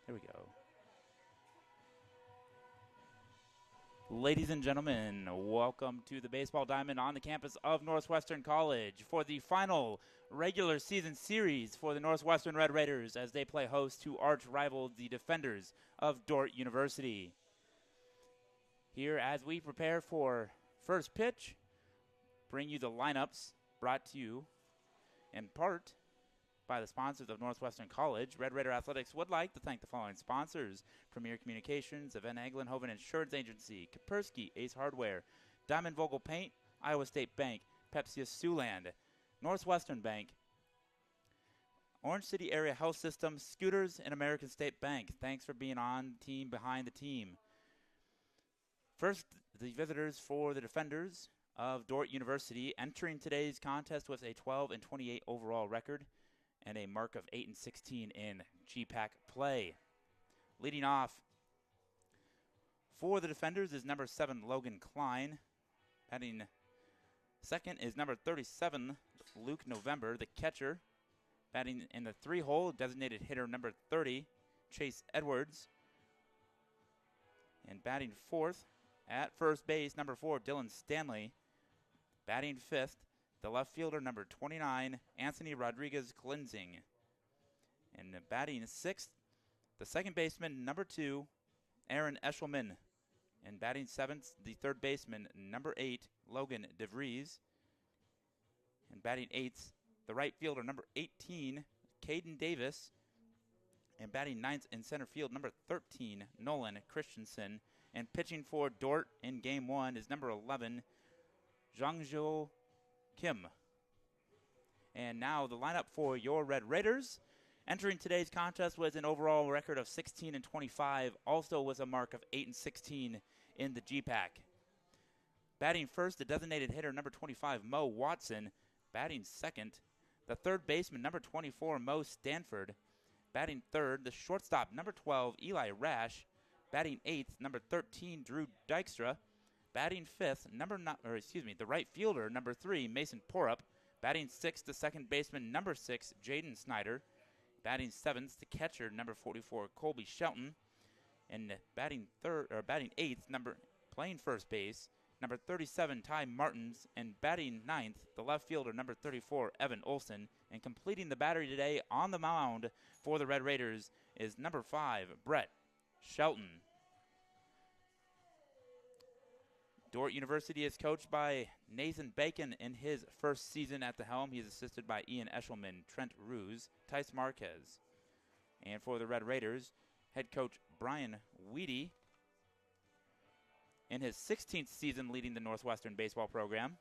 Here we go. Ladies and gentlemen, welcome to the Baseball Diamond on the campus of Northwestern College for the final regular season series for the Northwestern Red Raiders as they play host to arch rival the Defenders of Dordt University. Here as we prepare for first pitch, bring you the lineups brought to you in part by the sponsors of Northwestern College. Red Raider Athletics would like to thank the following sponsors: Premier Communications, Van Eglenhoven Insurance Agency, Kaspersky Ace Hardware, Diamond Vogel Paint, Iowa State Bank, Pepsi Siouxland, Northwestern Bank, Orange City Area Health System, Scooters, and American State Bank. Thanks for being on the team behind the team. First, the visitors for the Defenders of Dordt University, entering today's contest with a 12-28 overall record and a mark of 8-16 in GPAC play. Leading off for the Defenders is number 7, Logan Klein. Batting second is number 37, Luke November, the catcher. Batting in the 3-hole, designated hitter number 30, Chase Edwards. And batting fourth at first base, number 4, Dylan Stanley. Batting fifth, the left fielder, number 29, Anthony Rodriguez-Klinzing. And batting sixth, the second baseman, number 2, Aaron Eshelman. And batting seventh, the third baseman, number 8, Logan DeVries. And batting eighth, the right fielder, number 18, Caden Davis. And batting ninth in center field, number 13, Nolan Christensen. And pitching for Dordt in game 1 is number 11, Zhangzhou Kim. And now the lineup for your Red Raiders. Entering today's contest with an overall record of 16-25, also with a mark of 8-16 in the GPAC. Batting first, the designated hitter, number 25, Mo Watson. Batting second, the third baseman, number 24, Mo Stanford. Batting third, the shortstop, number 12, Eli Rash. Batting eighth, number 13, Drew Dykstra. Batting fifth, the right fielder, number 3, Mason Porup. Batting sixth, the second baseman, number 6, Jaden Snyder. Batting seventh, the catcher, number 44, Colby Shelton. And batting eighth, playing first base, number 37, Ty Martins. And batting ninth, the left fielder, number 34, Evan Olson. And completing the battery today on the mound for the Red Raiders is number 5, Brett Shelton. Dordt University is coached by Nathan Bacon in his first season at the helm. He is assisted by Ian Eshelman, Trent Ruse, Tice Marquez. And for the Red Raiders, head coach Brian Weedy in his 16th season leading the Northwestern baseball program.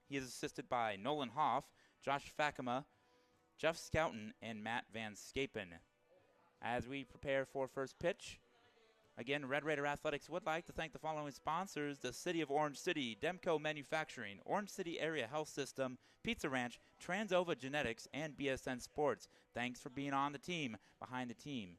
He is assisted by Nolan Hoff, Josh Fakema, Jeff Scouten, and Matt Van Scapen. As we prepare for first pitch, again, Red Raider Athletics would like to thank the following sponsors: the City of Orange City, Demco Manufacturing, Orange City Area Health System, Pizza Ranch, Transova Genetics, and BSN Sports. Thanks for being on the team, behind the team.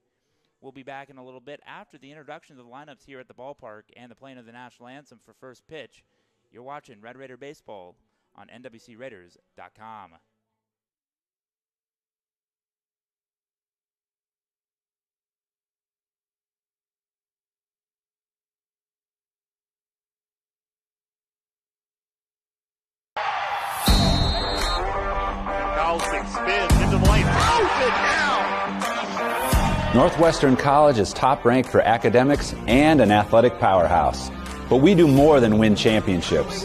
We'll be back in a little bit after the introduction of the lineups here at the ballpark and the playing of the national anthem for first pitch. You're watching Red Raider Baseball on NWCRaiders.com. Spins into the lane, throws it down. Northwestern College is top ranked for academics and an athletic powerhouse. But we do more than win championships.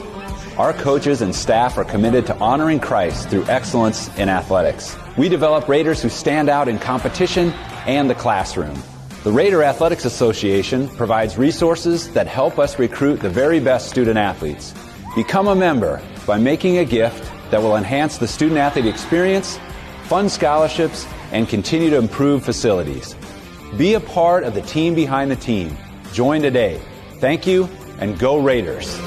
Our coaches and staff are committed to honoring Christ through excellence in athletics. We develop Raiders who stand out in competition and the classroom. The Raider Athletics Association provides resources that help us recruit the very best student athletes. Become a member by making a gift that will enhance the student-athlete experience, fund scholarships, and continue to improve facilities. Be a part of the team behind the team. Join today. Thank you, and go Raiders.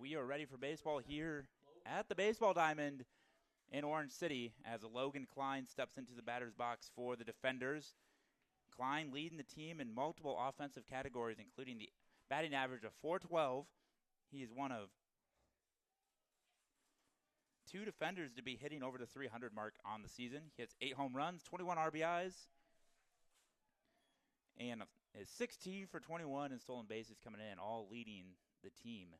we are ready for baseball here at the Baseball Diamond in Orange City as Logan Klein steps into the batter's box for the Defenders. Klein leading the team in multiple offensive categories, including the batting average of .412. He is one of 2 defenders to be hitting over the 300 mark on the season. He hits 8 home runs, 21 RBIs, and is 16 for 21 in stolen bases coming in, all leading the team.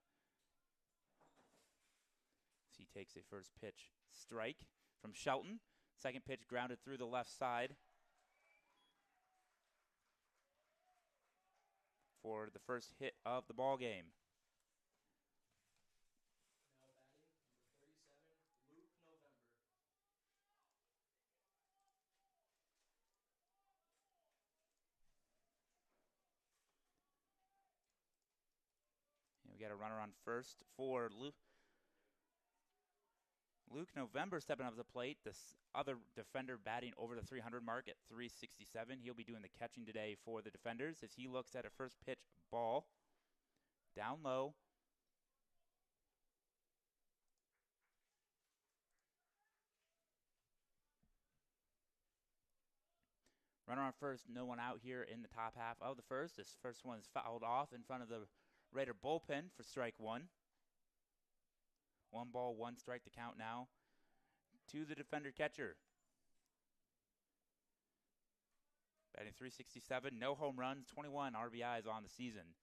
So he takes a first pitch strike from Shelton. Second pitch grounded through the left side for the first hit of the ball game. Now batting, number 37, Luke November. And we got a runner on first for Luke. Luke November stepping up to the plate. This other defender batting over the 300 mark at 367. He'll be doing the catching today for the Defenders as he looks at a first pitch ball. Down low. Runner on first, no one out here in the top half of the first. This first one is fouled off in front of the Raider bullpen for strike one. 1 ball, 1 strike to count now to the defender catcher. Batting .367, no home runs, 21 RBIs on the season.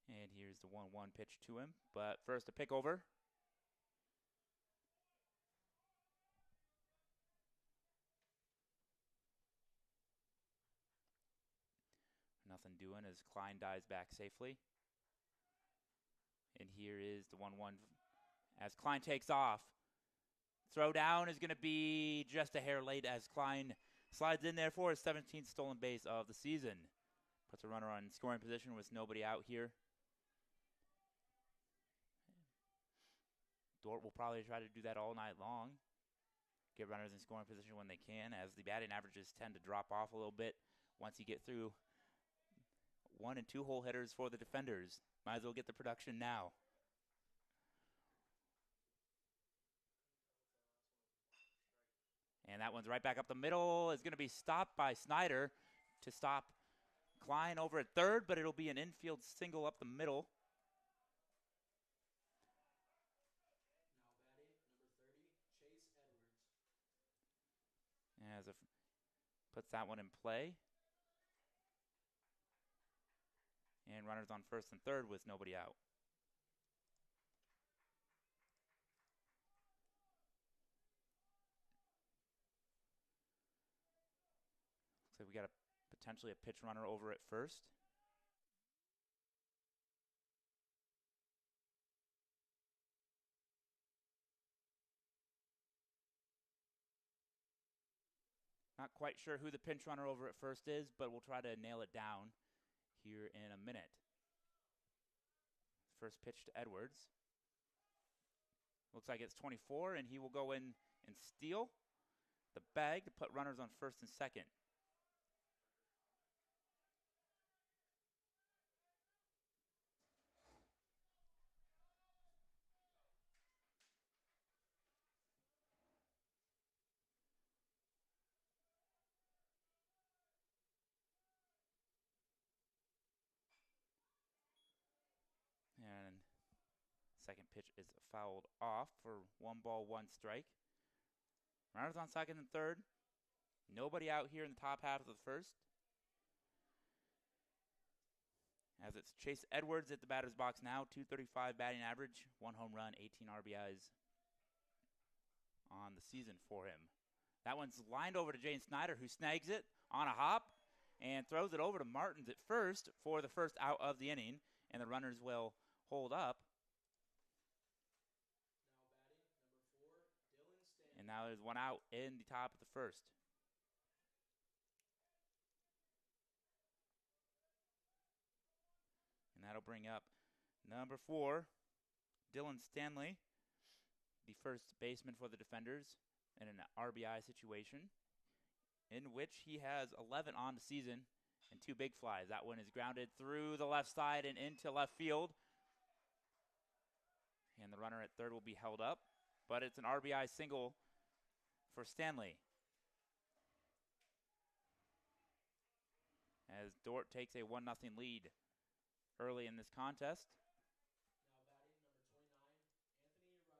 And here's the 1-1 pitch to him. But first a pick over. Nothing doing as Klein dives back safely. And here is the 1-1 as Klein takes off. Throw down is going to be just a hair late as Klein slides in there for his 17th stolen base of the season. Puts a runner on scoring position with nobody out here. Dordt will probably try to do that all night long. Get runners in scoring position when they can, as the batting averages tend to drop off a little bit once you get through 1 and 2 hole hitters for the Defenders. Might as well get the production now. And that one's right back up the middle. Is going to be stopped by Snyder to stop Klein over at third, but it'll be an infield single up the middle. Now batting, number 30, Chase Edwards. As if puts that one in play. And runners on first and third with nobody out. Looks like we got potentially a pitch runner over at first. Not quite sure who the pinch runner over at first is, but we'll try to nail it down here in a minute. First pitch to Edwards. Looks like it's 24, and he will go in and steal the bag to put runners on first and second. And second pitch is fouled off for 1 ball, 1 strike. Runners on second and third. Nobody out here in the top half of the first. As it's Chase Edwards at the batter's box now, .235 batting average, 1 home run, 18 RBIs on the season for him. That one's lined over to Jane Snyder, who snags it on a hop and throws it over to Martins at first for the first out of the inning, and the runners will hold up. Now batting, number 4, Dylan Stanley. And now there's one out in the top of the first. And that'll bring up number 4, Dylan Stanley, the first baseman for the Defenders in an RBI situation, in which he has 11 on the season and 2 big flies. That one is grounded through the left side and into left field. And the runner at third will be held up, but it's an RBI single for Stanley. As Dordt takes a 1-0 lead early in this contest.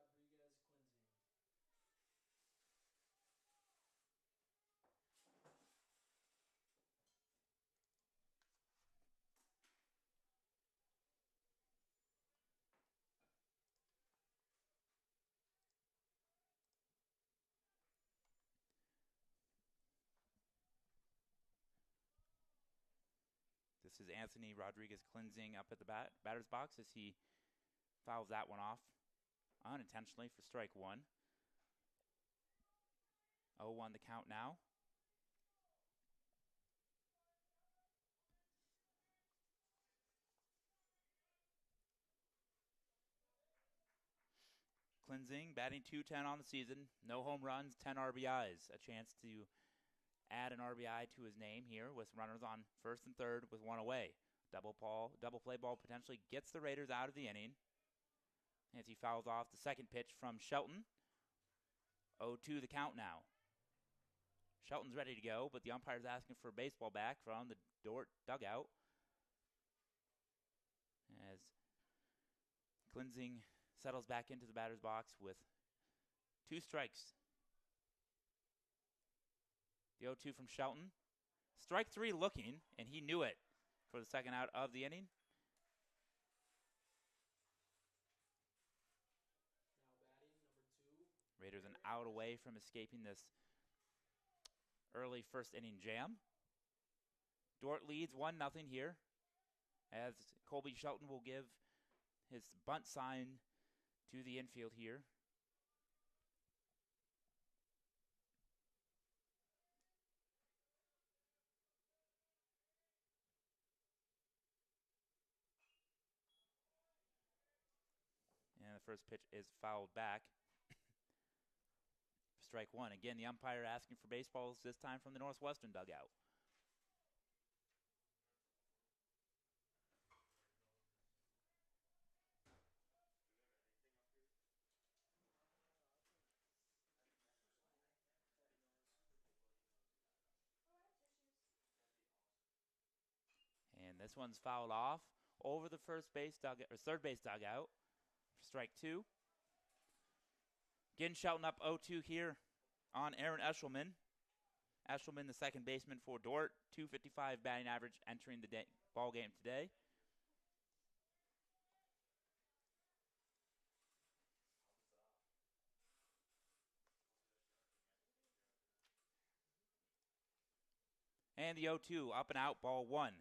Now batting number 29, Anthony Rodriguez cleansing. This is Anthony Rodriguez cleansing up at the batter's box as he fouls that one off unintentionally for strike 1. 0-1 the count now. Cleansing, batting .210 on the season. No home runs, 10 RBIs. A chance to add an RBI to his name here with runners on first and third with 1 away. Double play ball potentially gets the Raiders out of the inning as he fouls off the second pitch from Shelton. 0-2 the count now. Shelton's ready to go, but the umpire's asking for a baseball back from the Dordt dugout. As Cleansing settles back into the batter's box with 2 strikes. The 0-2 from Shelton. Strike 3 looking, and he knew it for the second out of the inning. Now batting number 2. Raiders an out away from escaping this early first inning jam. Dordt leads 1-0 here as Colby Shelton will give his bunt sign to the infield here. And the first pitch is fouled back. Strike 1. Again, the umpire asking for baseballs, this time from the Northwestern dugout. And this one's fouled off over the first base dugout, or third base dugout. Strike 2. Again, Shelton up 0-2 here on Aaron Eshelman. Eshelman, the second baseman for Dordt, .255 batting average entering the ball game today. And the 0-2, up and out, ball 1.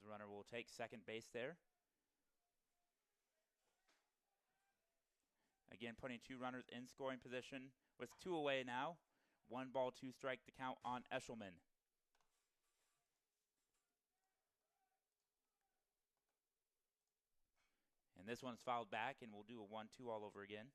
The runner will take second base there. Again, putting 2 runners in scoring position with 2 away now. 1 ball, 2 strike the count on Eshelman. And this one's fouled back, and we'll do a 1-2 all over again.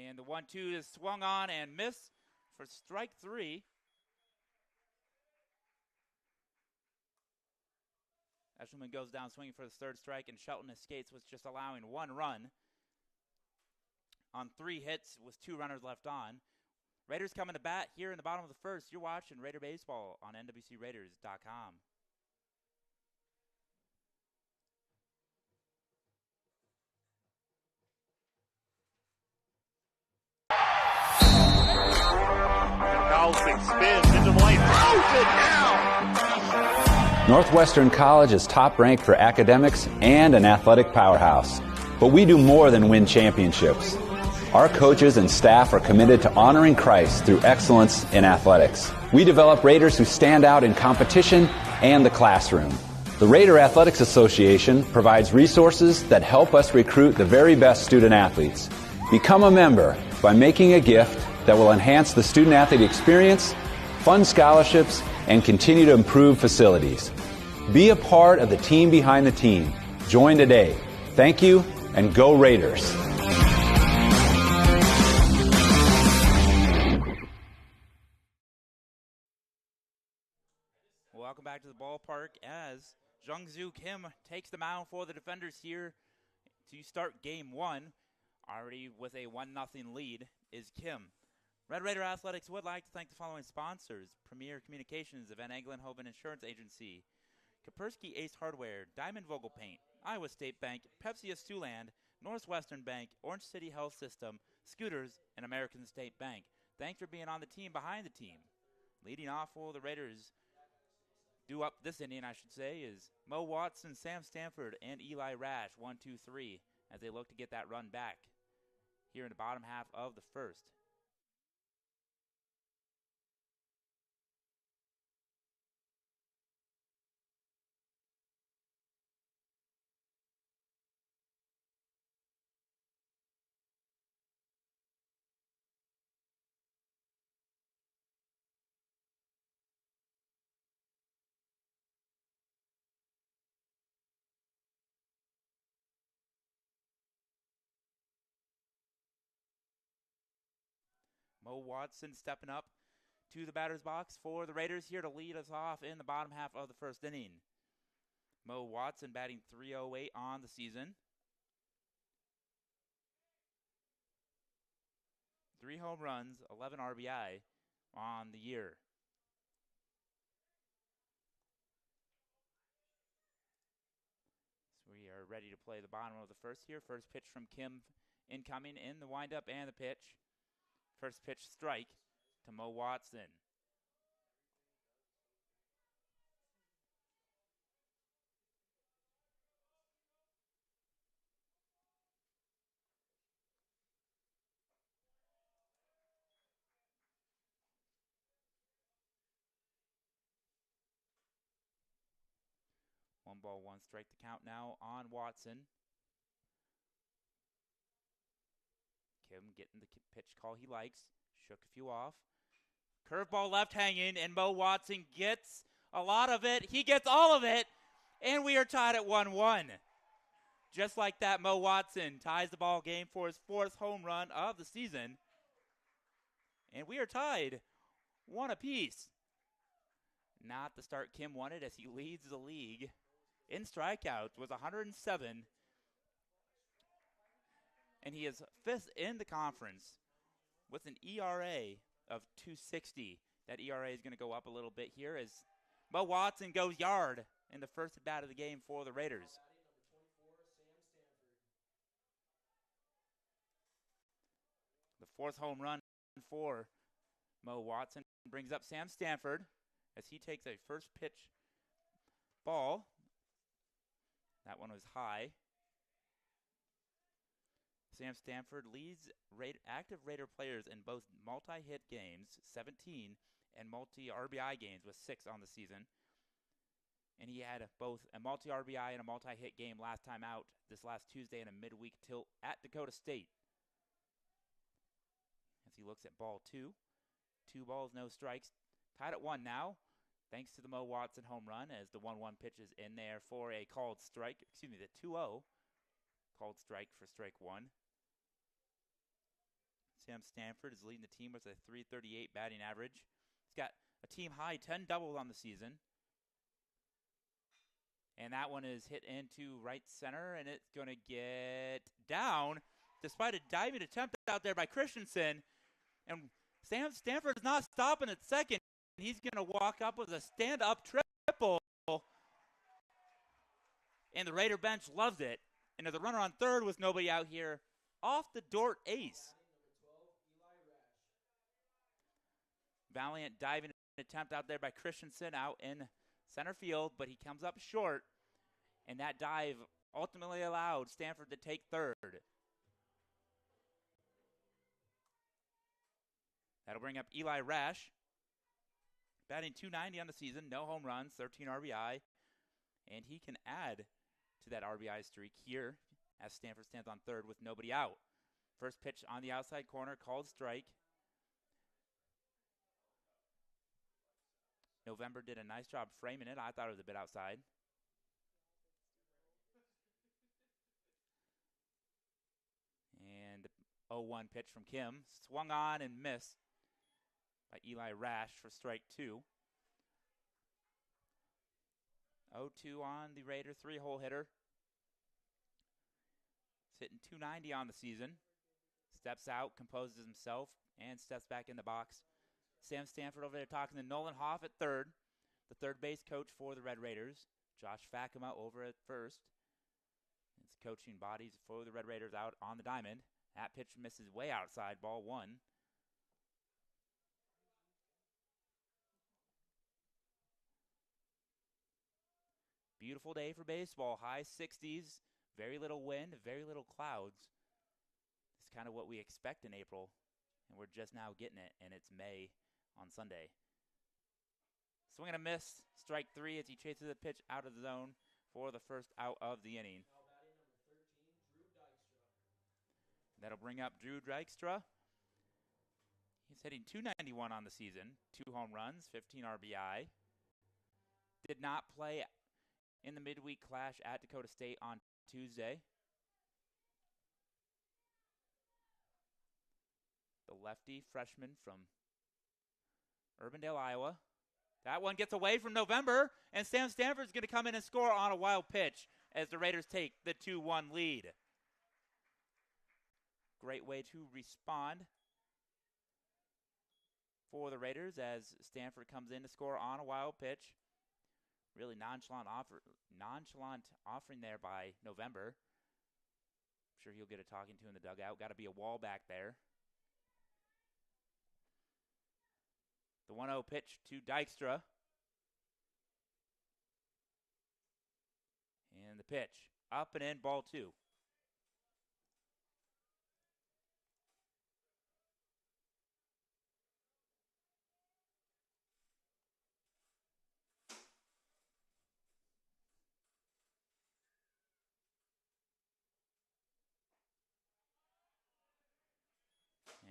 And the 1-2 is swung on and missed for strike 3. Eshelman goes down swinging for the third strike, and Shelton escapes with just allowing 1 run on 3 hits with 2 runners left on. Raiders coming to bat here in the bottom of the first. You're watching Raider Baseball on NWCRaiders.com. Carlson spins into the lane, throws it down. Northwestern College is top ranked for academics and an athletic powerhouse. But we do more than win championships. Our coaches and staff are committed to honoring Christ through excellence in athletics. We develop Raiders who stand out in competition and the classroom. The Raider Athletics Association provides resources that help us recruit the very best student athletes. Become a member by making a gift that will enhance the student-athlete experience, fund scholarships, and continue to improve facilities. Be a part of the team behind the team. Join today. Thank you, and go Raiders. Welcome back to the ballpark as Jungsu Kim takes the mound for the defenders here to start game one. Already with a 1-0 lead is Kim. Red Raider Athletics would like to thank the following sponsors: Premier Communications of Van Engelen Hoven Insurance Agency, Kaspersky Ace Hardware, Diamond Vogel Paint, Iowa State Bank, Pepsi of Siouxland, Northwestern Bank, Orange City Health System, Scooters, and American State Bank. Thanks for being on the team behind the team. Leading off for the Raiders, due up this inning, I should say, is Mo Watson, Sam Stanford, and Eli Rash, 1, 2, 3, as they look to get that run back here in the bottom half of the first. Mo Watson stepping up to the batter's box for the Raiders here to lead us off in the bottom half of the first inning. Mo Watson batting .308 on the season. 3 home runs, 11 RBI on the year. So we are ready to play the bottom of the first here. First pitch from Kim incoming in the windup and the pitch. First pitch strike to Mo Watson. One ball, one strike to count now on Watson. Kim getting the pitch call he likes. Shook a few off. Curveball left hanging, and Mo Watson gets a lot of it. He gets all of it, and we are tied at 1-1. Just like that, Mo Watson ties the ball game for his 4th home run of the season. And we are tied 1 apiece. Not the start Kim wanted, as he leads the league in strikeouts with 107. And he is 5th in the conference with an ERA of 2.60. That ERA is going to go up a little bit here as Mo Watson goes yard in the first at bat of the game for the Raiders. The 4th home run for Mo Watson brings up Sam Stanford as he takes a first pitch ball. That one was high. Sam Stanford leads active Raider players in both multi-hit games, 17, and multi-RBI games with 6 on the season. And he had both a multi-RBI and a multi-hit game last time out this last Tuesday in a midweek tilt at Dakota State. As he looks at ball 2. 2 balls, no strikes. Tied at 1 now, thanks to the Mo Watson home run, as the 1-1 pitch is in there for a called strike. Excuse me, the 2-0 called strike for strike 1. Sam Stanford is leading the team with a .338 batting average. He's got a team high 10 doubles on the season. And that one is hit into right center, and it's going to get down despite a diving attempt out there by Christensen. And Sam Stanford is not stopping at second. He's going to walk up with a stand-up triple. And the Raider bench loves it. And the runner on third with nobody out here off the Dordt ace. Valiant diving attempt out there by Christensen out in center field, but he comes up short. And that dive ultimately allowed Stanford to take third. That'll bring up Eli Rash, batting .290 on the season, no home runs, 13 RBI. And he can add to that RBI streak here as Stanford stands on third with nobody out. First pitch on the outside corner, called strike. November did a nice job framing it. I thought it was a bit outside. And the 0-1 pitch from Kim. Swung on and missed by Eli Rash for strike 2. 0-2 on the Raider, 3-hole hitter. He's hitting .290 on the season. Steps out, composes himself, and steps back in the box. Sam Stanford over there talking to Nolan Hoff at third, the third base coach for the Red Raiders. Josh Fakema over at first. It's coaching bodies for the Red Raiders out on the diamond. That pitch misses way outside, ball 1. Beautiful day for baseball. High 60s, very little wind, very little clouds. It's kind of what we expect in April, and we're just now getting it, and it's May on Sunday. Swing and a miss, strike 3 as he chases the pitch out of the zone for the first out of the inning. Now batting number 13, Drew Dykstra. That'll bring up Drew Dykstra. He's hitting .291 on the season, 2 home runs, 15 RBI. Did not play in the midweek clash at Dakota State on Tuesday. The lefty freshman from Urbandale, Iowa. That one gets away from November, and Sam Stanford's going to come in and score on a wild pitch as the Raiders take the 2-1 lead. Great way to respond for the Raiders as Stanford comes in to score on a wild pitch. Really nonchalant offering there by November. I'm sure he'll get a talking to in the dugout. Got to be a wall back there. The 1-0 pitch to Dykstra. And the pitch. Up and in, ball 2.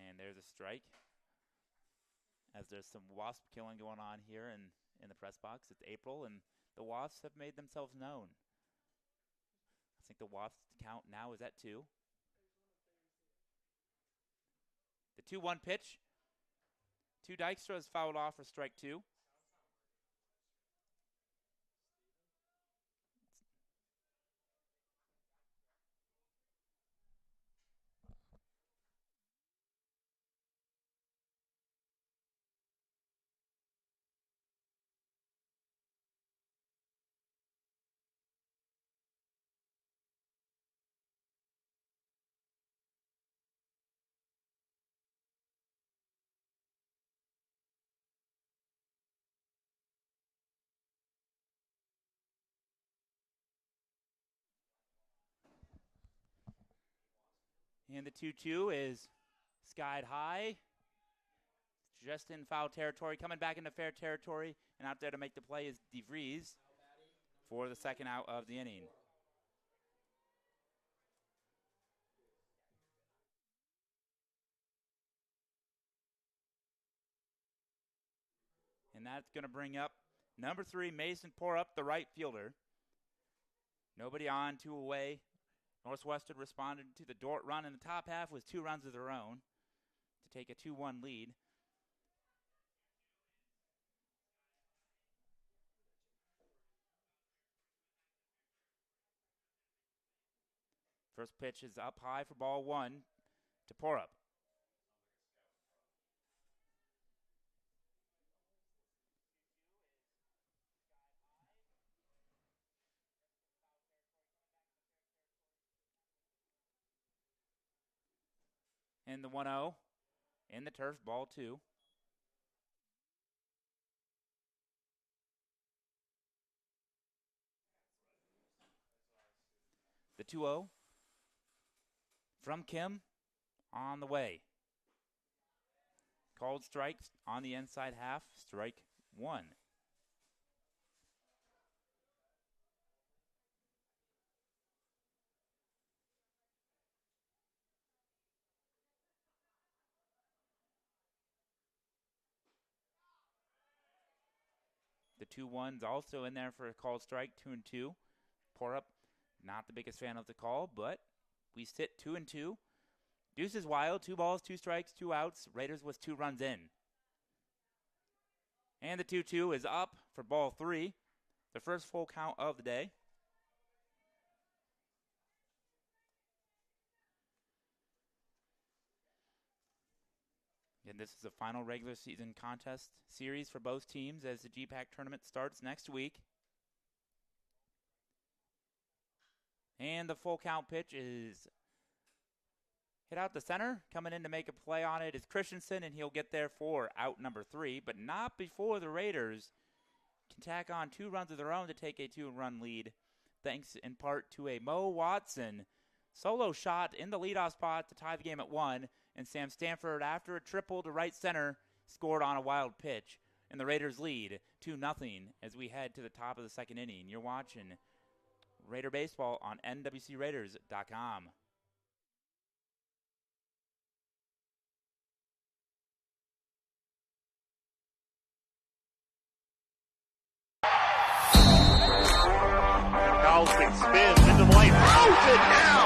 And there's a strike. As there's some wasp killing going on here in the press box. It's April, and the wasps have made themselves known. I think the wasp count now is at 2. The 2-1 pitch to Dykstra is fouled off for strike 2. And the 2-2 is skied high. Just in foul territory. Coming back into fair territory. And out there to make the play is DeVries for the second out of the inning. And that's going to bring up number 3, Mason Porup, the right fielder. Nobody on, 2 away. Northwestern responded to the Dordt run in the top half with 2 runs of their own to take a 2-1 lead. First pitch is up high for ball 1 to Porup. And the 1-0 in the turf, ball 2. The 2-0 from Kim on the way. Called strikes on the inside half, strike 1. 2-1's also in there for a called strike, 2-2. Porup, not the biggest fan of the call, but we sit 2-2. Deuce is wild, 2 balls, 2 strikes, 2 outs. Raiders was 2 runs in. And the 2-2 is up for ball 3, the first full count of the day. And this is the final regular season contest series for both teams as the GPAC tournament starts next week. And the full count pitch is hit out the center. Coming in to make a play on it is Christensen, and he'll get there for out number 3, but not before the Raiders can tack on 2 runs of their own to take a 2-run lead, thanks in part to a Mo Watson solo shot in the leadoff spot to tie the game at 1, and Sam Stanford, after a triple to right center, scored on a wild pitch, and the Raiders lead 2-0 as we head to the top of the second inning. You're watching Raider Baseball on NWCRaiders.com. Golston spins into the lane, throws it down.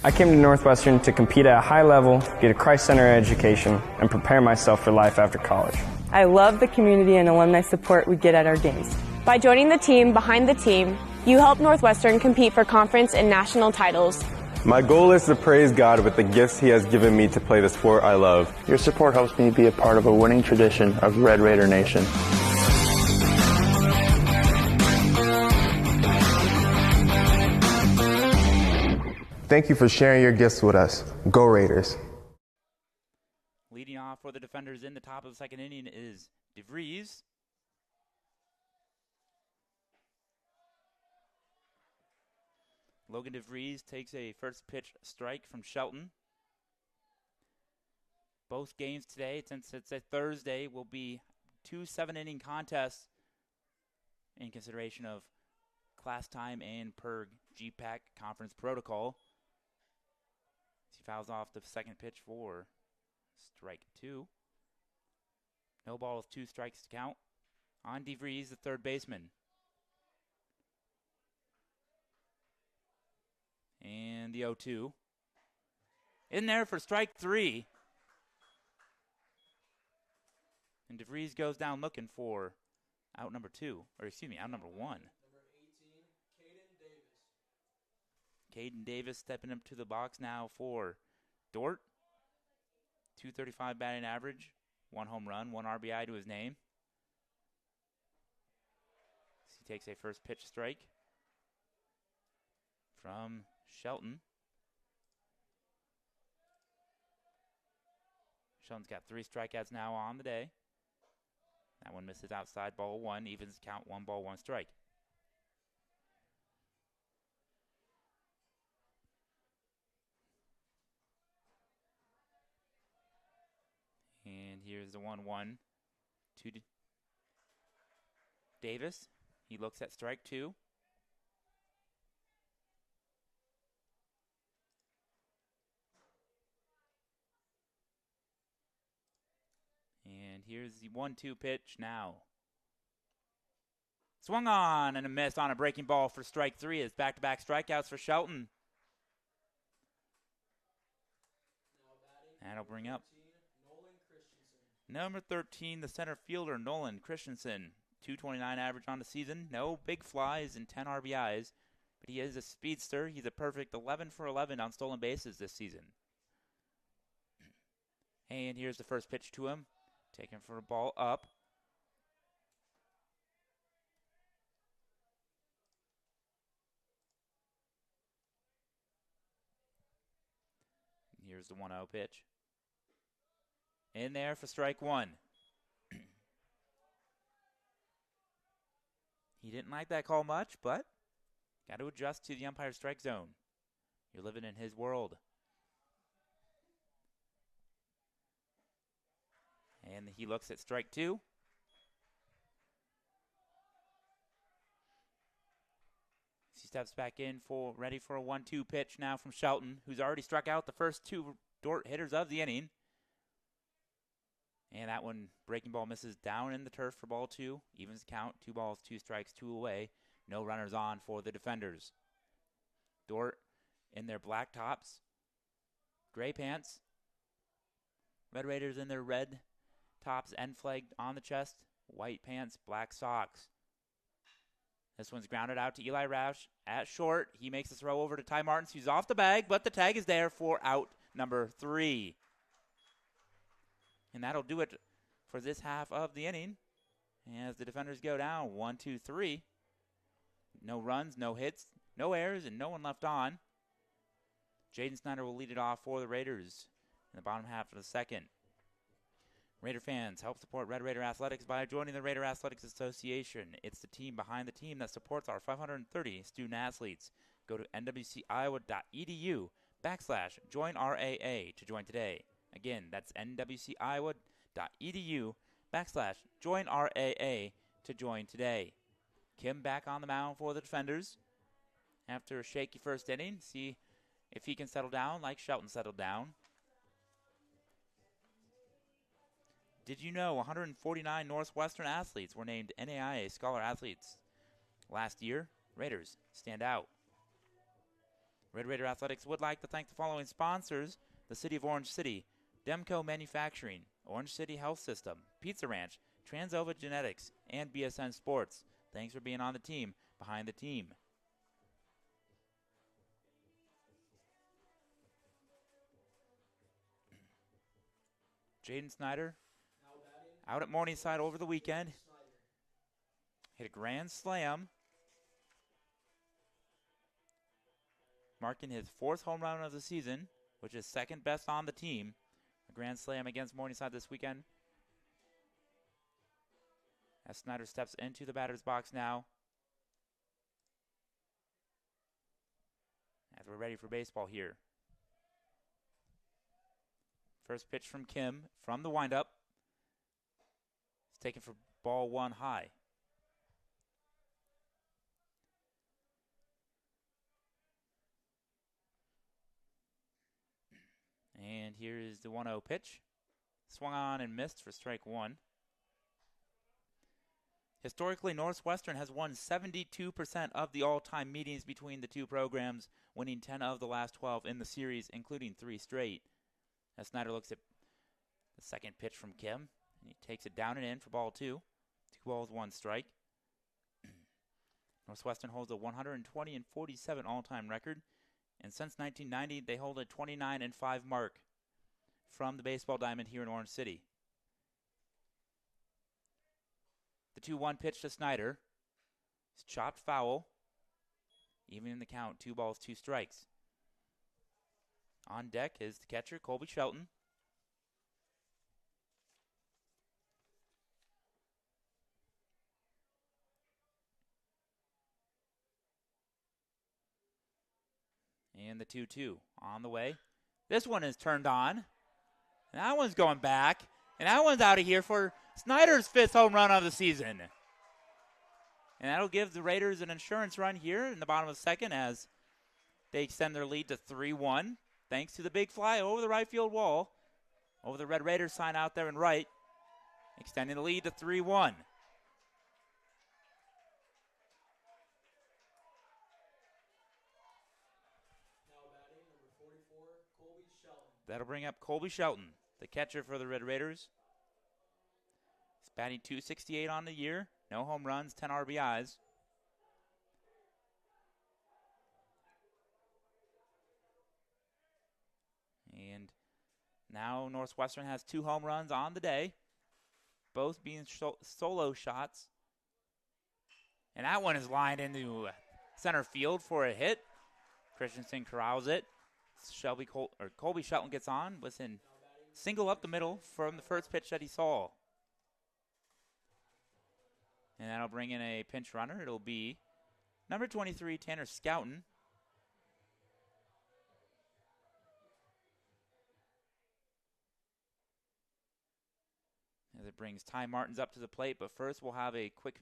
I came to Northwestern to compete at a high level, get a Christ-centered education, and prepare myself for life after college. I love the community and alumni support we get at our games. By joining the team behind the team, you help Northwestern compete for conference and national titles. My goal is to praise God with the gifts He has given me to play the sport I love. Your support helps me be a part of a winning tradition of Red Raider Nation. Thank you for sharing your gifts with us. Go Raiders. Leading off for the defenders in the top of the second inning is DeVries. Logan DeVries takes a first pitch strike from Shelton. Both games today, since it's a Thursday, will be 2 7-inning contests in consideration of class time and per GPAC conference protocol. He fouls off the second pitch for strike 2. No ball with 2 strikes to count on DeVries, the third baseman. And the 0-2. In there for strike 3. And DeVries goes down looking for out number 2. Or excuse me, out number 1. Number 18, Caden Davis stepping up to the box now for Dordt. 235 batting average, 1 home run, 1 RBI to his name. He takes a first pitch strike from Shelton. Shelton's got 3 strikeouts now on the day. That one misses outside, ball 1, evens count, 1 ball, 1 strike. And here's the 1-1 to Davis. He looks at strike 2. And here's the 1-2 pitch now. Swung on and a miss on a breaking ball for strike 3 as back-to-back strikeouts for Shelton. That'll bring up number 13, the center fielder, Nolan Christensen. 229 average on the season. No big flies and 10 RBIs. But he is a speedster. He's a perfect 11 for 11 on stolen bases this season. And here's the first pitch to him. Taken for a ball up. Here's the 1-0 pitch. In there for strike 1. He didn't like that call much, but got to adjust to the umpire strike zone. You're living in his world. And he looks at strike 2. He steps back in ready for a 1-2 pitch now from Shelton, who's already struck out the first 2 Dordt hitters of the inning. And that one, breaking ball misses down in the turf for ball 2. Evens the count, 2 balls, 2 strikes, 2 away. No runners on for the defenders. Dordt in their black tops, gray pants. Red Raiders in their red tops, end flag on the chest, white pants, black socks. This one's grounded out to Eli Roush at short. He makes the throw over to Ty Martins, who's off the bag, but the tag is there for out number 3. And that'll do it for this half of the inning. As the defenders go down, 1, 2, 3. No runs, no hits, no errors, and no one left on. Jaden Snyder will lead it off for the Raiders in the bottom half of the second. Raider fans, help support Red Raider Athletics by joining the Raider Athletics Association. It's the team behind the team that supports our 530 student athletes. Go to nwciowa.edu/joinRAA to join today. Again, that's nwciowa.edu/joinRAA to join today. Kim back on the mound for the defenders after a shaky first inning. See if he can settle down like Shelton settled down. Did you know 149 Northwestern athletes were named NAIA Scholar Athletes last year? Raiders stand out. Red Raider Athletics would like to thank the following sponsors: the City of Orange City, Demco Manufacturing, Orange City Health System, Pizza Ranch, Transova Genetics, and BSN Sports. Thanks for being on the team behind the team. Jaden Snyder out at Morningside over the weekend. Hit a grand slam, marking his 4th home run of the season, which is second best on the team. A grand slam against Morningside this weekend. As Snyder steps into the batter's box now. As we're ready for baseball here. First pitch from Kim from the windup. It's taken for ball 1 high. And here is the 1-0 pitch. Swung on and missed for strike 1. Historically, Northwestern has won 72% of the all-time meetings between the two programs, winning 10 of the last 12 in the series, including 3 straight. As Snyder looks at the second pitch from Kim, and he takes it down and in for ball 2. 2 balls, 1 strike. Northwestern holds a 120-47 all-time record, and since 1990, they hold a 29-5 mark from the baseball diamond here in Orange City. The 2-1 pitch to Snyder. It's chopped foul. Even in the count, 2 balls, 2 strikes. On deck is the catcher, Colby Shelton. And the 2-2 on the way. This one is turned on. And that one's going back. And that one's out of here for Snyder's 5th home run of the season. And that'll give the Raiders an insurance run here in the bottom of the second as they extend their lead to 3-1. Thanks to the big fly over the right field wall. Over the Red Raiders sign out there in right. Extending the lead to 3-1. That'll bring up Colby Shelton, the catcher for the Red Raiders. He's batting .268 on the year. No home runs, 10 RBIs. And now Northwestern has 2 home runs on the day, both being solo shots. And that one is lined into center field for a hit. Christensen corrals it. Colby Shelton gets on, within single up the middle from the first pitch that he saw. And that'll bring in a pinch runner. It'll be number 23, Tanner Scouten. As it brings Ty Martins up to the plate, but first we'll have a quick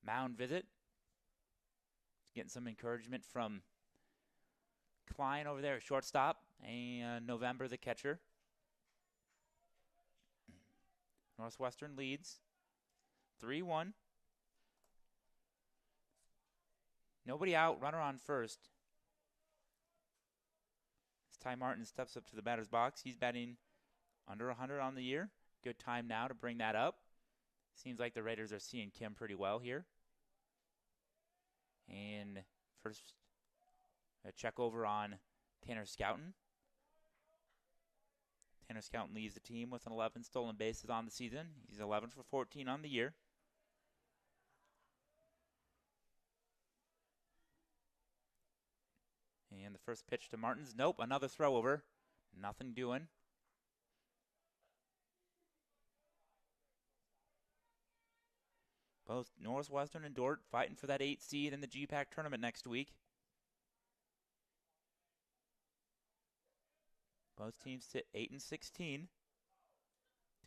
mound visit. Getting some encouragement from Klein over there at shortstop And November, the catcher. Northwestern leads 3-1. Nobody out, runner on first. As Ty Martin steps up to the batter's box, he's batting under 100 on the year. Good time now to bring that up. Seems like the Raiders are seeing Kim pretty well here. And first, a check over on Tanner Scouten. Tanner Scouten leads the team with an 11 stolen bases on the season. He's 11 for 14 on the year. And the first pitch to Martins. Nope, another throw over. Nothing doing. Both Northwestern and Dordt fighting for that 8th seed in the GPAC tournament next week. Both teams sit 8-16.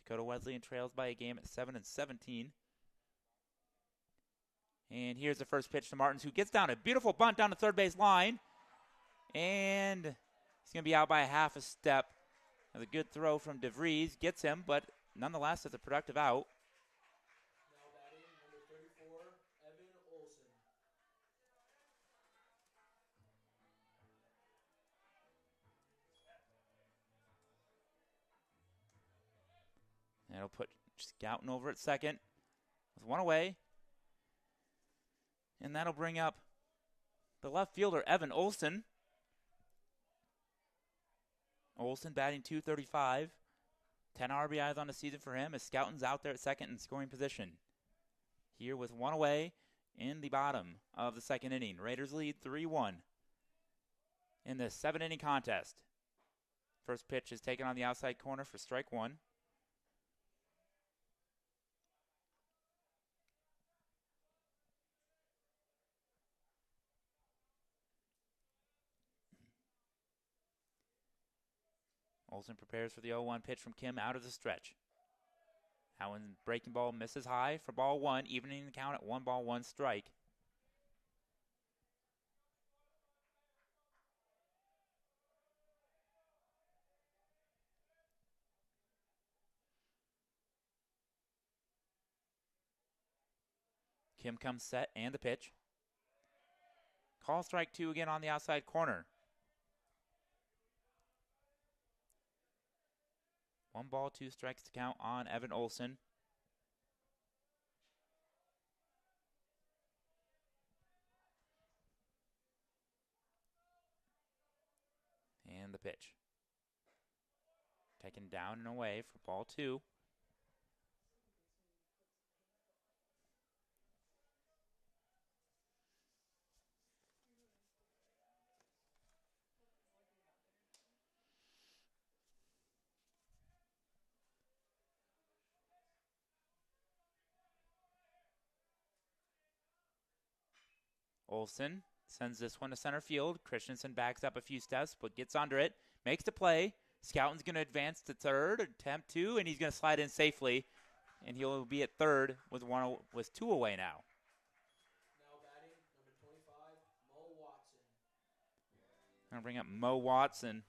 Dakota Wesleyan trails by a game at 7-17. And here's the first pitch to Martins, who gets down a beautiful bunt down the third base line. And he's going to be out by a half a step. That's a good throw from DeVries. Gets him, but nonetheless, it's a productive out. Now batting number 34, Evan Olson. That'll put Scouten over at second with one away. And that'll bring up the left fielder, Evan Olson. Olson batting .235. 10 RBIs on the season for him as Scouten's out there at second in scoring position. Here with one away in the bottom of the second inning. Raiders lead 3-1 in the 7-inning contest. First pitch is taken on the outside corner for strike one. Olson prepares for the 0-1 pitch from Kim out of the stretch. Howland's breaking ball misses high for ball one, evening the count at 1-1 strike. Kim comes set and the pitch. Call strike two again on the outside corner. 1-2 strikes to count on Evan Olson. And the pitch. Taken down and away for ball two. Olson sends this one to center field. Christensen backs up a few steps, but gets under it. Makes the play. Scouten's going to advance to third, attempt two, and he's going to slide in safely. And he'll be at third with two away now. Now batting number 25, Mo Watson. I'm going to bring up Mo Watson,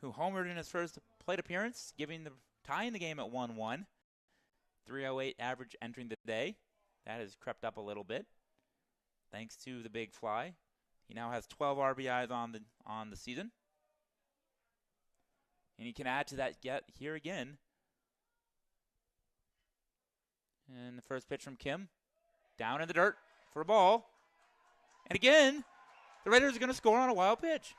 who homered in his first plate appearance, tying the game at 1-1. 308 average entering the day. That has crept up a little bit thanks to the big fly. He now has 12 RBIs on the season. And he can add to that here again. And the first pitch from Kim. Down in the dirt for a ball. And again, the Raiders are going to score on a wild pitch.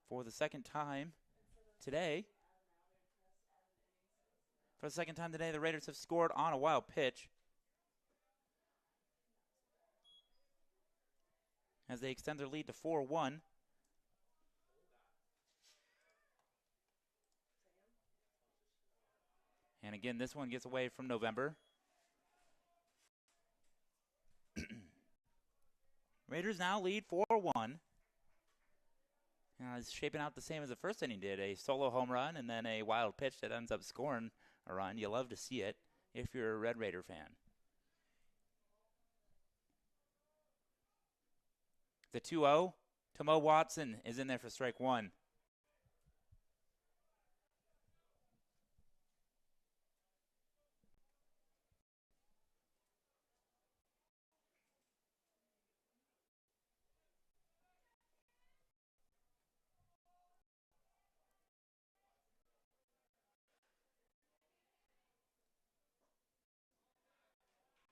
For the second time today, the Raiders have scored on a wild pitch as they extend their lead to 4-1. And again, this one gets away from November. Raiders now lead 4-1. It's shaping out the same as the first inning did. A solo home run and then a wild pitch that ends up scoring a run. You love to see it if you're a Red Raider fan. The 2-0 to Mo Watson is in there for strike one.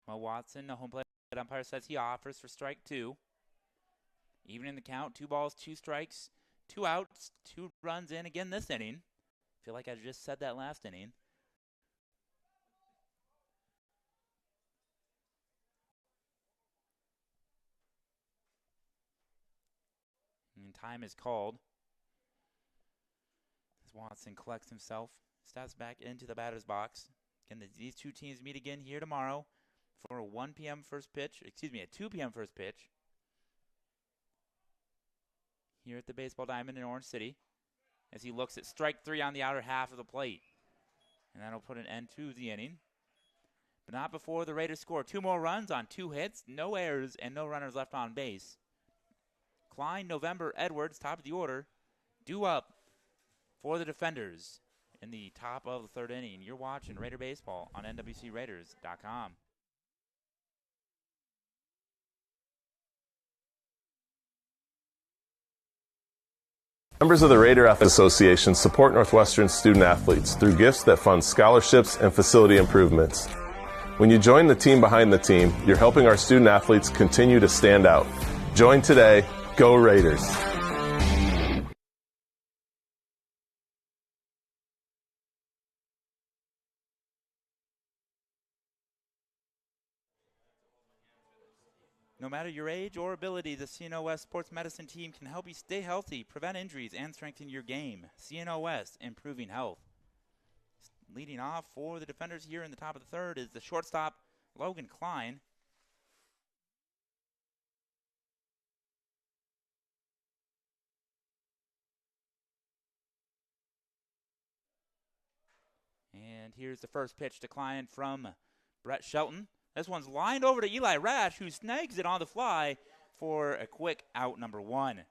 Mo Watson, the home plate umpire says he offers for strike two. Even in the count, 2 balls, 2 strikes, 2 outs, 2 runs in again this inning. Feel like I just said that last inning. And time is called. As Watson collects himself, steps back into the batter's box. Again, these two teams meet again here tomorrow for a 1 p.m. first pitch. Excuse me, a 2 p.m. first pitch. Here at the Baseball Diamond in Orange City, as he looks at strike 3 on the outer half of the plate. And that'll put an end to the inning. But not before the Raiders score 2 more runs on 2 hits, no errors, and no runners left on base. Klein, November, Edwards, top of the order, due up for the defenders in the top of the 3rd inning. You're watching Raider Baseball on NWCRaiders.com. Members of the Raider Athletic Association support Northwestern student athletes through gifts that fund scholarships and facility improvements. When you join the team behind the team, you're helping our student athletes continue to stand out. Join today. Go Raiders. No matter your age or ability, the CNOS Sports Medicine team can help you stay healthy, prevent injuries, and strengthen your game. CNOS, improving health. Leading off for the defenders here in the top of the 3rd is the shortstop, Logan Klein. And here's the first pitch to Klein from Brett Shelton. This one's lined over to Eli Rash, who snags it on the fly for a quick out, number 1. Now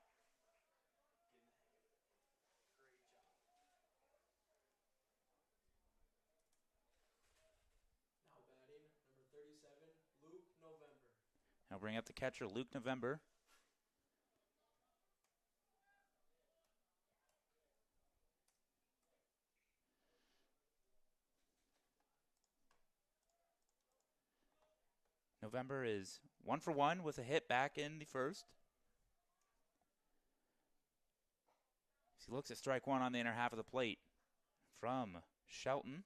batting, number 37, Luke November. I'll bring up the catcher, Luke November. November is 1 for 1 with a hit back in the 1st. He looks at strike 1 on the inner half of the plate from Shelton.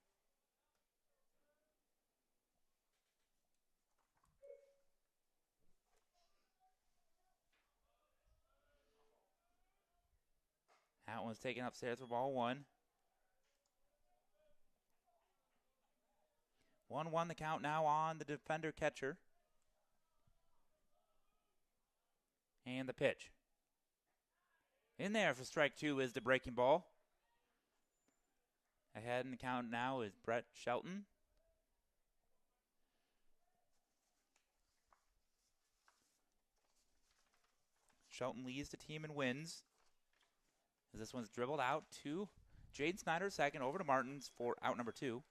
That one's taken upstairs for ball 1. 1-1 the count now on the defender catcher. And the pitch. In there for strike 2 is the breaking ball. Ahead in the count now is Brett Shelton. Shelton leads the team and wins. As this one's dribbled out to Jade Snyder, second, over to Martins for out number 2.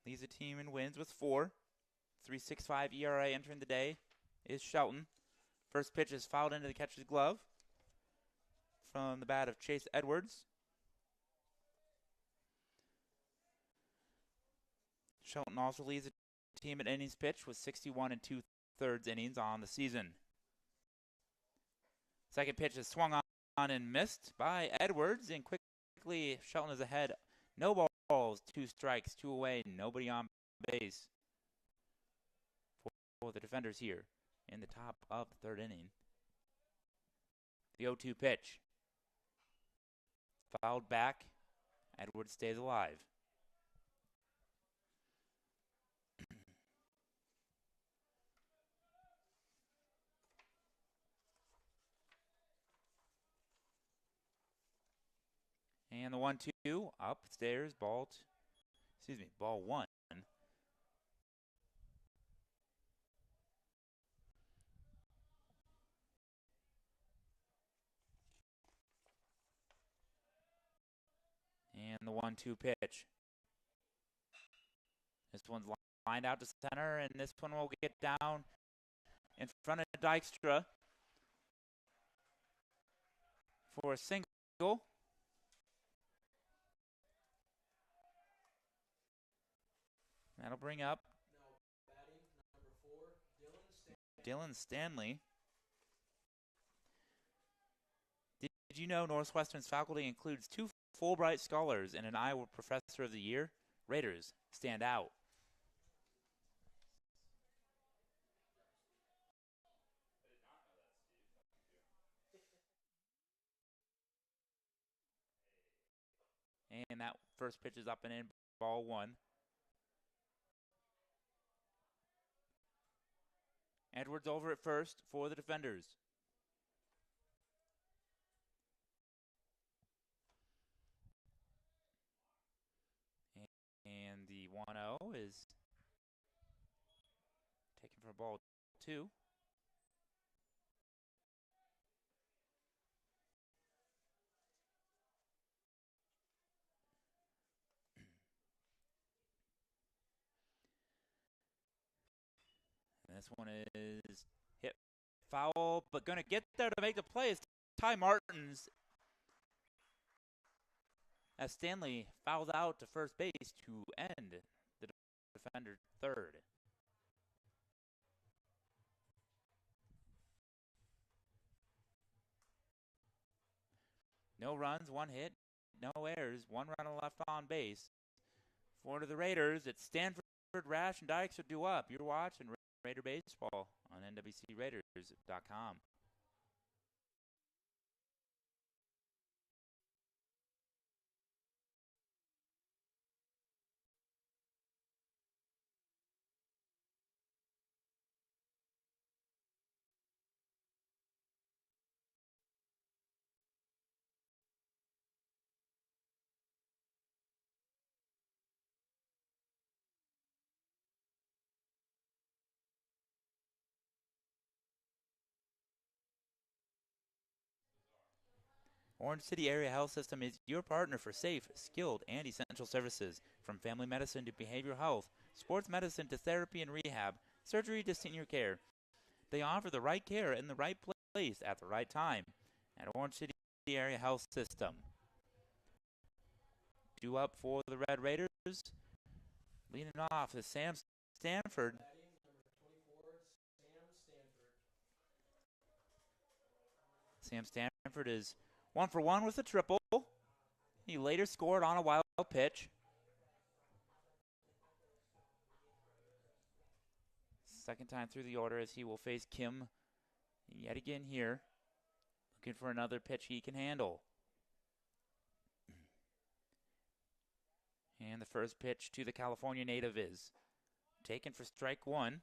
Leads the team and wins with 4. 3.65 ERA entering the day is Shelton. First pitch is fouled into the catcher's glove from the bat of Chase Edwards. Shelton also leads the team in innings pitched with 61 2/3 innings on the season. Second pitch is swung on and missed by Edwards, and quickly Shelton is ahead. No balls, 2 strikes, 2 away, nobody on base for the defenders here in the top of the third inning. The 0-2 pitch. Fouled back. Edwards stays alive. And the 1-2 upstairs, ball one. And the 1-2 pitch. This one's lined out to center, and this one will get down in front of Dykstra for a single. That'll bring up Dylan Stanley. Did you know Northwestern's faculty includes 2 Fulbright Scholars and an Iowa Professor of the Year? Raiders stand out. And that first pitch is up and in, ball one. Edwards over at first for the defenders. And the 1-0 is taken for ball two. And this one is hit foul, but going to get there to make the play is Ty Martins, as Stanley fouls out to first base to end the defender third. No runs, 1 hit, no errors, 1 run left on base. For to the Raiders, it's Stanford, Rash, and Dykes are due up. You're watching Raider Baseball on NWCRaiders.com. Orange City Area Health System is your partner for safe, skilled, and essential services. From family medicine to behavioral health, sports medicine to therapy and rehab, surgery to senior care. They offer the right care in the right place at the right time at Orange City Area Health System. Due up for the Red Raiders. Leading off is Sam Stanford. Sam Stanford is 1 for 1 with a triple. He later scored on a wild pitch. Second time through the order as he will face Kim yet again here. Looking for another pitch he can handle. And the first pitch to the California native is taken for strike one.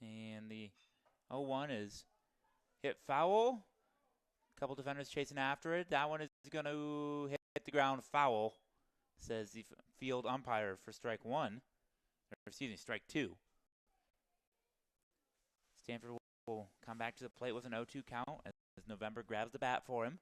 And the 0-1 is hit foul. A couple defenders chasing after it. That one is going to hit the ground foul, says the field umpire for strike one. Or excuse me, strike two. Stanford will come back to the plate with an 0-2 count as November grabs the bat for him.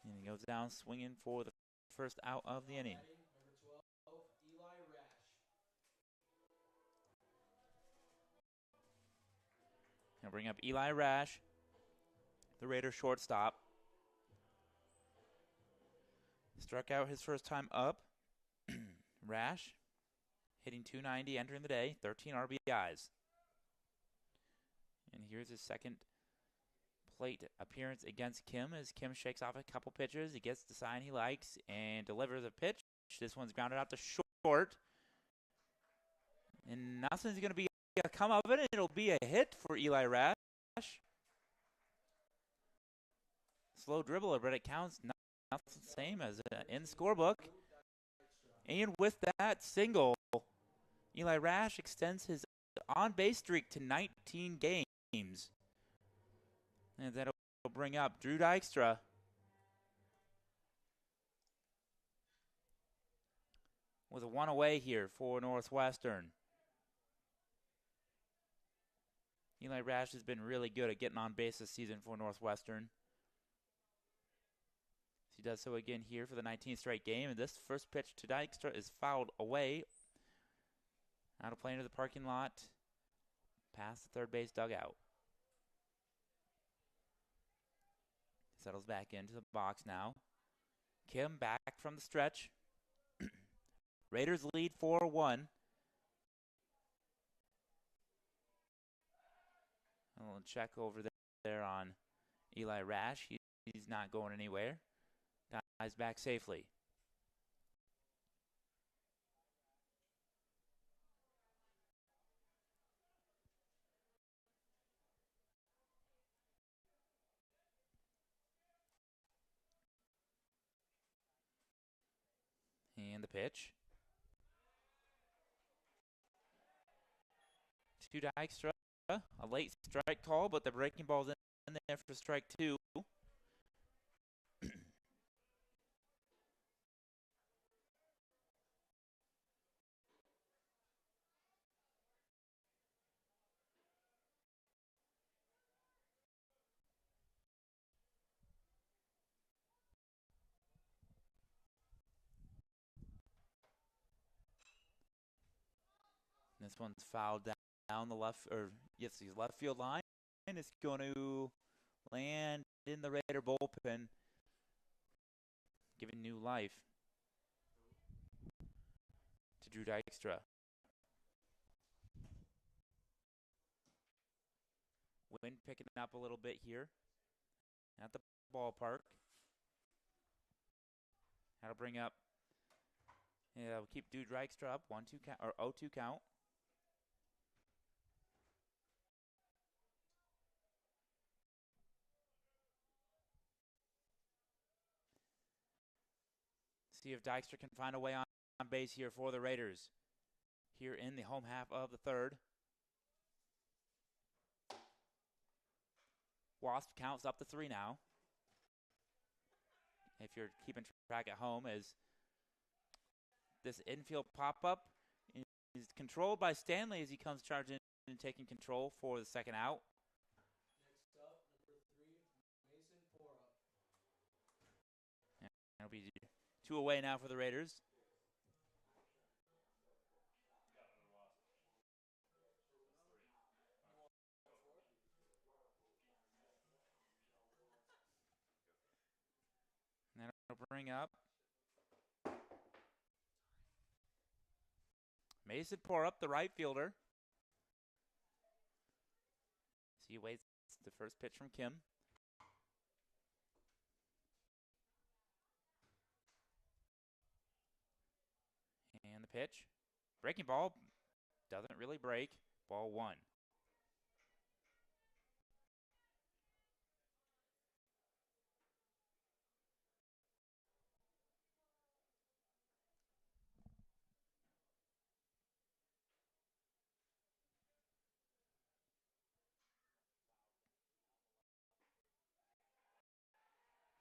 And Goes down swinging for the first out of the inning. Batting, number 12, Eli Rash. Gonna bring up Eli Rash, the Raiders shortstop. Struck out his first time up. Rash hitting .290, entering the day, 13 RBIs. And here's his second plate appearance against Kim as Kim shakes off a couple pitches. He gets the sign he likes and delivers a pitch. This one's grounded out to short. And nothing's going to be a come of it. It'll be a hit for Eli Rash. Slow dribbler, but it counts not the same as in the scorebook. And with that single, Eli Rash extends his on-base streak to 19 games. And that'll bring up Drew Dykstra. With a one away here for Northwestern. Eli Rash has been really good at getting on base this season for Northwestern. He does so again here for the 19th straight game. And this first pitch to Dykstra is fouled away. Out of play into the parking lot. Past the third base dugout. Settles back into the box now. Kim back from the stretch. Raiders lead 4-1. A little check over there on Eli Rash. He's not going anywhere. Dies back safely. And the pitch. To Dykstra. A late strike call, but the breaking ball's in there for strike two. This one's fouled down the left field line, and it's going to land in the Raider bullpen, giving new life to Drew Dykstra. Wind picking up a little bit here at the ballpark. That'll bring up. Yeah, we'll keep Drew Dykstra up 1-2 count or 0-2 count. See if Dykstra can find a way on base here for the Raiders. Here in the home half of the third. Wasp counts up to 3 now. If you're keeping track at home, as this infield pop-up is controlled by Stanley as he comes charging and taking control for the second out. Next up, number 3, Mason Porup. That'll be 2 away now for the Raiders. And that'll bring up Mason Porup, the right fielder. So he waits the first pitch from Kim. And the pitch. Breaking ball. Doesn't really break. Ball 1.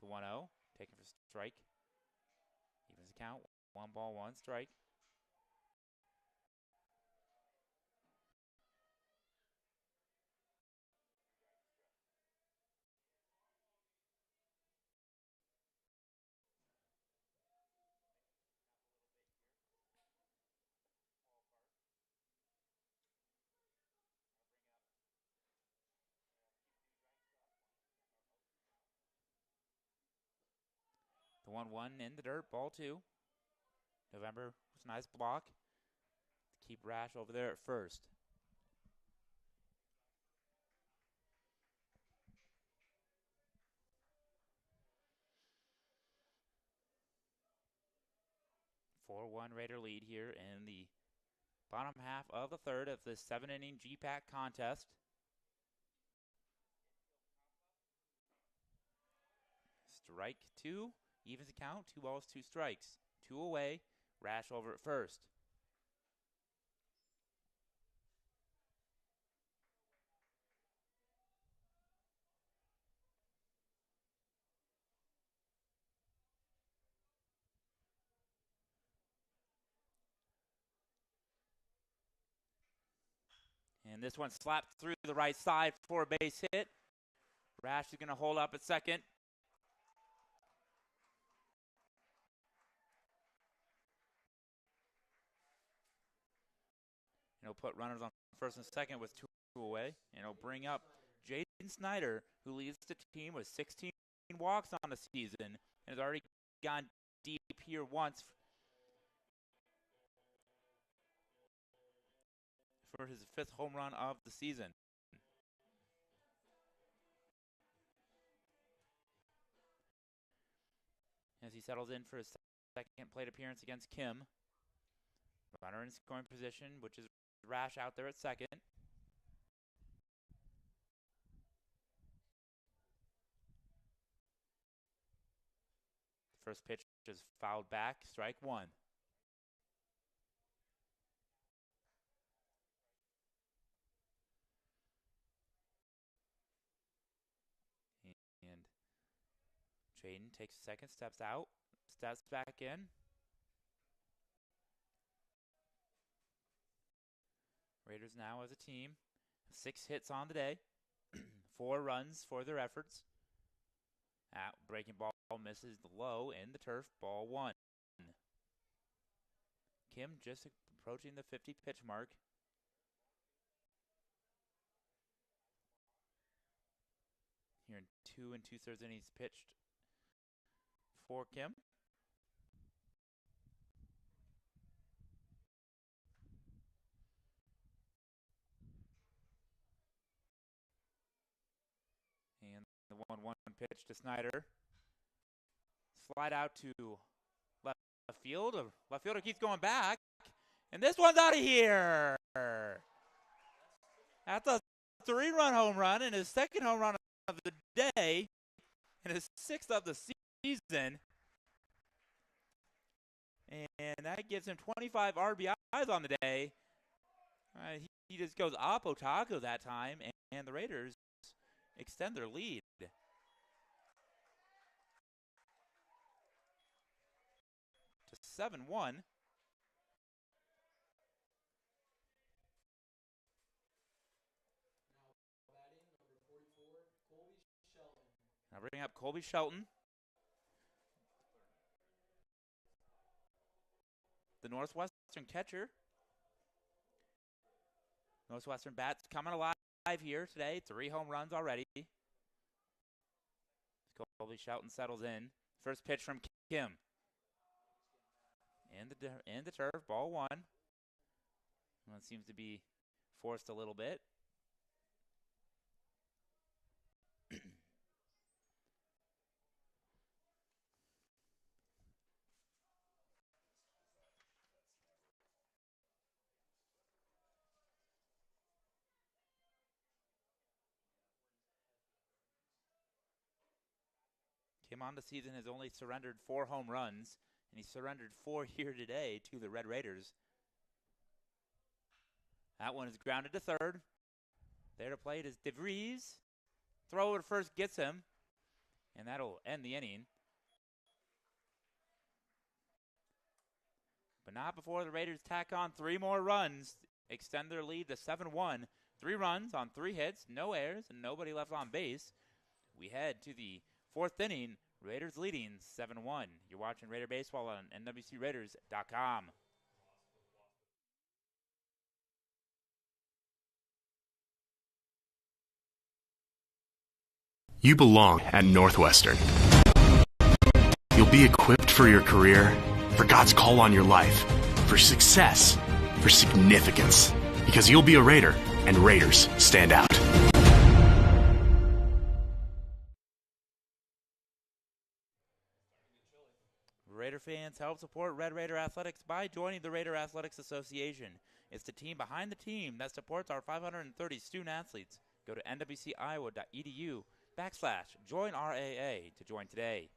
The 1-0. Taken for strike. Evens the count. 1 ball, 1 strike. The 1-1 in the dirt, ball 2. November was a nice block to keep Rash over there at first. Four 4-1 Raider lead here in the bottom half of the third of this 7-inning GPAC contest. Strike 2, evens the count, 2 balls, 2 strikes. 2 away, Rash over at first. And this one slapped through the right side for a base hit. Rash is going to hold up at second. And he'll put runners on first and second with 2 away. And he'll bring up Jaden Snyder, who leads the team with 16 walks on the season and has already gone deep here once for his 5th home run of the season. As he settles in for his second plate appearance against Kim. Runner in scoring position, which is Rash out there at second. The first pitch is fouled back, strike 1. And Jaden takes a second, steps out, steps back in. Raiders now as a team, 6 hits on the day, 4 runs for their efforts. Breaking ball misses the low in the turf, ball 1. Kim just approaching the 50 pitch mark. Here in 2 2/3 innings pitched for Kim. And the 1-1 pitch to Snyder. Slide out to left field. Left fielder keeps going back. And this one's out of here. That's a 3-run home run and his 2nd home run of the day and his 6th of the season. And that gives him 25 RBIs on the day. He just goes oppo taco that time, and the Raiders extend their lead. To 7-1. Now bring up Colby Shelton. The Northwestern catcher. Northwestern bats coming alive here today. 3 home runs already. Colby Shelton settles in. First pitch from Kim. In the turf, ball 1. Well, it seems to be forced a little bit. Kim on the season has only surrendered 4 home runs, and he surrendered 4 here today to the Red Raiders. That one is grounded to third. There to play it is DeVries. Throw over to first gets him, and that'll end the inning. But not before the Raiders tack on 3 more runs, extend their lead to 7-1. 3 runs on 3 hits, no errors, and nobody left on base. We head to the 4th inning, Raiders leading 7-1. You're watching Raider Baseball on NWCRaiders.com. You belong at Northwestern. You'll be equipped for your career, for God's call on your life, for success, for significance. Because you'll be a Raider, and Raiders stand out. Raider fans, help support Red Raider Athletics by joining the Raider Athletics Association. It's the team behind the team that supports our 530 student athletes. Go to nwciowa.edu/join-RAA to join today.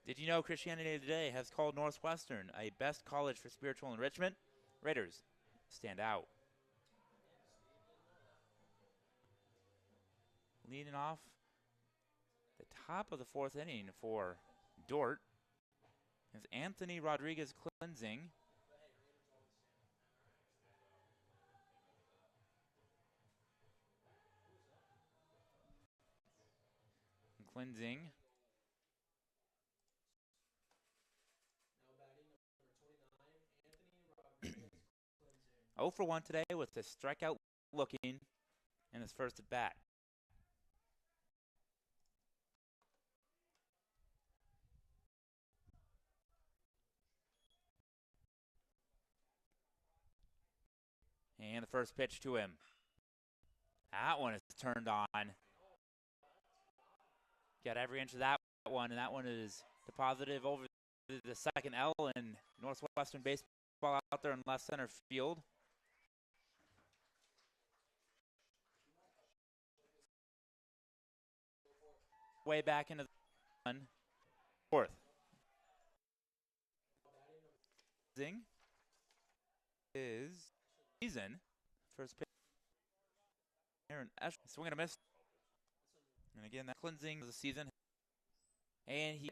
Did you know Christianity Today has called Northwestern a best college for spiritual enrichment? Raiders stand out. Leading off the top of the fourth inning for Dordt is Anthony Rodriguez cleansing. Cleansing. 0 for 1 today with the strikeout looking in his first at bat. And the first pitch to him. That one is turned on. Got every inch of that one, and that one is deposited over the second L in Northwestern baseball out there in left center field. Way back into the fourth. Zing is season. First pitch. Aaron Esch swing and a miss. And again, that cleansing of the season. And he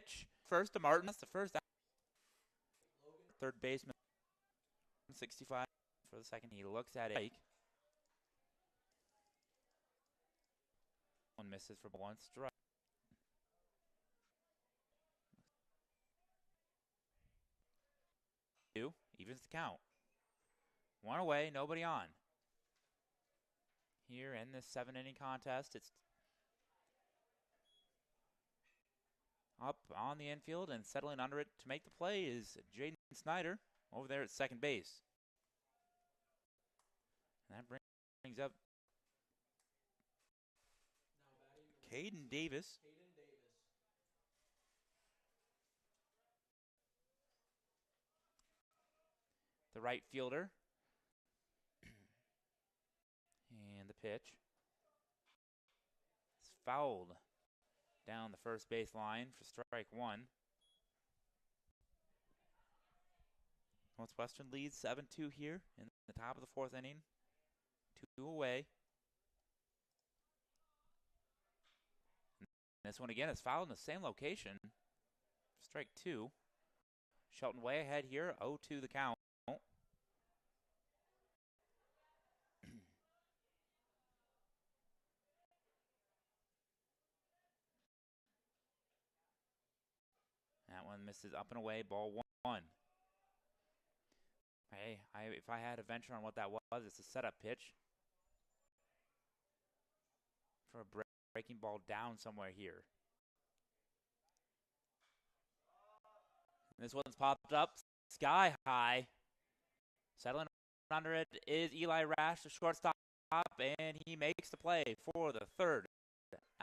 first to Martin. That's the first out. Third baseman. 65 for the second. He looks at it. One misses for one strike. Two evens the count. One away, nobody on. Here in this 7-inning contest, it's up on the infield and settling under it to make the play is Jaden Snyder over there at second base. And that brings up Caden Davis. The right fielder. And the pitch is fouled down the first base line for strike one. Northwestern leads 7-2 here in the top of the fourth inning. 2 away. And this one again is fouled in the same location. Strike two. Shelton way ahead here, 0-2 the count. That one misses up and away, ball one. Hey, if I had a venture on what that was, it's a setup pitch for a breaking ball down somewhere here. This one's popped up sky high. Settling under it is Eli Rash, the shortstop, and he makes the play for the third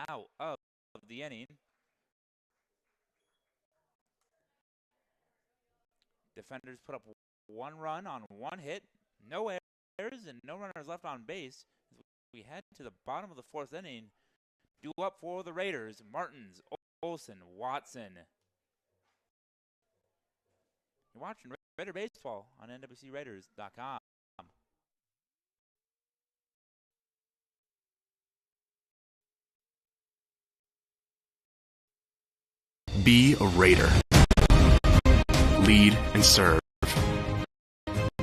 out of the inning. Defenders put up 1 run on 1 hit, no errors, and no runners left on base. As we head to the bottom of the fourth inning, due up for the Raiders, Martins, Olsen, Watson. You're watching Raider Baseball on nwcraiders.com. Be a Raider. Lead and serve.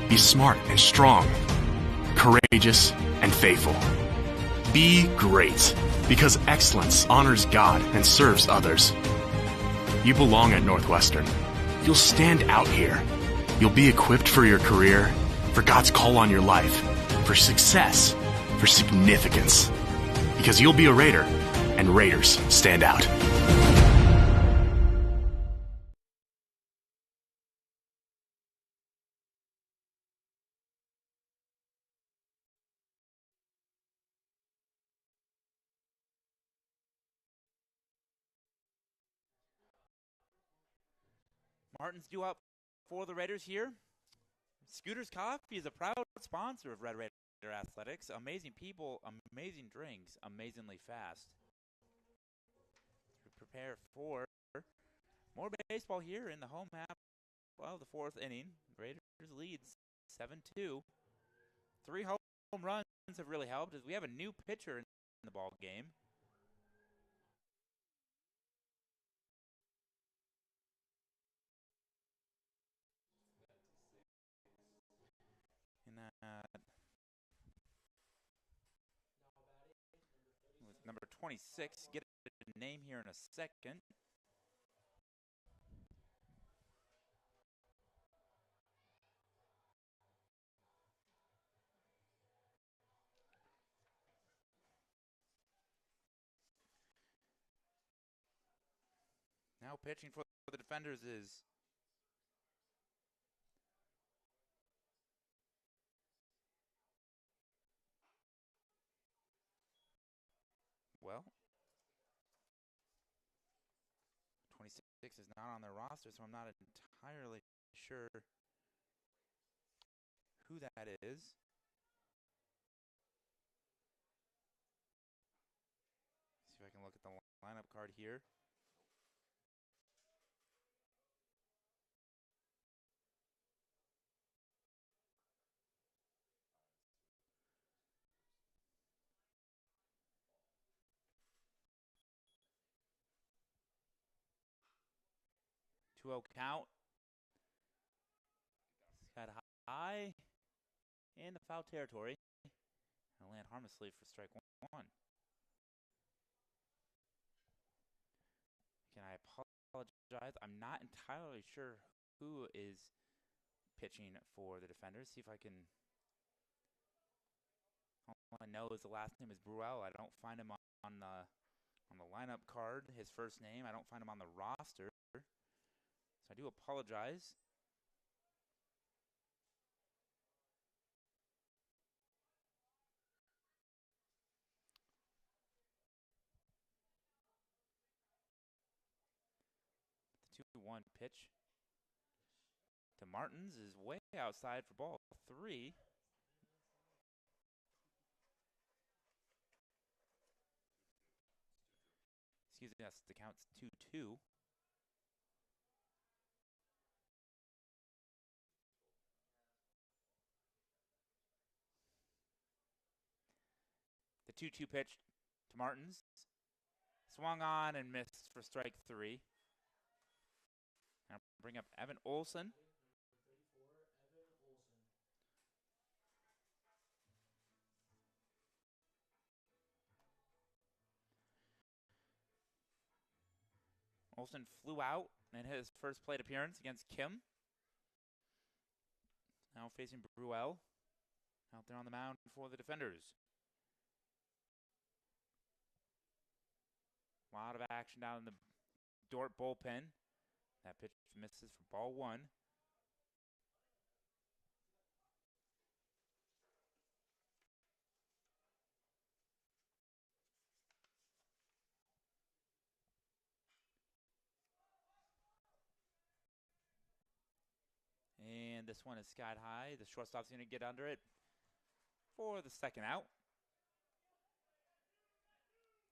Be smart and strong, courageous and faithful. Be great, because excellence honors God and serves others. You belong at Northwestern. You'll stand out here. You'll be equipped for your career, for God's call on your life, for success, for significance. Because you'll be a Raider, and Raiders stand out. Martin's due up for the Raiders here. Scooter's Coffee is a proud sponsor of Red Raider Athletics. Amazing people, amazing drinks, amazingly fast. We prepare for more baseball here in the home half of the fourth inning. Raiders leads 7-2. 3 home runs have really helped as we have a new pitcher in the ball game. And with number 26, get a name here in a second. Now pitching for the defenders is well, 26 is not on their roster, so I'm not entirely sure who that is. See if I can look at the lineup card here. Count. Got high in the foul territory. And land harmlessly for strike one. Can I apologize? I'm not entirely sure who is pitching for the defenders. See if I can. All I know is the last name is Bruel. I don't find him on the lineup card. His first name. I don't find him on the roster. So I do apologize. The 2-1 pitch to Martins is way outside for ball 3. Excuse me, yes, the count's 2-2. The 2-2 pitch to Martins. Swung on and missed for strike 3. Now bring up Evan Olson. Olson flew out in his first plate appearance against Kim. Now facing Bruel out there on the mound for the defenders. A lot of action down in the Dordt bullpen. That pitch misses for ball 1. And this one is skied high. The shortstop's going to get under it for the second out.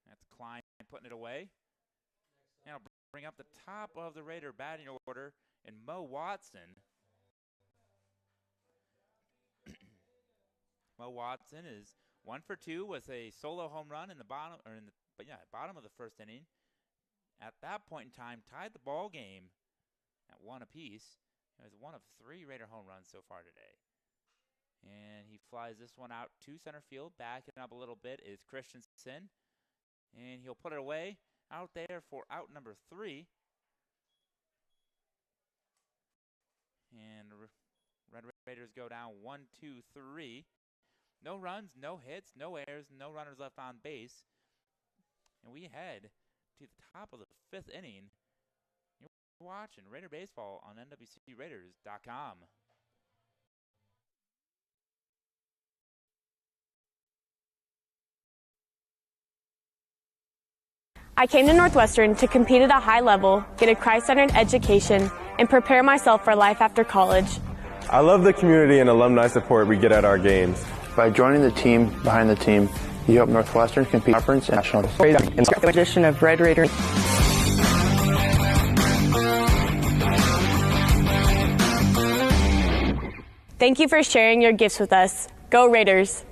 That's Klein putting it away. And I'll bring up the top of the Raider batting order in Mo Watson. Mo Watson is 1 for 2 with a solo home run in the bottom, bottom of the first inning. At that point in time, tied the ball game at 1 apiece. It was 1 of 3 Raider home runs so far today. And he flies this one out to center field. Backing up a little bit is Christensen. And he'll put it away out there for out number 3. And Red Raiders go down 1, 2, 3. No runs, no hits, no errors, no runners left on base. And we head to the top of the 5th inning. You're watching Raider Baseball on NWCRaiders.com. I came to Northwestern to compete at a high level, get a Christ-centered education, and prepare myself for life after college. I love the community and alumni support we get at our games. By joining the team behind the team, you help Northwestern compete in conference and national Tradition of Red Raider. Thank you for sharing your gifts with us. Go Raiders!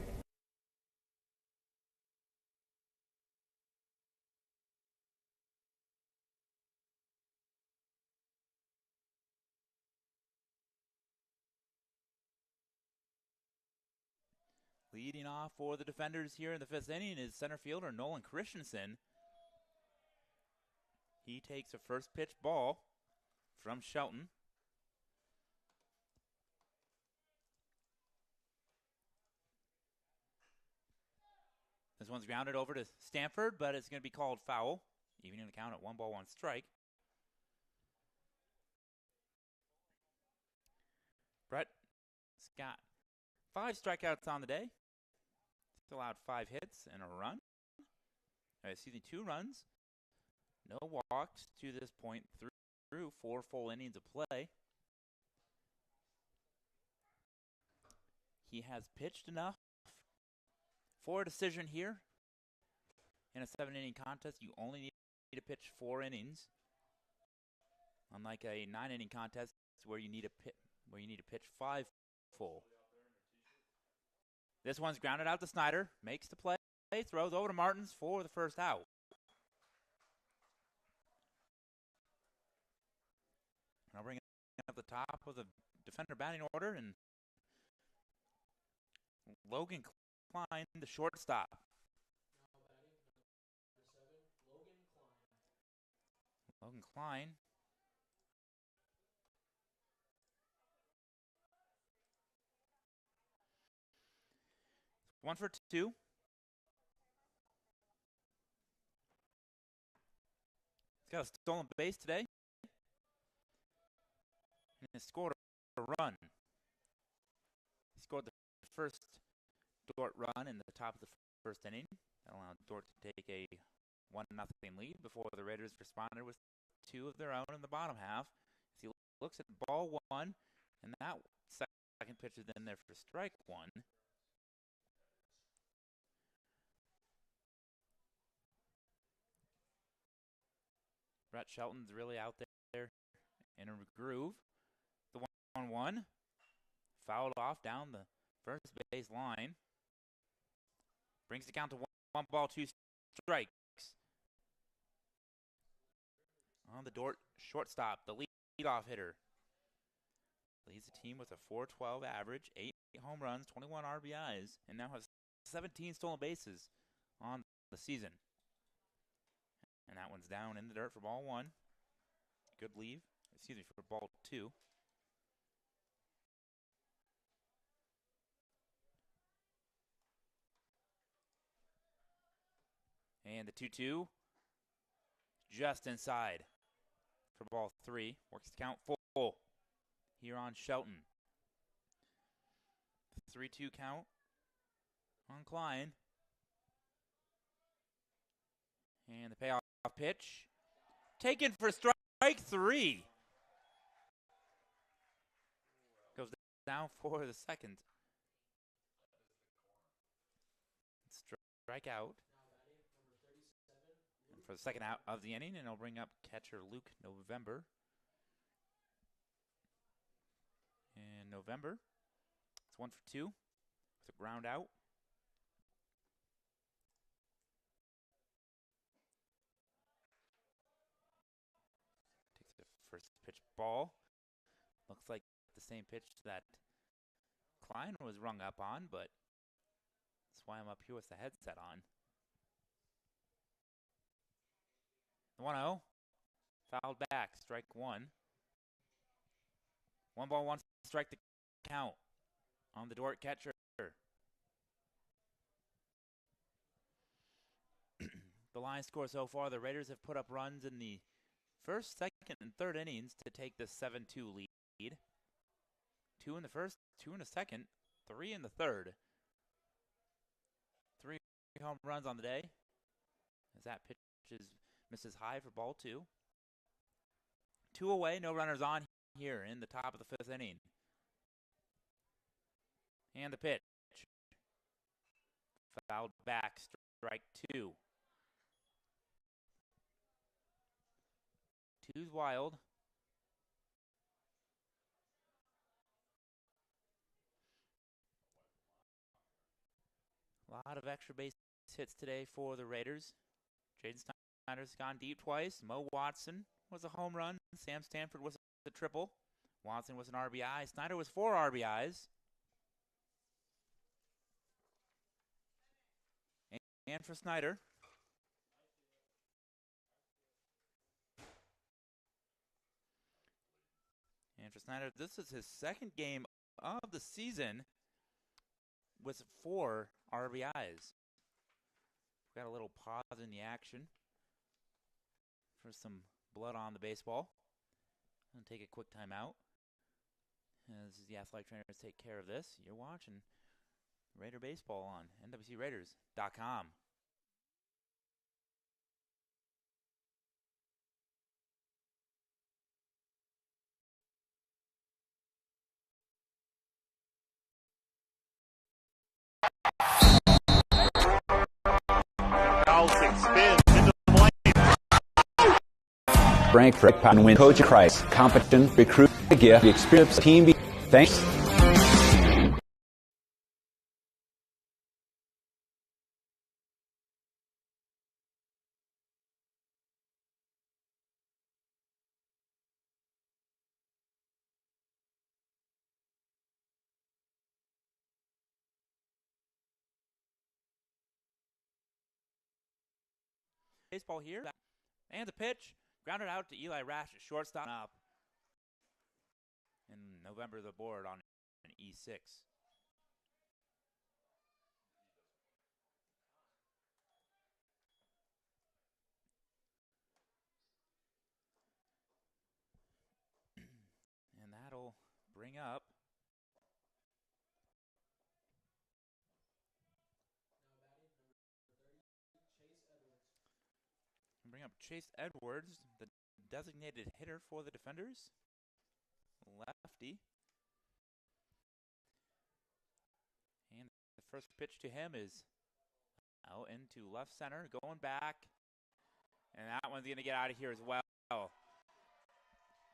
Leading off for the defenders here in the fifth inning is center fielder Nolan Christensen. He takes a first pitch ball from Shelton. This one's grounded over to Stanford, but it's going to be called foul, evening the count at 1 ball, 1 strike. Brett Scott, 5 strikeouts on the day. Still allowed 5 hits and a run. 2 runs. No walks to this point through 4 full innings of play. He has pitched enough for a decision here. In a 7-inning contest, you only need to pitch 4 innings. Unlike a 9-inning contest where you need to pitch 5 full. This one's grounded out to Snyder, makes the play, throws over to Martins for the first out. I'll bring up the top of the defender batting order, and Logan Klein, the shortstop. Logan Klein. One for 2. He's got a stolen base today. And he scored a run. He scored the first Dordt run in the top of the first inning. That allowed Dordt to take a 1-0 lead before the Raiders responded with 2 of their own in the bottom half. As he looks at ball 1, and that second pitch is in there for strike 1. Brett Shelton's really out there in a groove. The 1-1 fouled off down the first base line. Brings the count to 1 ball, 2 strikes. On the Dordt shortstop, the leadoff hitter. Leads the team with a .412 average, 8 home runs, 21 RBIs, and now has 17 stolen bases on the season. And that one's down in the dirt for ball 1. Good leave. For ball 2. And the 2-2. Just inside for ball 3. Works the count full here on Shelton. 3-2 count on Klein. And the payoff pitch. Taken for strike 3. Goes down for the second. Strike out. And for the second out of the inning, and it'll bring up catcher Luke November. And November, it's 1 for 2 with a ground out. First pitch ball. Looks like the same pitch that Klein was rung up on, but that's why I'm up here with the headset on. The 1-0. Fouled back. Strike 1. 1 ball, 1 strike the count on the Dordt catcher. The line score so far, the Raiders have put up runs in the first, second, and third innings to take the 7-2 lead. 2 in the first, 2 in the second, 3 in the third. 3 home runs on the day. As that pitch is Misses high for ball 2. 2 away, no runners on here in the top of the 5th inning. And the pitch. Fouled back, strike 2. 2's wild. A lot of extra base hits today for the Raiders. Jaden Snyder's gone deep twice. Mo Watson was a home run. Sam Stanford was a triple. Watson was an RBI. Snyder was 4 RBIs. And for Snyder. And for Snyder, this is his second game of the season with 4 RBIs. Got a little pause in the action for some blood on the baseball. I'm going to take a quick timeout as the athletic trainers take care of this. You're watching Raider Baseball on NWCRaiders.com. Spins into the lane. Rank for and win. Coach Christ, competent, recruit, gift, experience, team. Thanks. Baseball here. And the pitch. Grounded out to Eli Rash at shortstop. Up. In November, the board on an E6. And that'll bring up Chase Edwards, the designated hitter for the Defenders. Lefty. And the first pitch to him is out into left center, going back. And that one's going to get out of here as well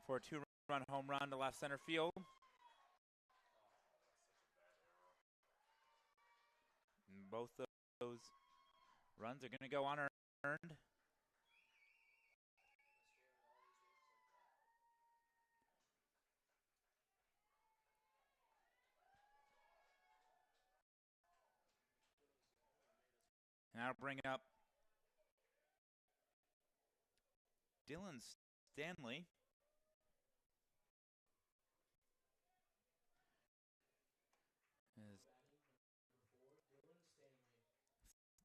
for a 2-run home run to left center field. And both of those runs are going to go unearned. And that'll bring up Dylan Stanley.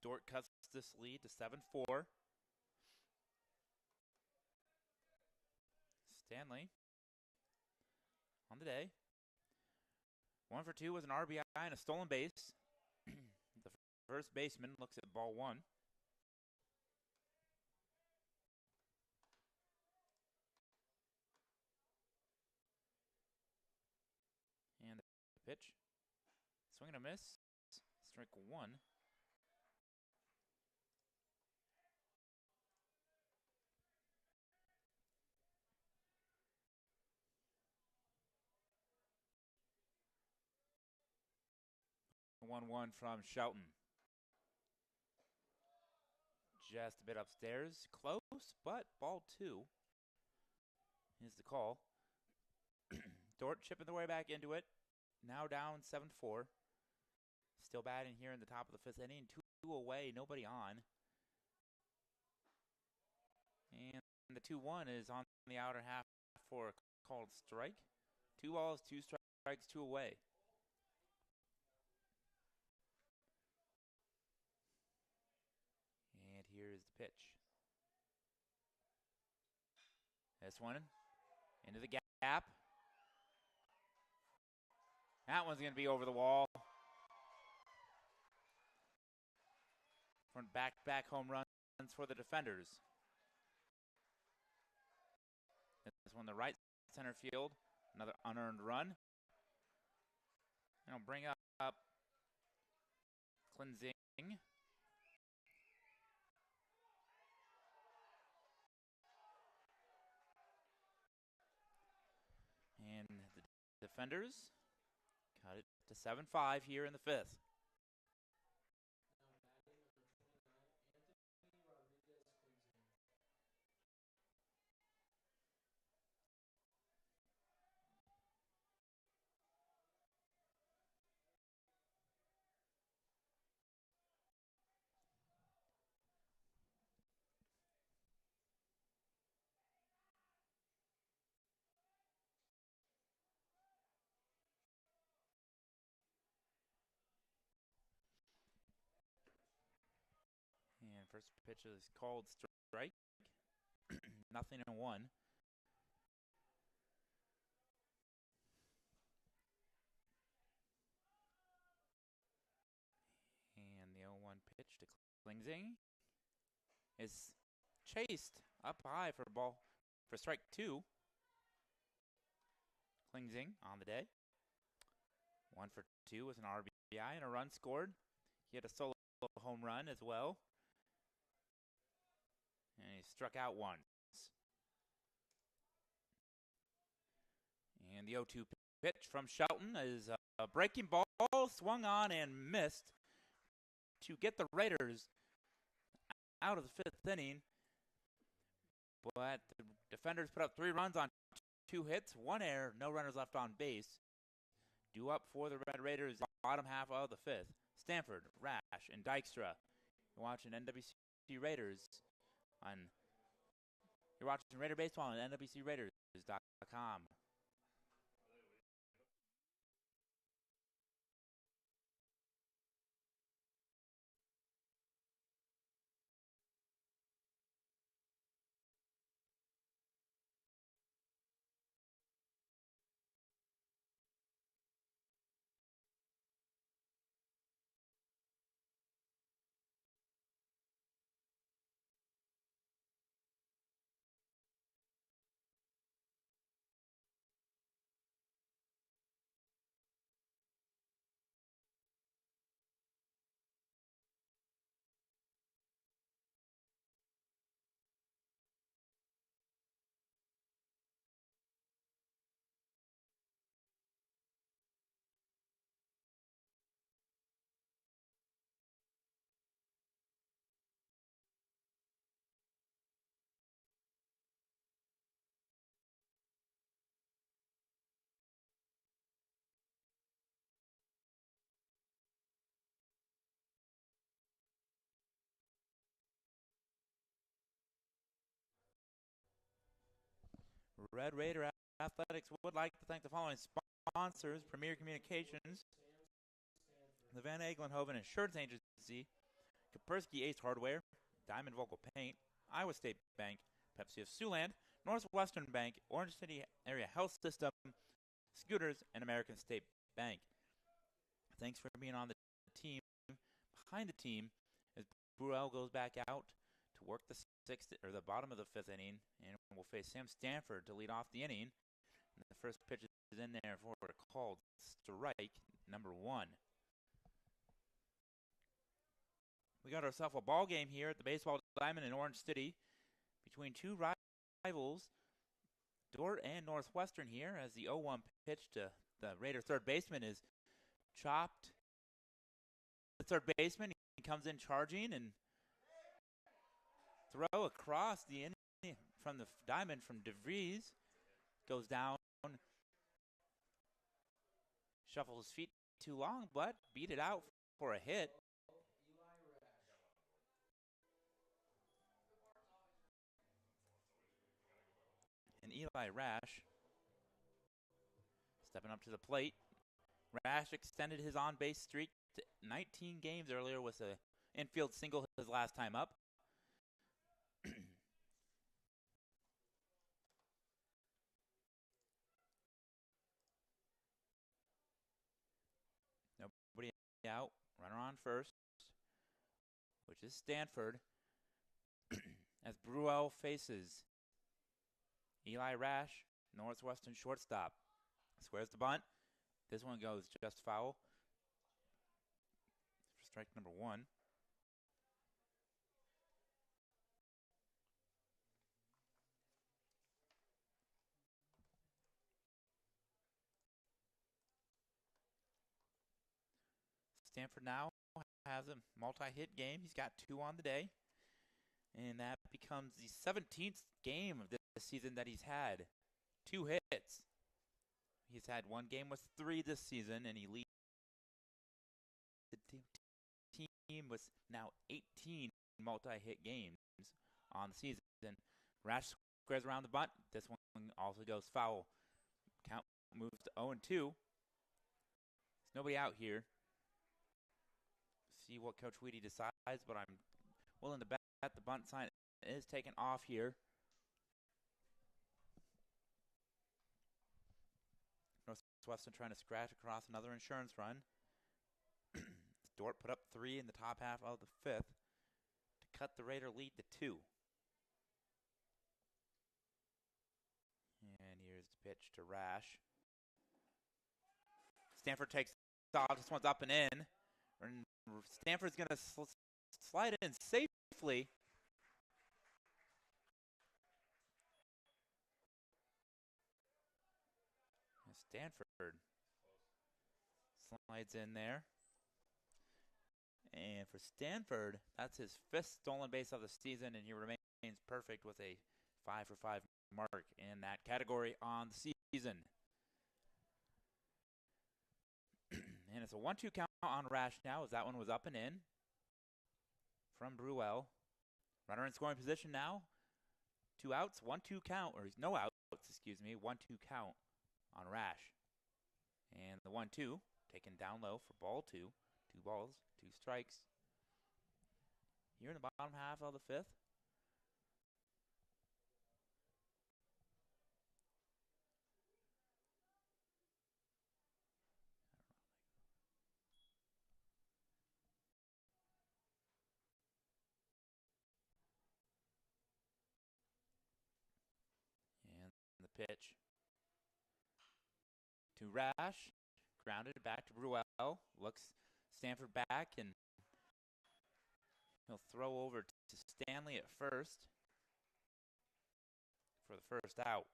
Dordt cuts this lead to 7-4. Stanley on the day. 1 for 2 was an RBI and a stolen base. The first baseman looks at ball 1. And the pitch. Swing and a miss. Strike 1. The 1-1 from Shelton. Just a bit upstairs. Close, but ball 2 is the call. Dordt chipping their way back into it. Now down 7-4. Still batting here in the top of the 5th inning. 2 away, nobody on. And the 2-1 is on the outer half for a called strike. 2 balls, 2 strikes, 2 away. And here's the pitch. This one into the gap. That one's going to be over the wall. From back-to-back home runs for the Defenders. one to right center field. Another unearned run. And it'll bring up Cleansing. And the defenders cut it to 7-5 here in the fifth. And first pitch is called strike. 0-1. And the 0-1 pitch to Klingsing is chased up high for strike 2. Klingsing on the day. 1 for 2 with an RBI and a run scored. He had a solo home run as well. And he struck out once. And the 0-2 pitch from Shelton is a breaking ball, swung on and missed to get the Raiders out of the fifth inning. But the defenders put up 3 runs on 2 hits, 1 error, no runners left on base. Due up for the Red Raiders, bottom half of the fifth. Stanford, Rash, and Dykstra. You're watching NWC Raiders You're watching Raider Baseball on NWCRaiders.com. Red Raider Athletics would like to thank the following sponsors: Premier Communications, the Van Eglenhoven Insurance Agency, Kaspersky Ace Hardware, Diamond Vocal Paint, Iowa State Bank, Pepsi of Siouxland, Northwestern Bank, Orange City Area Health System, Scooters, and American State Bank. Thanks for being on the team. Behind the team, as Bruel goes back out to work the bottom of the fifth inning, and we'll face Sam Stanford to lead off the inning. And the first pitch is in there for a called strike, number 1. We got ourselves a ball game here at the Baseball Diamond in Orange City between 2 rivals, Dordt and Northwestern here, as the 0-1 pitch to the Raider third baseman is chopped. The third baseman, he comes in charging and throw across the inning from the diamond from DeVries. Goes down. Shuffles his feet too long, but beat it out for a hit. And Eli Rash stepping up to the plate. Rash extended his on-base streak to 19 games earlier with an infield single his last time up. Nobody out. Runner on first, which is Stanford, as Bruel faces Eli Rash, Northwestern shortstop. Squares the bunt. This one goes just foul. Strike number 1. Stanford now has a multi-hit game. He's got 2 on the day. And that becomes the 17th game of this season that he's had 2 hits. He's had 1 game with 3 this season, and he leads the team with now 18 multi-hit games on the season. Rash squares around the bunt. This one also goes foul. Count moves to 0-2. There's nobody out here. See what Coach Weedy decides, but I'm willing to bet the bunt sign is taken off here. Northwestern trying to scratch across another insurance run. Dordt put up 3 in the top half of the 5th to cut the Raider lead to 2. And here's the pitch to Rash. Stanford takes off. This one's up and in. And Stanford's going to slide it in safely. Stanford slides in there. And for Stanford, that's his 5th stolen base of the season, and he remains perfect with a 5-for-5 mark in that category on the season. And it's a 1-2 count on Rash now, as that one was up and in from Bruell. Runner in scoring position now. 2 outs, 1-2 count, or no outs, 1-2 count on Rash. And the 1-2 taken down low for ball 2. 2 balls, 2 strikes. Here in the bottom half of the 5th. And the pitch to Rash. Grounded back to Bruell. Looks Stanford back, and he'll throw over to Stanley at first for the first out.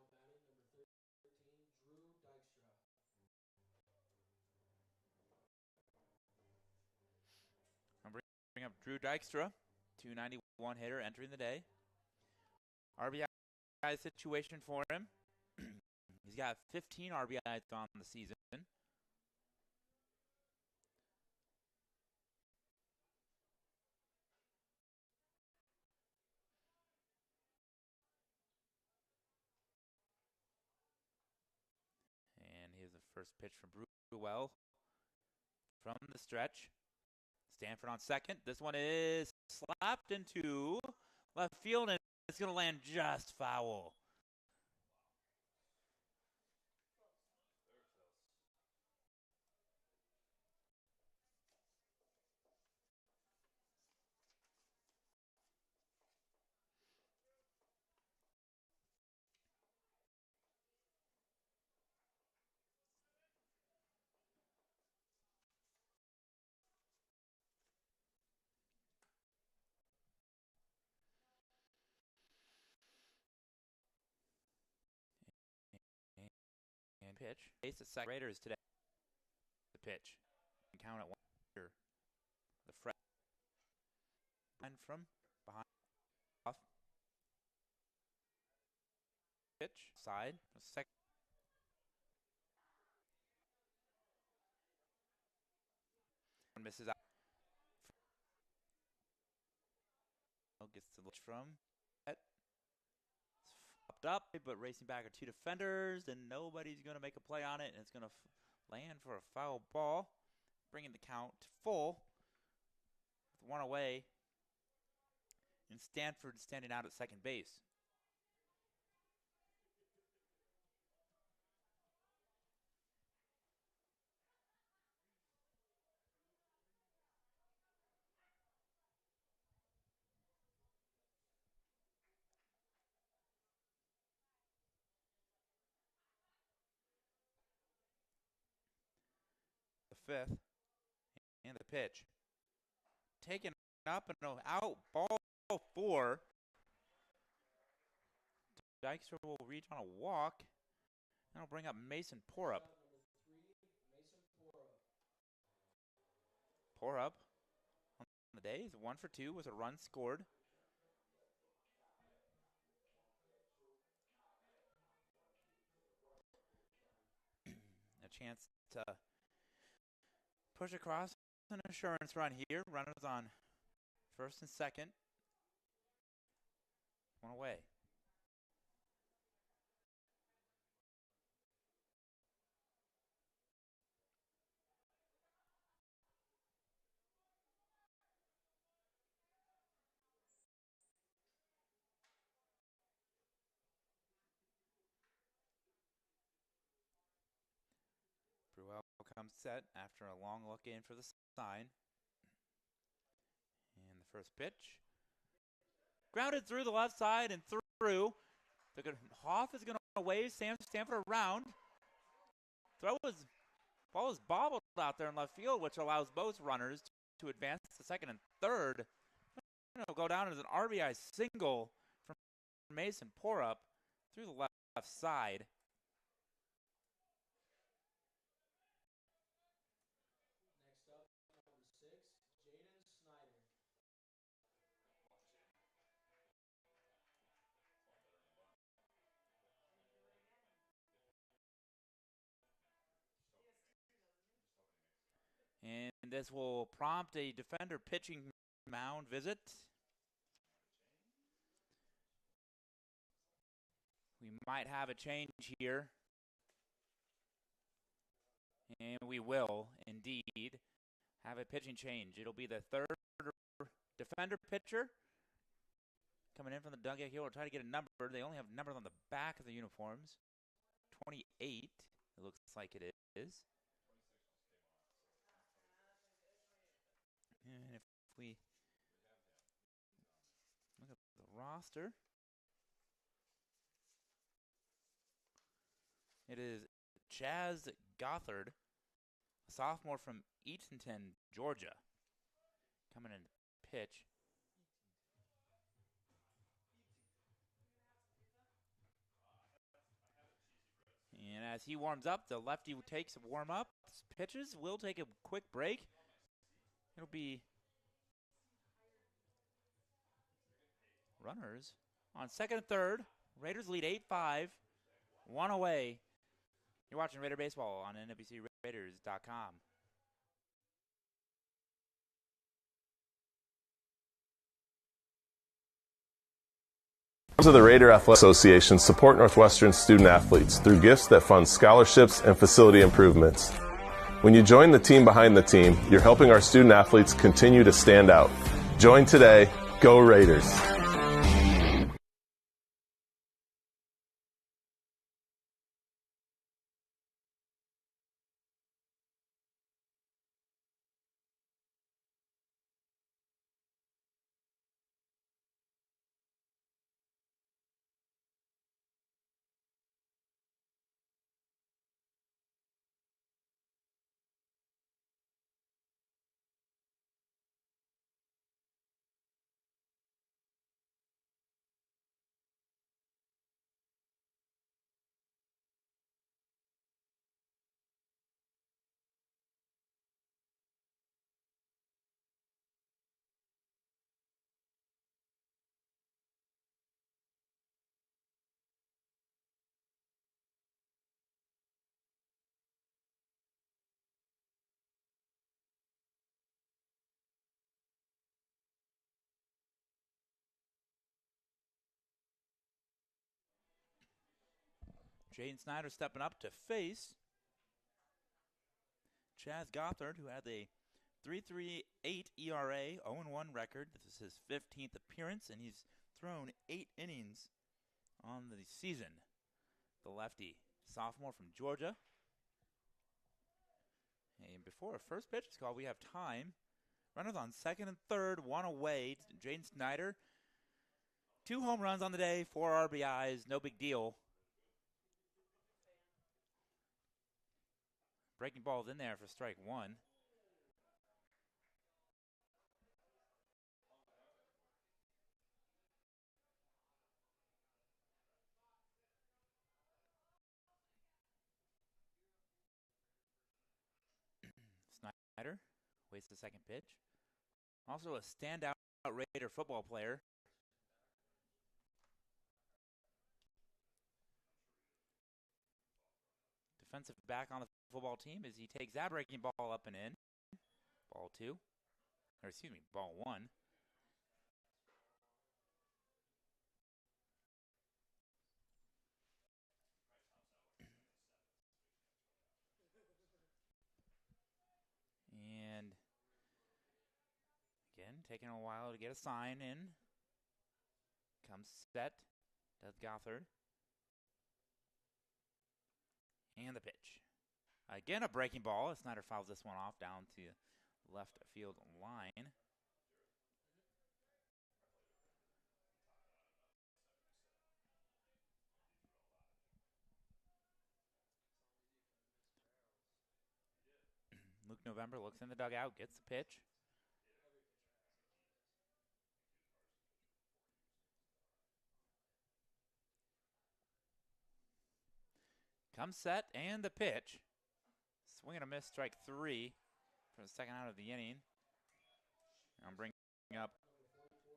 Now batting number 13, Drew Dykstra. I'm bringing up Drew Dykstra, 291 hitter entering the day. RBI situation for him. He's got 15 RBIs on the season. And here's the first pitch from Bruell from the stretch. Stanford on second. This one is slapped into left field, and it's going to land just foul. And pitch. Ace at second. Raiders today. The pitch. Count at 1. The fret. And from behind. Off. Pitch. Side. Second. Misses out. Gets the pitch from. Popped up, but racing back are 2 defenders, and nobody's going to make a play on it, and it's going to land for a foul ball, bringing the count to full with 1 away, and Stanford standing out at second base. fifth. And the pitch. Taken up and out. Ball 4. Dykstra will reach on a walk. That'll bring up Mason Porup. Porup on the day is 1 for 2 with a run scored. A chance to push across an insurance run here. Runners on first and second. One away. Bruel comes set after a long look in for the sign. And the first pitch. Grounded through the left side and through. Hoff is going to wave Stanford around. Ball is bobbled out there in left field, which allows both runners to advance to second and third. It'll go down as an RBI single from Mason Porup through the left side. Next up, number 6, Jaden Snyder. And this will prompt a defender pitching mound visit. We might have a change here. And we will, indeed, have a pitching change. It'll be the third defender pitcher coming in from the dugout here. We'll try to get a number. They only have numbers on the back of the uniforms. 28, it looks like it is. And if we look at the roster, it is Chaz Gothard, a sophomore from Eatonton, Georgia, coming in to pitch. And as he warms up, the lefty takes a warm-up. Pitches. We'll take a quick break. It'll be runners on second and third. Raiders lead 8-5. One away. You're watching Raider Baseball on NWCRaiders.com. Members of the Raider Athletic Association support Northwestern student athletes through gifts that fund scholarships and facility improvements. When you join the team behind the team, you're helping our student athletes continue to stand out. Join today. Go Raiders! Jaden Snyder stepping up to face Chaz Gothard, who had a 3.38 ERA, 0-1 record. This is his 15th appearance, and he's thrown 8 innings on the season. The lefty, sophomore from Georgia. And before our first pitch is called, we have time. Runners on second and third, one away. Jaden Snyder, 2 home runs on the day, 4 RBIs, no big deal. Breaking ball's in there for strike one. Snyder waits the second pitch. Also a standout Raider football player. Defensive back on the football team as he takes that breaking ball up and in. Ball two. Or excuse me, ball one. And again, taking a while to get a sign in. Comes set. Does Gothard. And the pitch. Again, a breaking ball. Snyder fouls this one off down to left field line. Luke November looks in the dugout, gets the pitch. Comes set, and the pitch. Swing and a miss, strike three for the second out of the inning. I'm bringing up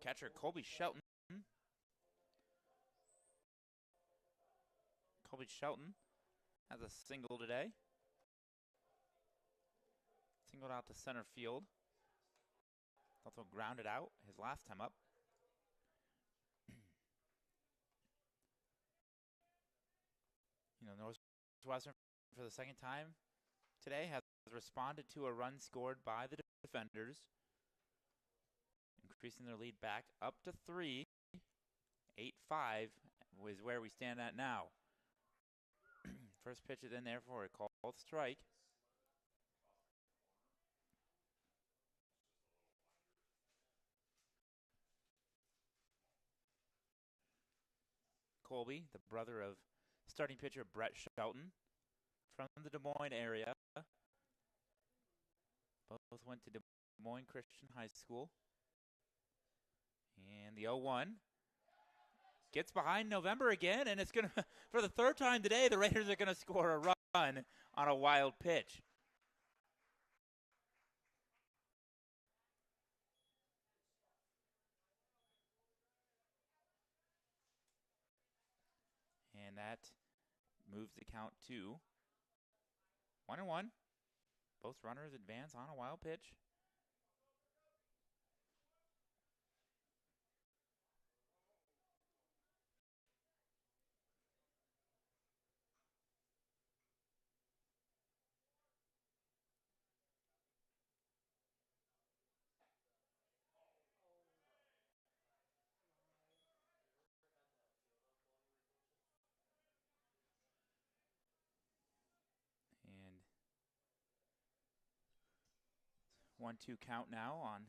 catcher Colby Shelton. Colby Shelton has a single today. Singled out to center field. Also grounded out his last time up. Northwestern for the second time today has responded to a run scored by the defenders, increasing their lead back up to 3. 8-5 is where we stand at now. First pitch is in there for a called strike. Colby, the brother of starting pitcher Brett Shelton, from the Des Moines area. Both went to Des Moines Christian High School. And the 0-1 gets behind November again, and it's going to, for the third time today, the Raiders are going to score a run on a wild pitch. And that moves the count to 1-1. Both runners advance on a wild pitch. And 1-2 count now on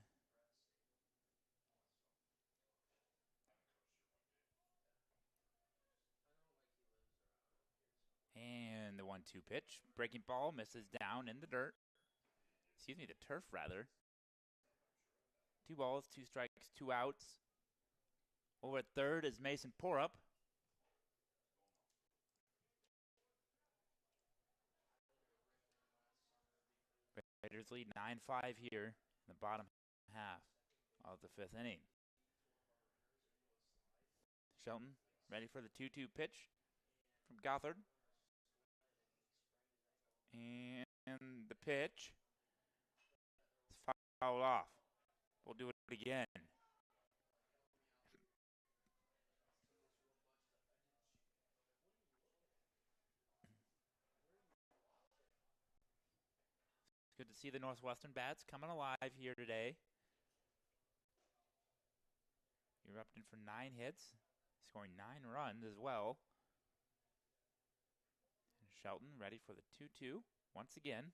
and the 1-2 pitch. Breaking ball misses down in the dirt. Excuse me, the turf rather. 2 balls, 2 strikes, 2 outs. Over at third is Mason Porup. Raiders lead 9-5 here in the bottom half of the 5th inning. Shelton ready for the 2-2 pitch from Gothard. And the pitch is fouled off. We'll do it again. It's good to see the Northwestern bats coming alive here today. Erupting for 9 hits, scoring 9 runs as well. Shelton ready for the 2-2 once again.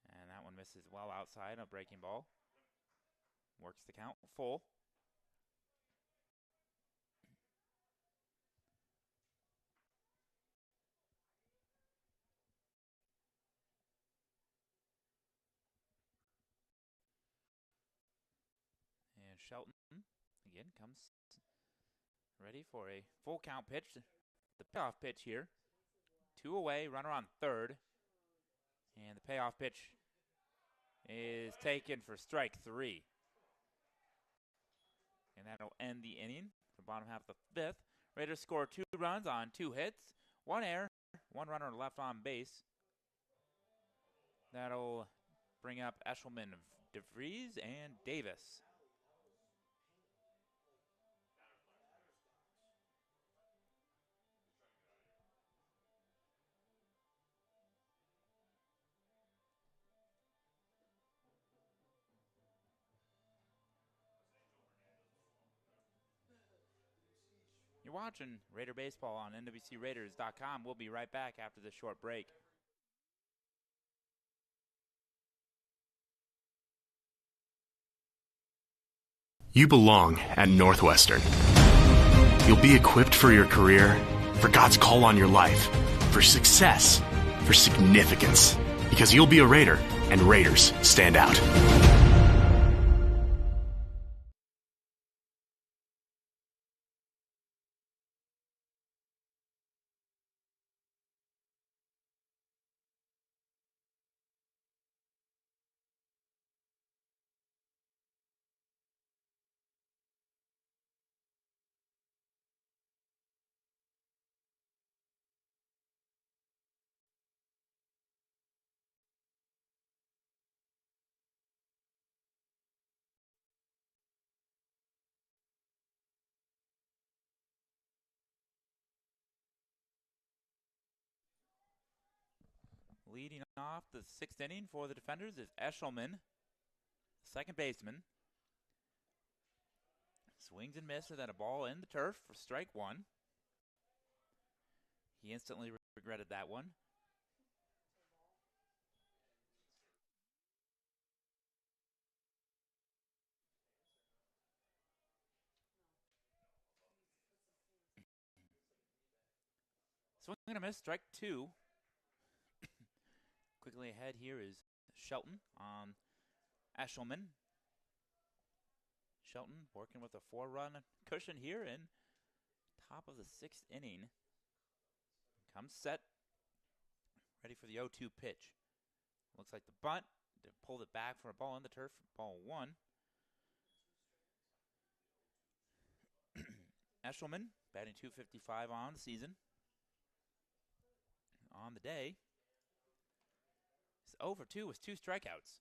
And that one misses well outside, a breaking ball. Works the count full. Shelton again comes ready for a full count pitch. The payoff pitch here. 2 away, runner on third. And the payoff pitch is taken for strike 3. And that'll end the inning. The bottom half of the 5th. Raiders score 2 runs on 2 hits, 1 error, 1 runner left on base. That'll bring up Eshelman, DeVries, and Davis. You're watching Raider Baseball on NWCRaiders.com. We'll be right back after this short break. You belong at Northwestern. You'll be equipped for your career, for God's call on your life, for success, for significance, because you'll be a Raider, and Raiders stand out. Leading off the 6th inning for the Defenders is Eshelman, second baseman. Swings and misses at a ball in the turf for strike 1. He instantly regretted that one. Swing and a miss, strike 2. Quickly ahead here is Shelton on Eshelman. Shelton working with a 4-run cushion here in top of the 6th inning. Comes set, ready for the 0-2 pitch. Looks like the bunt. They pulled it back for a ball in the turf, ball 1. Eshelman batting .255 on the season. On the day, he's 0-2 with 2 strikeouts.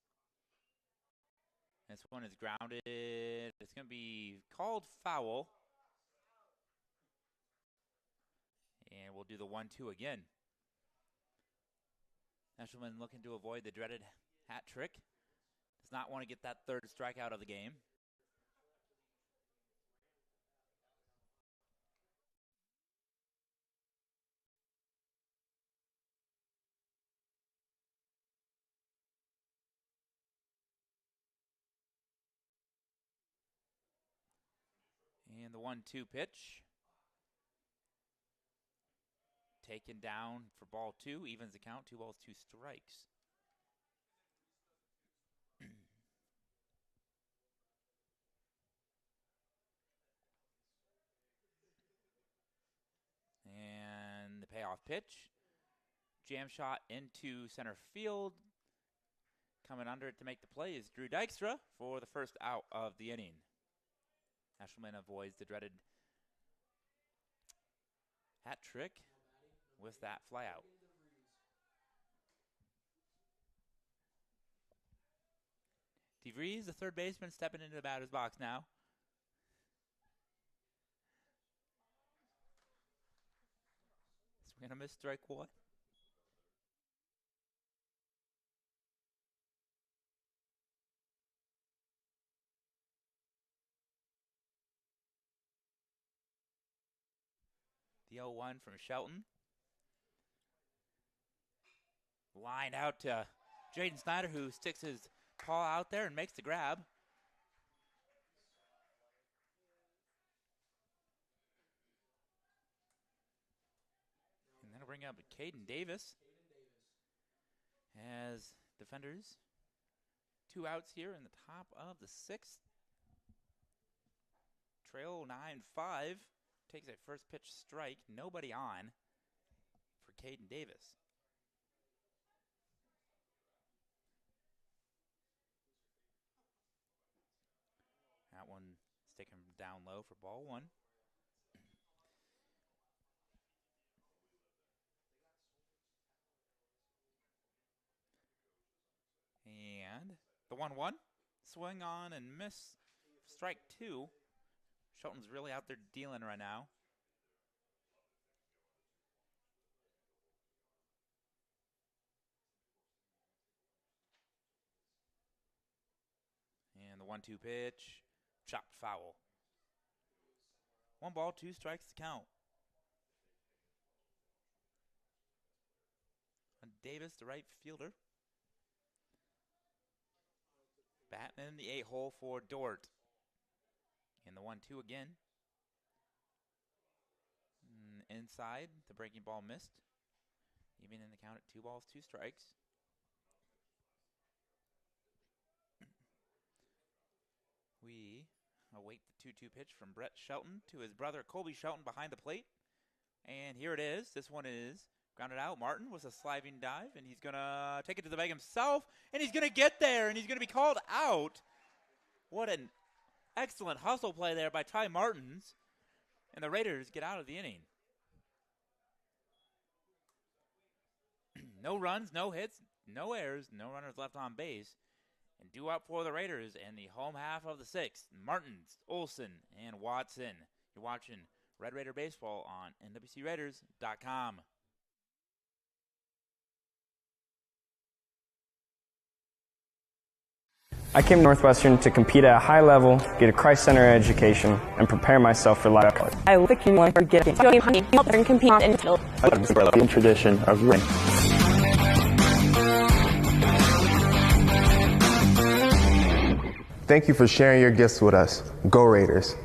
This one is grounded. It's going to be called foul. And we'll do the 1-2 again. Eshelman looking to avoid the dreaded hat trick. Does not want to get that 3rd strikeout of the game. And the 1-2 pitch. Taken down for ball 2. Evens the count. 2 balls, 2 strikes. And the payoff pitch. Jam shot into center field. Coming under it to make the play is Drew Dykstra for the first out of the inning. Eshelman avoids the dreaded hat trick with that flyout. DeVries, the third baseman, stepping into the batter's box now. Swing and a miss, strike 1. The 0-1 from Shelton. Lined out to Jaden Snyder, who sticks his paw out there and makes the grab. And that'll bring up Caden Davis. As Defenders, 2 outs here in the top of the 6th. trail 9-5. Takes a first pitch strike. Nobody on for Caden Davis. That one sticking down low for ball one. And the 1-1. Swing on and miss. Strike two. Shelton's really out there dealing right now. And the 1-2 pitch. Chopped foul. 1 ball, 2 strikes to count. And Davis, the right fielder. Batting in the 8-hole for Dordt. And the 1-2 again. Inside, the breaking ball missed. Even in the count at 2 balls, 2 strikes. We await the 2-2 pitch from Brett Shelton to his brother Colby Shelton behind the plate. And here it is. This one is grounded out. Martin with a sliding dive, and he's going to take it to the bag himself, and he's going to get there, and he's going to be called out. What an excellent hustle play there by Ty Martins. And the Raiders get out of the inning. No runs, no hits, no errors, no runners left on base. And due up for the Raiders in the home half of the 6th, Martins, Olson, and Watson. You're watching Red Raider Baseball on NWCRaiders.com. I came to Northwestern to compete at a high level, get a Christ-centered education, and prepare myself for life. I look at one for getting and compete in The tradition of winning. Thank you for sharing your gifts with us. Go Raiders.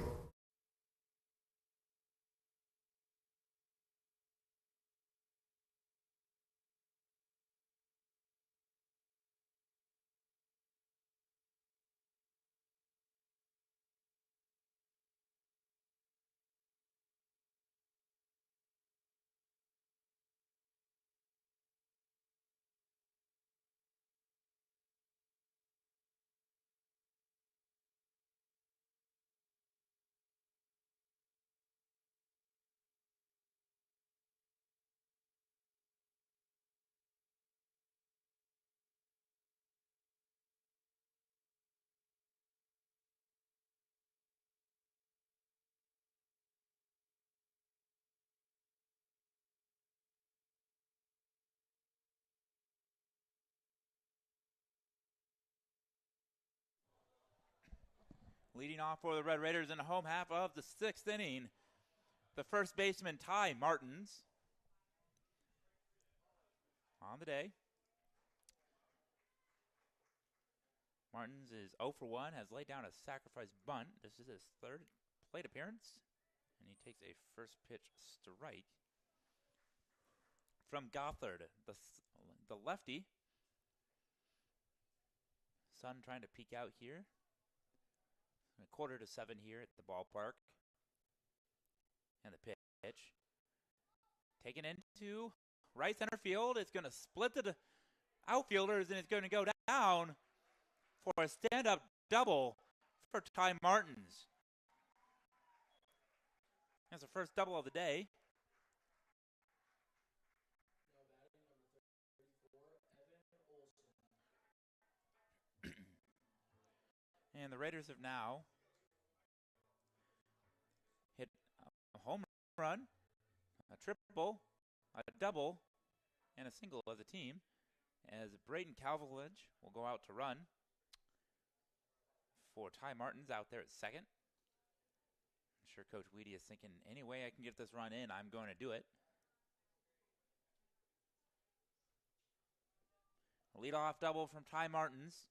Leading off for the Red Raiders in the home half of the 6th inning, the first baseman, Ty Martins. On the day. Martins is 0 for 1, has laid down a sacrifice bunt. This is his 3rd plate appearance. And he takes a first pitch strike from Gothard, the lefty. Sun trying to peek out here. 6:45 here at the ballpark. And the pitch. Taken into right center field. It's going to split the outfielders, and it's going to go down for a stand-up double for Ty Martins. That's the first double of the day. And the Raiders have now hit a home run, a triple, a double, and a single as a team, as Braden Calvilage will go out to run for Ty Martins out there at second. I'm sure Coach Weedy is thinking, any way I can get this run in, I'm going to do it. A leadoff double from Ty Martins.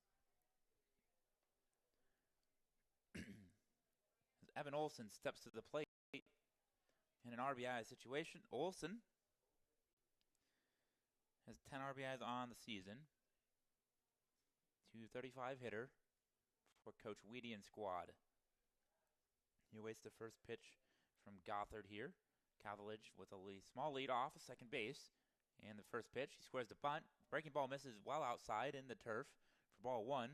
Evan Olson steps to the plate in an RBI situation. Olson has 10 RBIs on the season. 235 hitter for Coach Weedy and squad. He awaits the first pitch from Gothard here. Cavillage with a small lead off of second base. And the first pitch, he squares the bunt. Breaking ball misses well outside in the turf for ball one.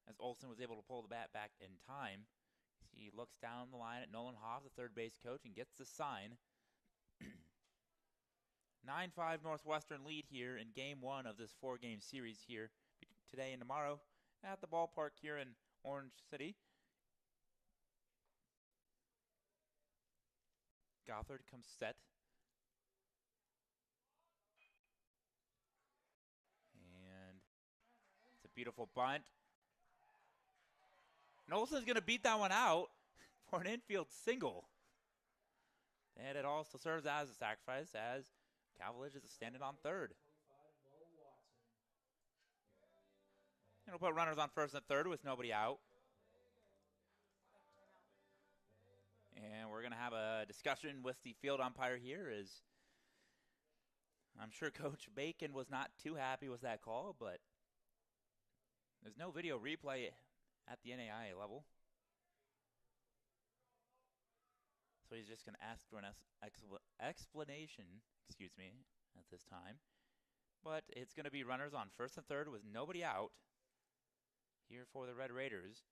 As Olson was able to pull the bat back in time. He looks down the line at Nolan Hoff, the third base coach, and gets the sign. 9-5 Northwestern lead here in game one of this four-game series here today and tomorrow at the ballpark here in Orange City. Gothard comes set. And it's a beautiful bunt. And Olson's going to beat that one out for an infield single. And it also serves as a sacrifice as Cavillage is standing on third. And we'll put runners on first and third with nobody out. And we're going to have a discussion with the field umpire here, as I'm sure Coach Bacon was not too happy with that call, but there's no video replay at the NAIA level. So he's just going to ask for an explanation, at this time. But it's going to be runners on first and third with nobody out here for the Red Raiders.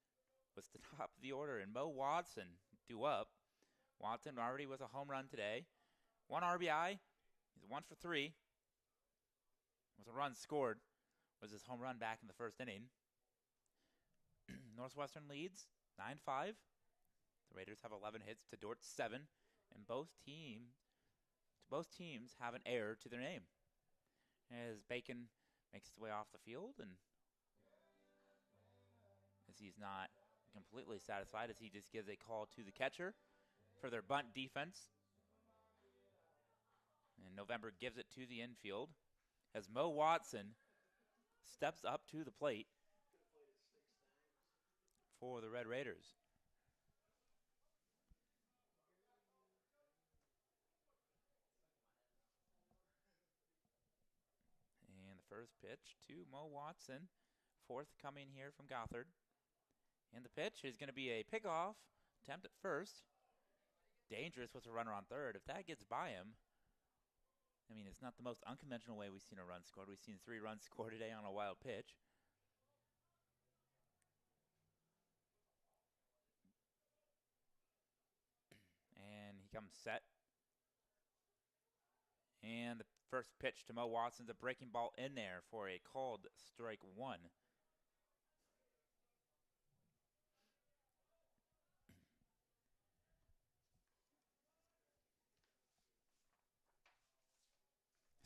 With the top of the order, and Mo Watson due up. Watson already with a home run today. 1 RBI. He's 1 for 3. With a run scored. Was his home run back in the first inning. Northwestern leads 9-5. The Raiders have 11 hits to Dordt 7. And both teams have an error to their name. As Bacon makes his way off the field, and as he's not completely satisfied, as he just gives a call to the catcher for their bunt defense. And November gives it to the infield as Mo Watson steps up to the plate for the Red Raiders. And the first pitch to Mo Watson, fourth coming here from Gothard. And the pitch is going to be a pickoff attempt at first. Dangerous with a runner on third. If that gets by him, I mean, it's not the most unconventional way we've seen a run scored. We've seen 3 runs scored today on a wild pitch. And he comes set. And the first pitch to Mo Watson's a breaking ball in there for a called strike one.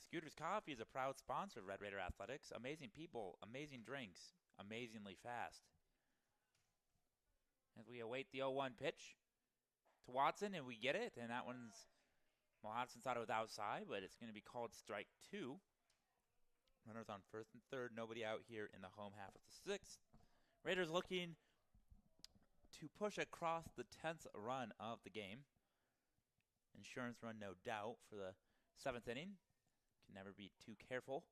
Scooter's Coffee is a proud sponsor of Red Raider Athletics. Amazing people, amazing drinks, amazingly fast. As we await the 0-1 pitch to Watson, and we get it, and that one's, Watson thought it was outside, but it's going to be called strike 2. Runners on first and third, nobody out here in the home half of the 6th. Raiders looking to push across the 10th run of the game. Insurance run, no doubt, for the 7th inning. Can never be too careful.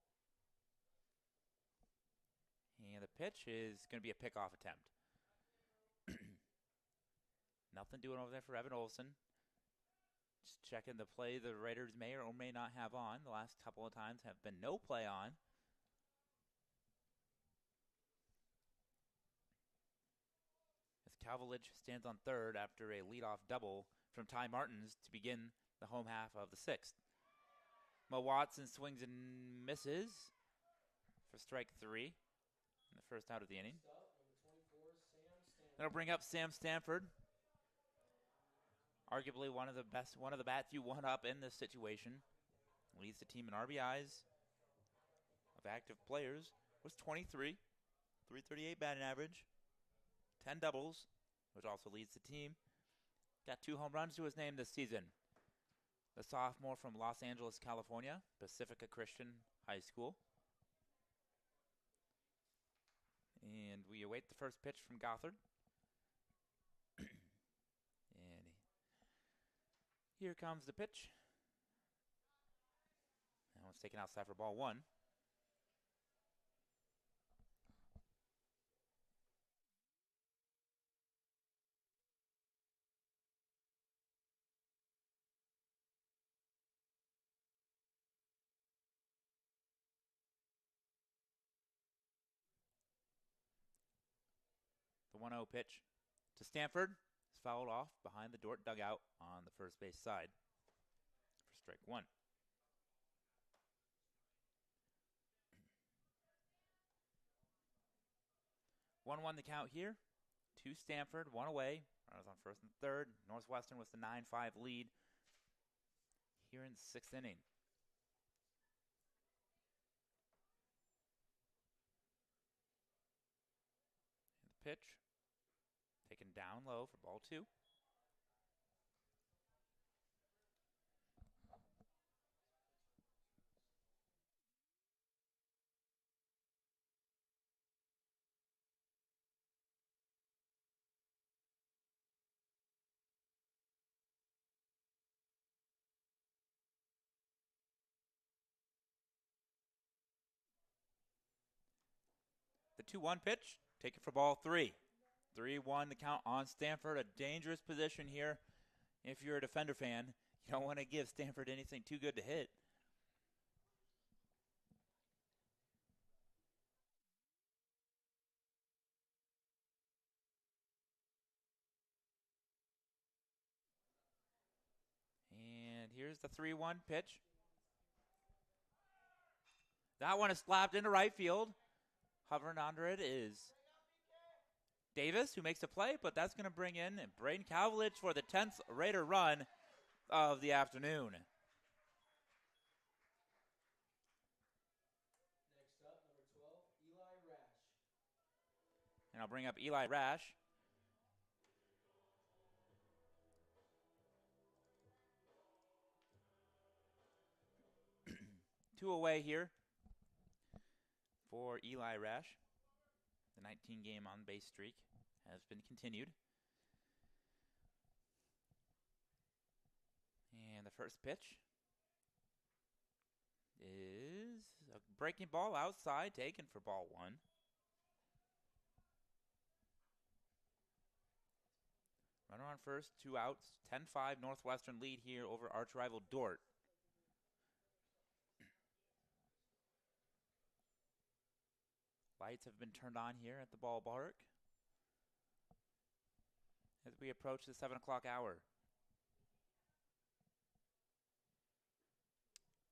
And the pitch is going to be a pickoff attempt. Nothing doing over there for Evan Olson. Just checking the play the Raiders may or may not have on. The last couple of times have been no play on. As Cavillage stands on third after a leadoff double from Ty Martins to begin the home half of the 6th. Mo Watson swings and misses for strike 3 in the first out of the inning. That'll bring up Sam Stanford. Arguably one of the bats you want up in this situation. Leads the team in RBIs of active players. Was 23. 338 batting average. 10 doubles, which also leads the team. Got 2 home runs to his name this season. The sophomore from Los Angeles, California, Pacifica Christian High School. And we await the first pitch from Gothard. And here comes the pitch. That one's taken outside for ball 1. 1-0 pitch to Stanford. It's fouled off behind the Dordt dugout on the first base side for strike one. 1-1 the count here. To Stanford, one away. Runners on first and third. Northwestern with the 9-5 lead here in the sixth inning. And the pitch taken down low for ball two. The 2-1 pitch, take it for ball three. 3-1 the count on Stanford. A dangerous position here. If you're a Defender fan, you don't want to give Stanford anything too good to hit. And here's the 3-1 pitch. That one is slapped into right field. Hovering under it is Davis, who makes the play, but that's going to bring in Braden Kavlich for the 10th Raider run of the afternoon. Next up, number 12, Eli Rash. And I'll bring up Eli Rash. Two away here for Eli Rash. The 19-game on-base streak has been continued. And the first pitch is a breaking ball outside, taken for ball one. Runner on first, 2 outs, 10-5 Northwestern lead here over arch rival Dordt. Lights have been turned on here at the ballpark as we approach the 7 o'clock hour.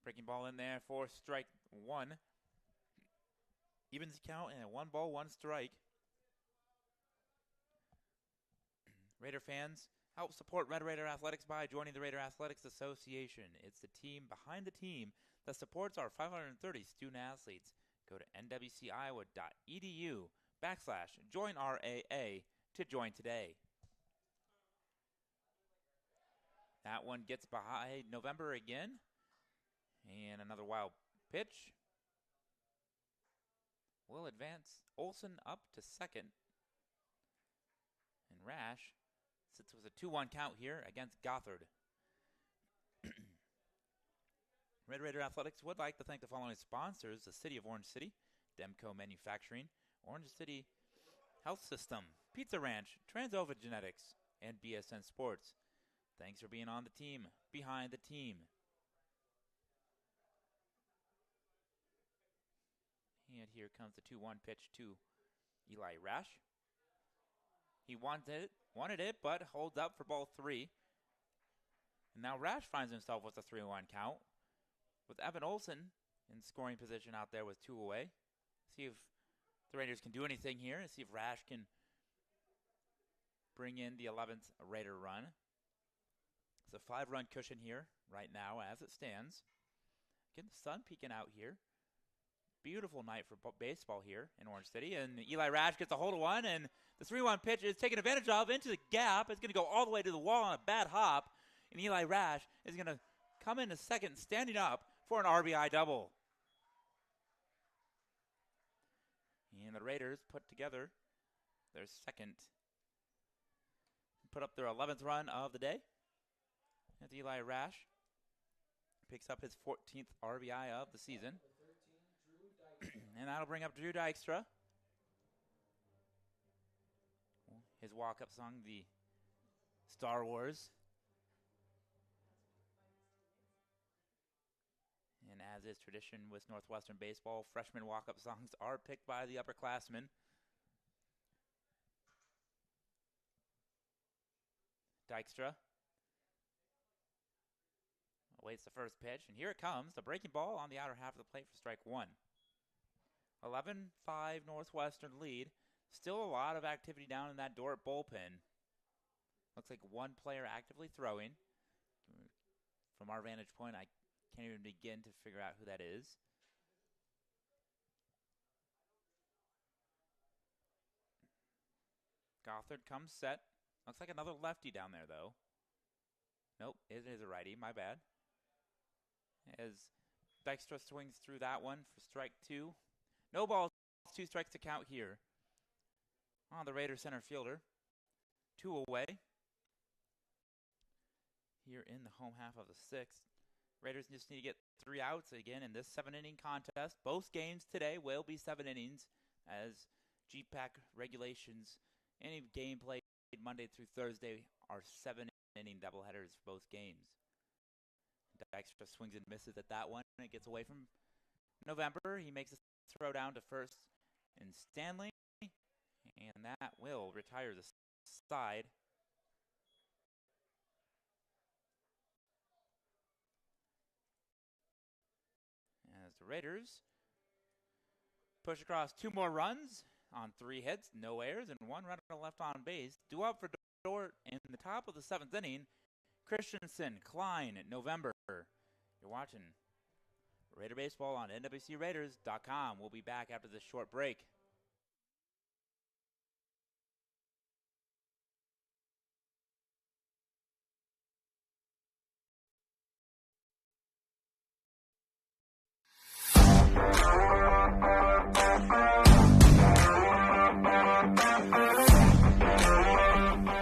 Breaking ball in there for strike one. Evens the count and a 1 ball, 1 strike. Raider fans, help support Red Raider Athletics by joining the Raider Athletics Association. It's the team behind the team that supports our 530 student athletes. Go to nwciowa.edu/joinRAA to join today. That one gets behind November again. And another wild pitch. Will advance Olsen up to second. And Rash sits with a 2-1 count here against Gothard. Red Raider Athletics would like to thank the following sponsors: the City of Orange City, Demco Manufacturing, Orange City Health System, Pizza Ranch, Transova Genetics, and BSN Sports. Thanks for being on the team, behind the team. And here comes the 2-1 pitch to Eli Rash. He wanted it, but holds up for ball three. And now Rash finds himself with a 3-1 count, with Evan Olsen in scoring position out there with 2 away. See if the Raiders can do anything here, and see if Rash can bring in the 11th Raider run. It's a 5-run cushion here right now as it stands. Get the sun peeking out here. Beautiful night for baseball here in Orange City. And Eli Rash gets a hold of one, and the 3-1 pitch is taken advantage of into the gap. It's going to go all the way to the wall on a bad hop. And Eli Rash is going to come into second, standing up for an RBI double. And the Raiders put together their second, put up their 11th run of the day. As Eli Rash picks up his 14th RBI of the season. And that'll bring up Drew Dykstra. His walk-up song, the Star Wars. And as is tradition with Northwestern baseball, freshman walk-up songs are picked by the upperclassmen. Dykstra awaits the first pitch, and here it comes. The breaking ball on the outer half of the plate for strike one. 11-5 Northwestern lead. Still a lot of activity down in that Dordt bullpen. Looks like one player actively throwing. From our vantage point, I can't even begin to figure out who that is. Gothard comes set. Looks like another lefty down there, though. Nope, it is a righty. My bad. As Dykstra swings through that one for strike two. No balls, 2 strikes to count here on the Raiders center fielder. 2 away. Here in the home half of the 6th. Raiders just need to get 3 outs again in this 7-inning contest. Both games today will be 7 innings as GPAC regulations. Any game played Monday through Thursday are 7-inning doubleheaders for both games. Dykstra swings and misses at that one, and it gets away from November. He makes a throw down to first and Stanley, and that will retire the side. As the Raiders push across 2 more runs on 3 hits, no errors, and 1 runner left on base. Due up for Dordt in the top of the 7th inning. Christensen, Klein, November. You're watching Raider Baseball on NWCRaiders.com. We'll be back after this short break.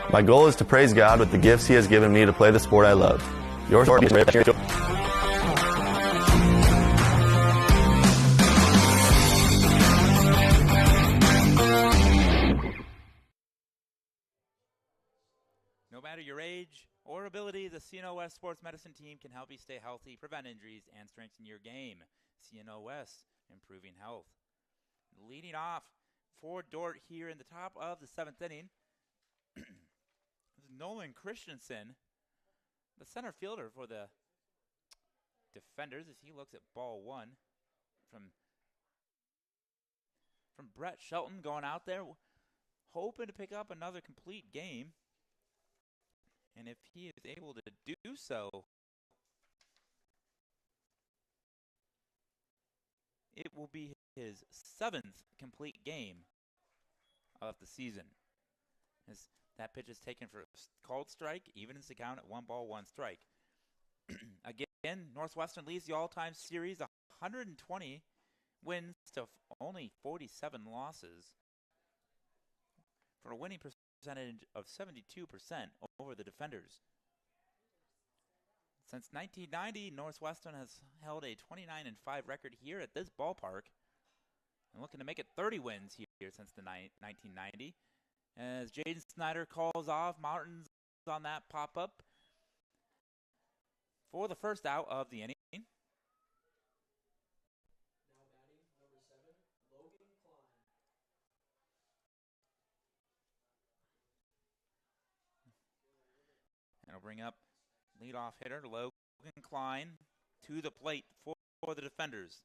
My goal is to praise God with the gifts He has given me to play the sport I love. Yours. No matter your age or ability, the CNOS Sports Medicine team can help you stay healthy, prevent injuries, and strengthen your game. CNOS, improving health. Leading off for Dordt here in the top of the 7th inning. Nolan Christensen, the center fielder for the Defenders, as he looks at ball 1 from Brett Shelton going out there, hoping to pick up another complete game. And if he is able to do so, it will be his 7th complete game of the season. As that pitch is taken for a called strike, evens the count at 1 ball, 1 strike. Again, Northwestern leads the all-time series 120 wins to only 47 losses for a winning percentage of 72% over the Defenders. Since 1990, Northwestern has held a 29-5 record here at this ballpark and looking to make it 30 wins here since the 1990. As Jaden Snyder calls off Martins on that pop-up for the first out of the inning. Now batting, number 7, Logan Klein. And it'll bring up leadoff hitter Logan Klein to the plate for the Defenders.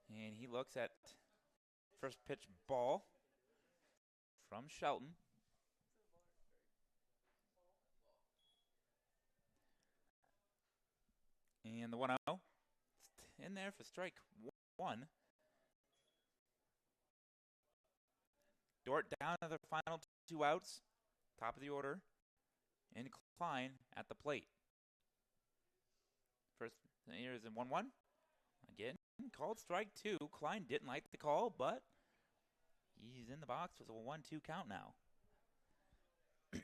And he looks at first pitch ball from Shelton. And the 1-0 in there for strike 1. Dordt down to the final 2 outs. Top of the order. And Klein at the plate. First here is in 1-1. Again, called strike 2. Klein didn't like the call, but he's in the box with a 1-2 count now. And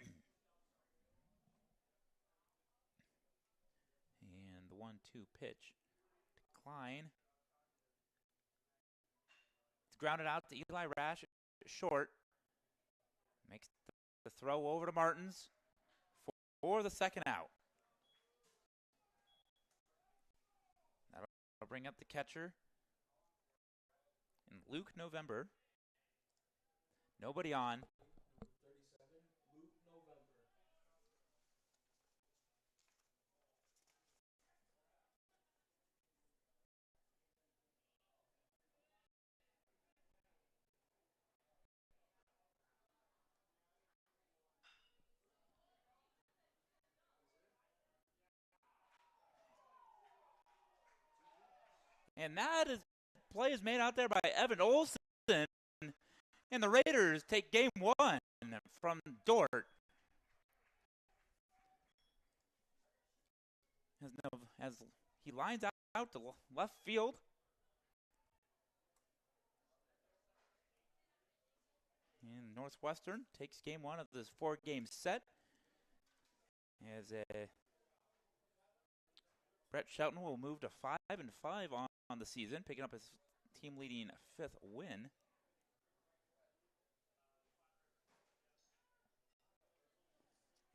the 1-2 pitch to Klein. It's grounded out to Eli Rash short. Makes the throw over to Martins for the second out. That'll bring up the catcher and Luke November Nobody on. Number 37, Luke November. And that is play is made out there by Evan Olson. And the Raiders take game 1 from Dordt. As he lines out to left field. And Northwestern takes game 1 of this 4-game set. As Brett Shelton will move to 5-5 on the season, picking up his team-leading 5th win.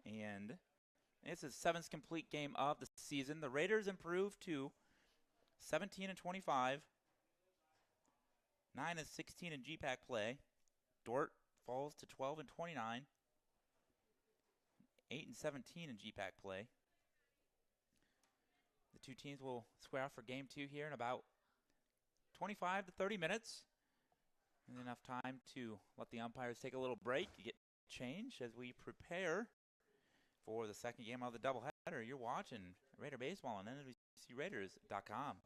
And it's his 7th complete game of the season. The Raiders improve to 17-25, 9-16 in GPAC play. Dordt falls to 12-29, 8-17 in GPAC play. The two teams will square off for game 2 here in about 25 to 30 minutes. And enough time to let the umpires take a little break, get changed as we prepare for the second game of the doubleheader. You're watching Raider Baseball on NBCRaiders.com.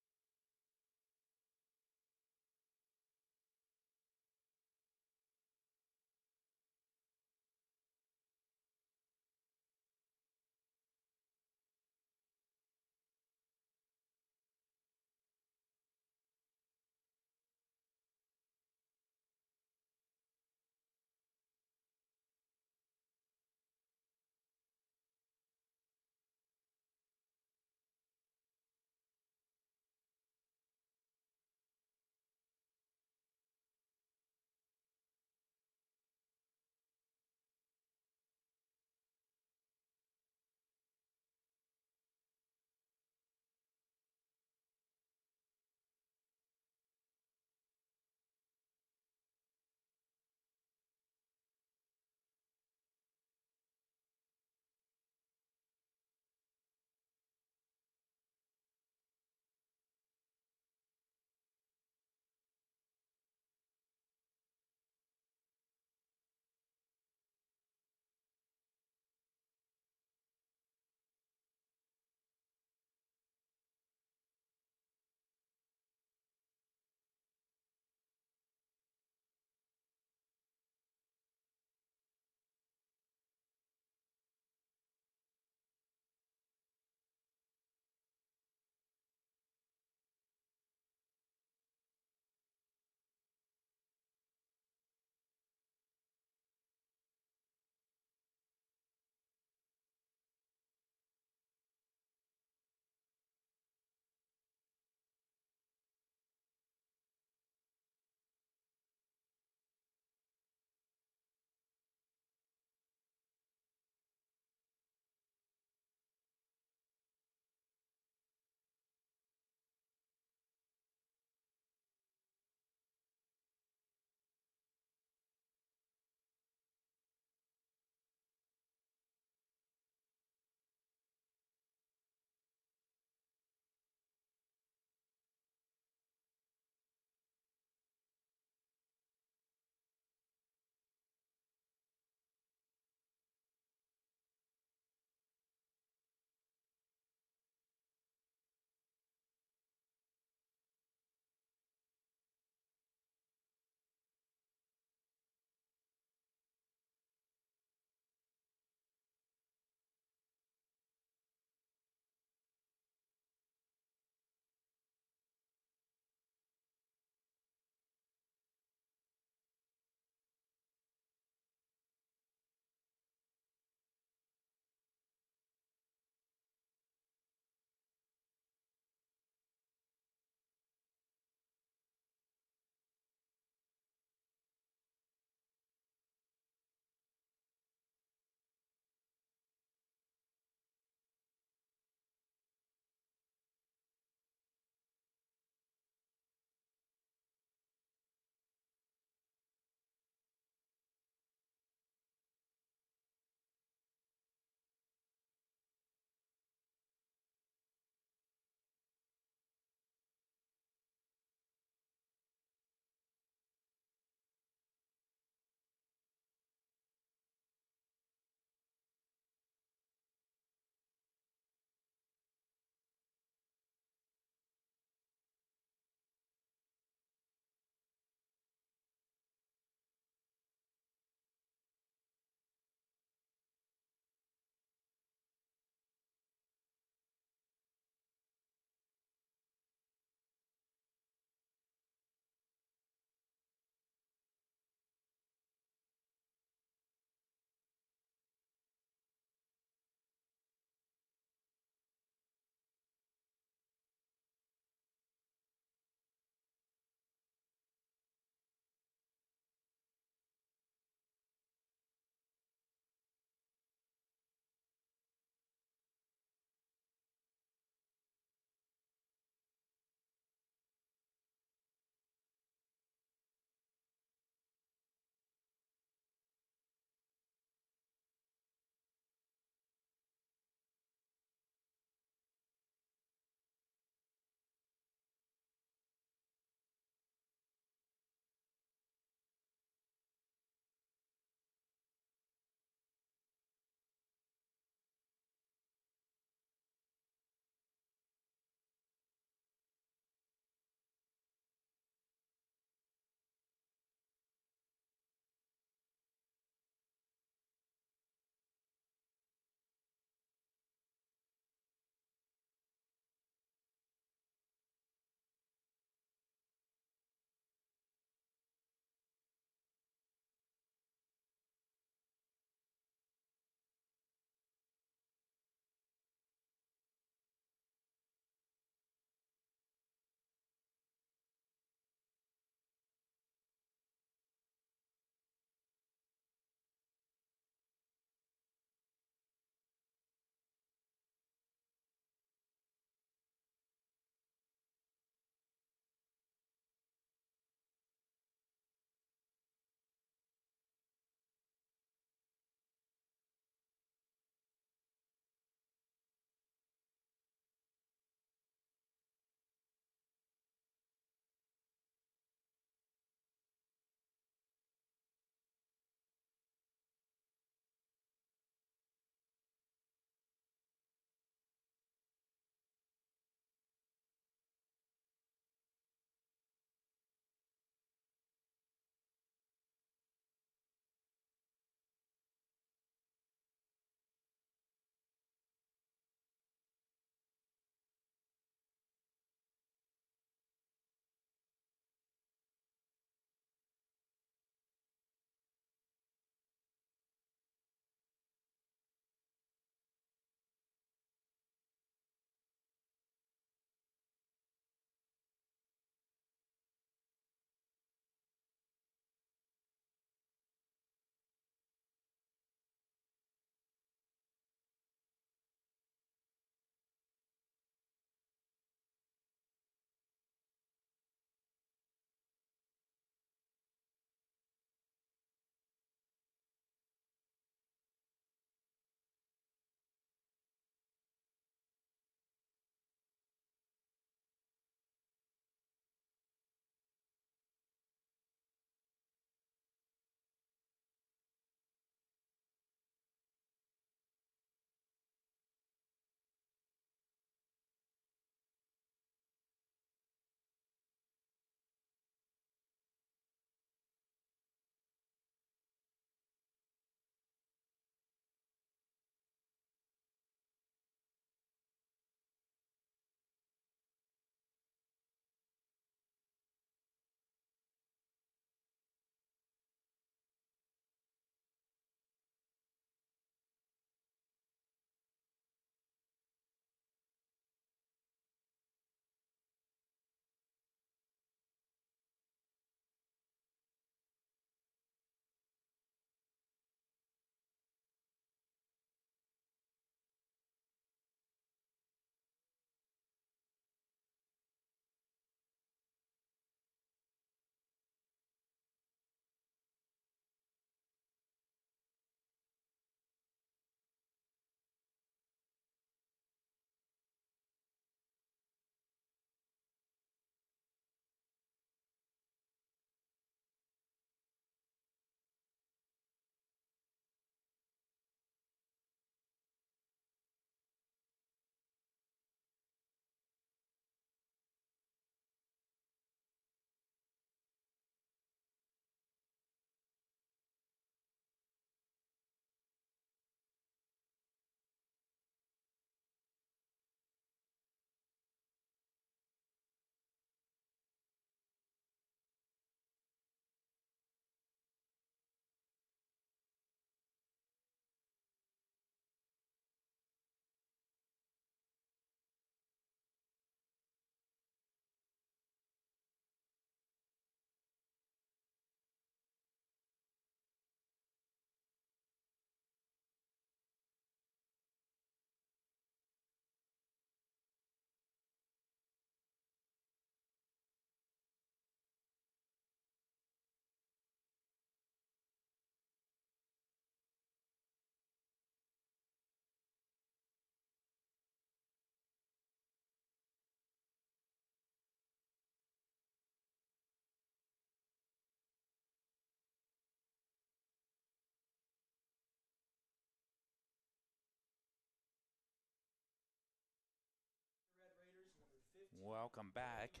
Welcome back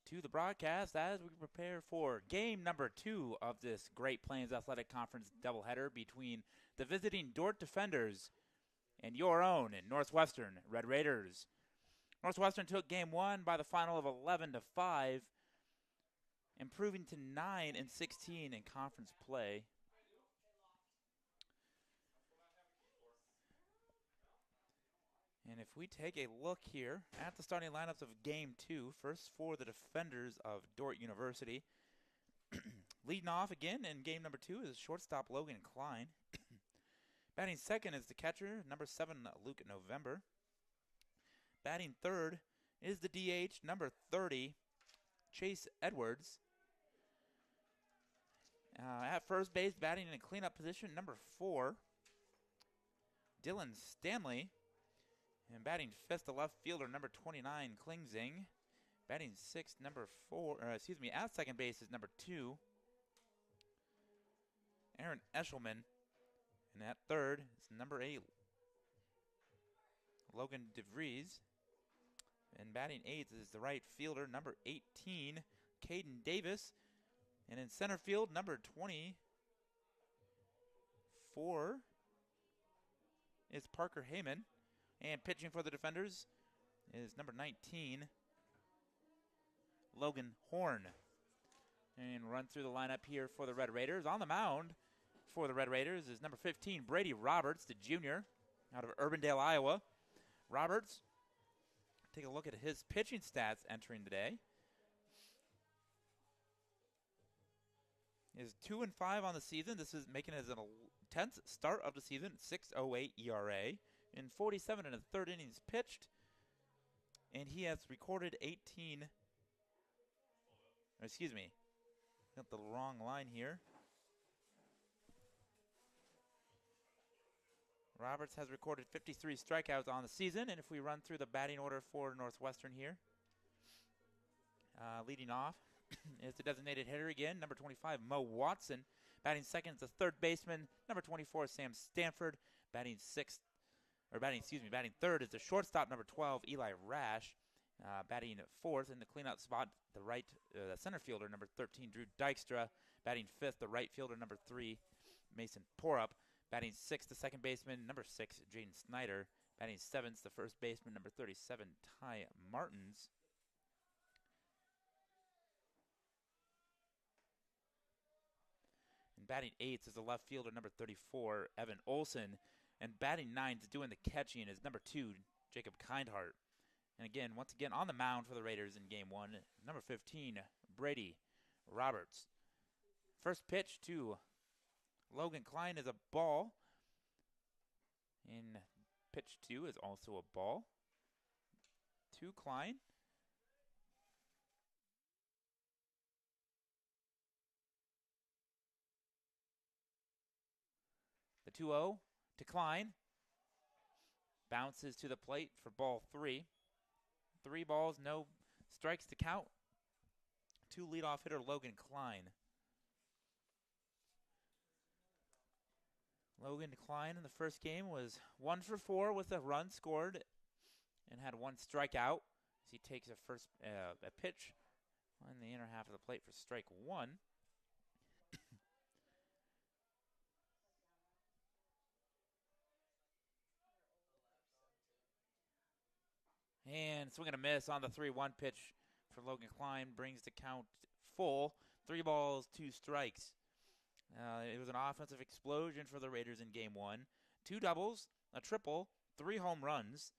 to the broadcast as we prepare for game number 2 of this Great Plains Athletic Conference doubleheader between the visiting Dordt Defenders and your own Northwestern Red Raiders. Northwestern took game 1 by the final of 11-5, improving to 9-16 in conference play. And if we take a look here at the starting lineups of Game 2, first for the defenders of Dordt University. Leading off again in game number 2 is shortstop Logan Klein. Batting second is the catcher, number 7, Luke November. Batting third is the DH, number 30, Chase Edwards. At first base, batting in a cleanup position, number 4, Dylan Stanley. And batting fifth, the left fielder, number 29, Klingzing. Batting sixth, at second base is number 2, Aaron Eshelman. And at third is number 8, Logan DeVries. And batting eighth is the right fielder, number 18, Caden Davis. And in center field, number 24 is Parker Heyman. And pitching for the defenders is number 19, Logan Horn. And run through the lineup here for the Red Raiders. On the mound for the Red Raiders is number 15, Brady Roberts, the junior, out of Urbandale, Iowa. Roberts, take a look at his pitching stats entering today. Is 2-5 on the season. This is making it his 10th start of the season, 6.08 ERA. In 47 and a third innings pitched, and he has recorded got the wrong line here. Roberts has recorded 53 strikeouts on the season, and if we run through the batting order for Northwestern here, leading off is the designated hitter again, number 25, Mo Watson. Batting second is the third baseman, number 24, Sam Stanford. Batting third is the shortstop, number 12, Eli Rash. Batting fourth in the cleanout spot, the center fielder, number 13, Drew Dykstra. Batting fifth, the right fielder, number 3, Mason Porup. Batting sixth, the second baseman, number 6, Jaden Snyder. Batting seventh, the first baseman, number 37, Ty Martins. And batting eighth is the left fielder, number 34, Evan Olson. And batting ninth, doing the catching, is number 2, Jacob Kindhart. And again, once again, on the mound for the Raiders in game 1, number 15, Brady Roberts. First pitch to Logan Klein is a ball. And pitch 2 is also a ball to Klein. The 2-0 to Klein. Bounces to the plate for ball 3. 3 balls, no strikes to count to leadoff hitter Logan Klein. Logan Klein in the first game was 1 for 4 with a run scored and had 1 strikeout as he takes a pitch on the inner half of the plate for strike 1. And swing and a miss on the 3-1 pitch for Logan Klein brings the count full. 3 balls, 2 strikes. It was an offensive explosion for the Raiders in game 1. 2 doubles, a triple, 3 home runs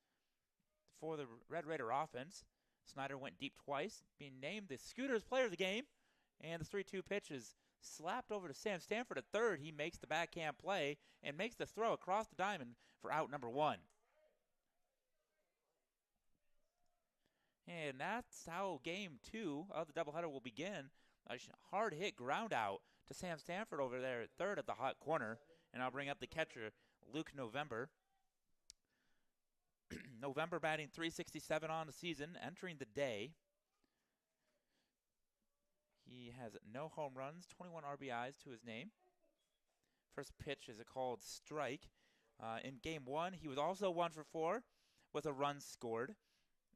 for the Red Raider offense. Snyder went deep twice, being named the Scooters player of the game. And the 3-2 pitch is slapped over to Sam Stanford at third. He makes the backhand play and makes the throw across the diamond for out number 1. And that's how game 2 of the doubleheader will begin. A hard hit ground out to Sam Stanford over there at third at the hot corner. And I'll bring up the catcher, Luke November. November batting .367 on the season, entering the day. He has no home runs, 21 RBIs to his name. First pitch is a called strike. In game 1, he was also 1 for 4 with a run scored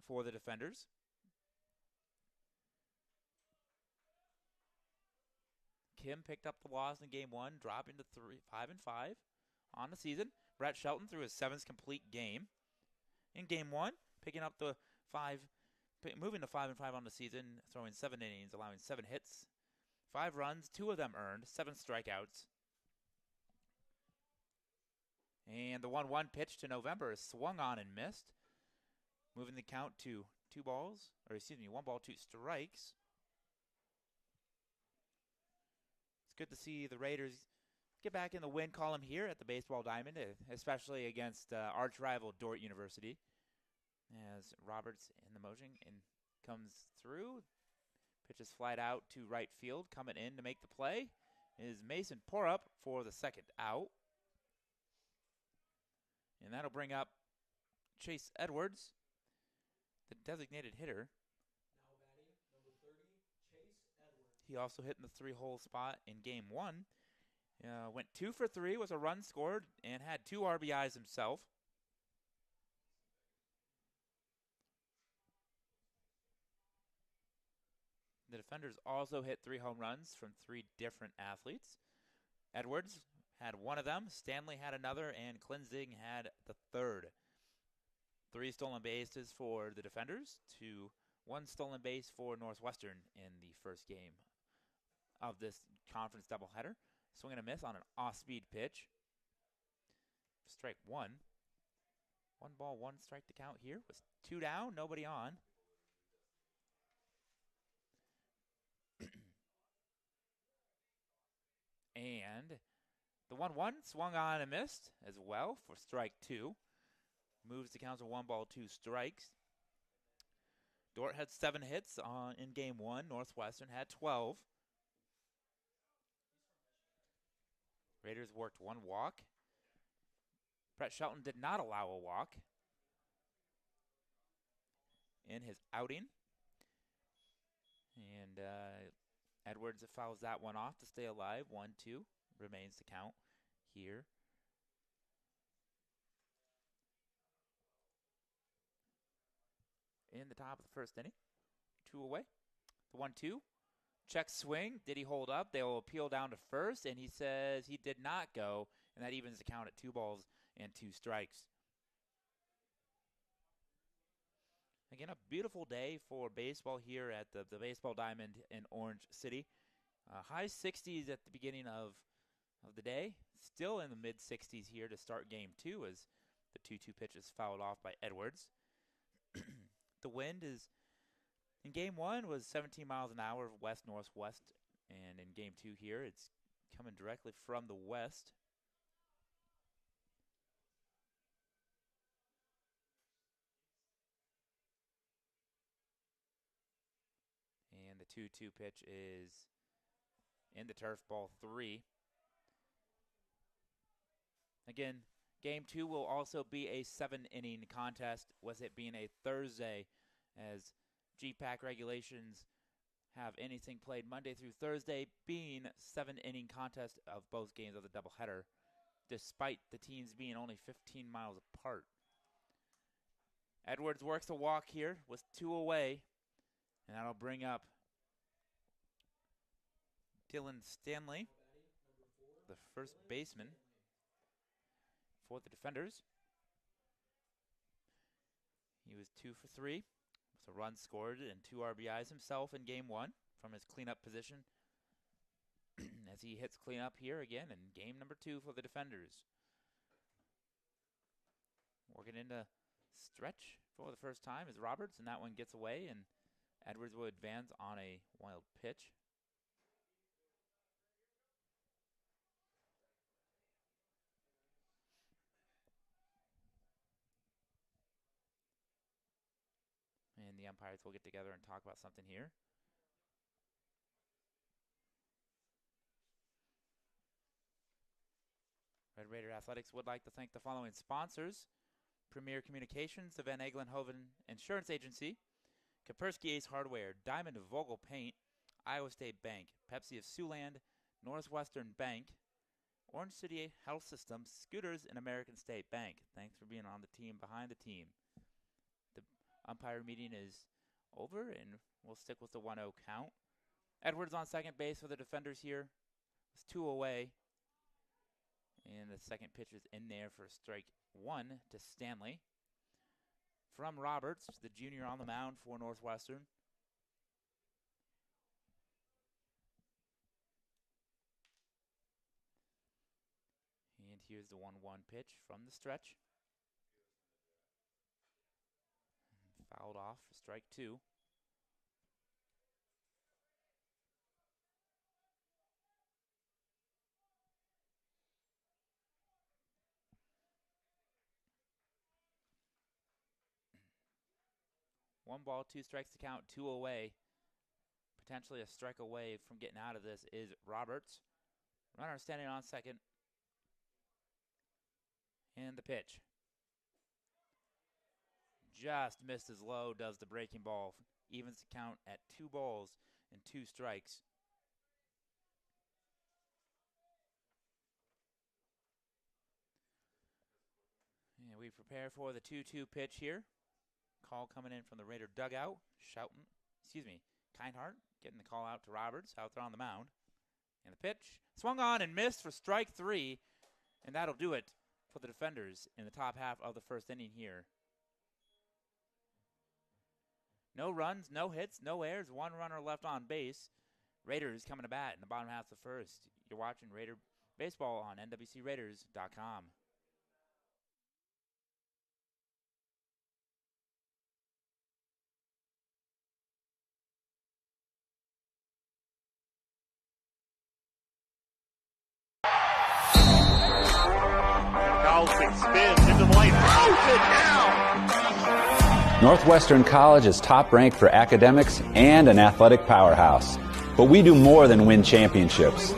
for the defenders. Kim picked up the loss in game 1, dropping to 5-5 on the season. Brett Shelton threw his 7th complete game in game 1, picking up the moving to 5-5 on the season, throwing 7 innings, allowing 7 hits, 5 runs, 2 of them earned, 7 strikeouts. And the 1-1 pitch to November is swung on and missed, moving the count to 1 ball, 2 strikes. It's good to see the Raiders get back in the win column here at the baseball diamond, especially against arch rival Dordt University. As Roberts in the motion and comes through, pitches flight out to right field. Coming in to make the play is Mason Porup for the second out. And that'll bring up Chase Edwards, the designated hitter. Now batting, number 30, Chase Edwards. He also hit in the 3-hole spot in game 1. Went 2 for 3, was a run scored, and had 2 RBIs himself. The defenders also hit 3 home runs from 3 different athletes. Edwards had 1 of them, Stanley had another, and Klinzing had the 3rd. 3 stolen bases for the defenders to 1 stolen base for Northwestern in the first game of this conference doubleheader. Swing and a miss on an off-speed pitch. Strike 1. 1 ball, 1 strike to count here. Was 2 down, nobody on. And the 1-1 swung on and missed as well for strike 2. Moves the count to 1 ball, 2 strikes. Dordt had 7 hits in game 1. Northwestern had 12. Raiders worked 1 walk. Brett Shelton did not allow a walk in his outing. And Edwards fouls that one off to stay alive. 1-2 remains the count here. In the top of the first inning. 2 away. The 1-2. Check swing. Did he hold up? They will appeal down to first, and he says he did not go, and that evens the count at 2 balls and 2 strikes. Again, a beautiful day for baseball here at the Baseball Diamond in Orange City. High 60s at the beginning of the day. Still in the mid-60s here to start game 2 as the 2-2 pitch is fouled off by Edwards. The wind is, in game 1, was 17 miles an hour west-northwest. And in game 2 here, it's coming directly from the west. And the 2-2 pitch is in the turf, ball 3. Again, game 2 will also be a 7-inning contest, with it being a Thursday, as GPAC regulations have anything played Monday through Thursday being 7-inning contest of both games of the doubleheader, despite the teams being only 15 miles apart. Edwards works a walk here with 2 away, and that'll bring up Dylan Stanley, the first baseman for the defenders. He was 2 for 3 with a run scored and 2 RBIs himself in game 1 from his cleanup position as he hits cleanup here again in game number 2 for the defenders. Working into stretch for the first time is Roberts, and that one gets away, and Edwards will advance on a wild pitch. And the umpires will get together and talk about something here. Red Raider Athletics would like to thank the following sponsors: Premier Communications, the Van Eglenhoven Insurance Agency, Kaspersky Ace Hardware, Diamond Vogel Paint, Iowa State Bank, Pepsi of Siouxland, Northwestern Bank, Orange City Health System, Scooters, and American State Bank. Thanks for being on the team behind the team. The umpire meeting is over, and we'll stick with the 1-0 count. Edwards on second base for the defenders here. It's 2 away. And the second pitch is in there for strike 1 to Stanley. From Roberts, the junior on the mound for Northwestern. And here's the 1-1 pitch from the stretch. Fouled off for strike 2. One ball, 2 strikes to count, 2 away. Potentially a strike away from getting out of this is Roberts. Runner standing on second. And the pitch. Just missed his low, does the breaking ball. Evens the count at 2 balls and 2 strikes. And we prepare for the 2-2 pitch here. Call coming in from the Raider dugout. Kindhart getting the call out to Roberts out there on the mound. And the pitch swung on and missed for strike 3. And that'll do it for the defenders in the top half of the first inning here. No runs, no hits, no errors, 1 runner left on base. Raiders coming to bat in the bottom half of the first. You're watching Raider Baseball on nwcraiders.com. Carlson spins into the lane, throws it down. Northwestern College is top ranked for academics and an athletic powerhouse. But we do more than win championships.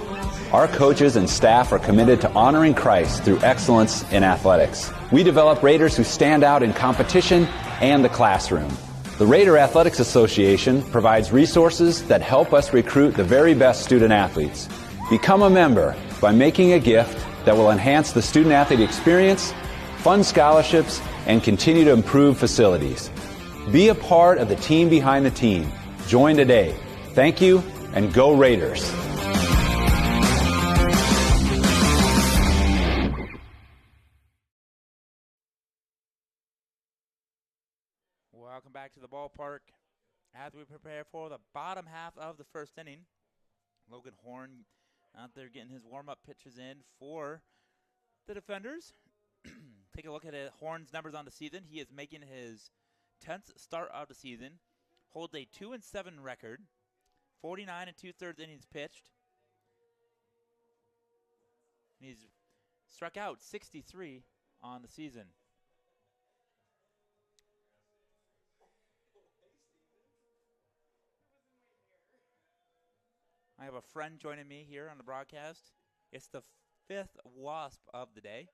Our coaches and staff are committed to honoring Christ through excellence in athletics. We develop Raiders who stand out in competition and the classroom. The Raider Athletics Association provides resources that help us recruit the very best student athletes. Become a member by making a gift that will enhance the student-athlete experience, fund scholarships, and continue to improve facilities. Be a part of the team behind the team. Join today. Thank you, and go Raiders. Welcome back to the ballpark as we prepare for the bottom half of the first inning. Logan Horn out there getting his warm-up pitches in for the defenders. Take a look at Horn's numbers on the season. He is making his 10th start of the season, holds a 2-7 record, 49 2/3 innings pitched. He's struck out 63 on the season. I have a friend joining me here on the broadcast. It's the 5th wasp of the day.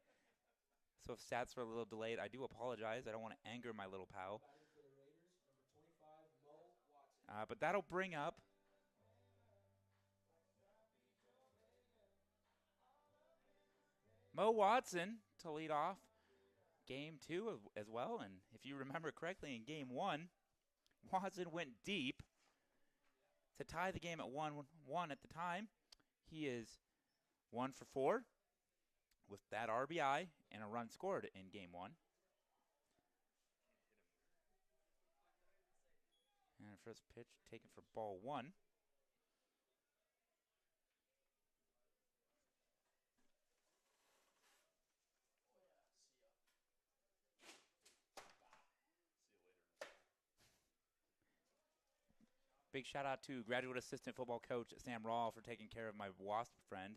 So if stats are a little delayed, I do apologize. I don't want to anger my little pal. But that'll bring up Mo Watson to lead off game 2 as well. And if you remember correctly, in game 1, Watson went deep to tie the game at 1-1 at the time. He is 1 for 4 with that RBI and a run scored in game 1. And first pitch taken for ball 1. Big shout out to graduate assistant football coach Sam Rawl for taking care of my wasp friend.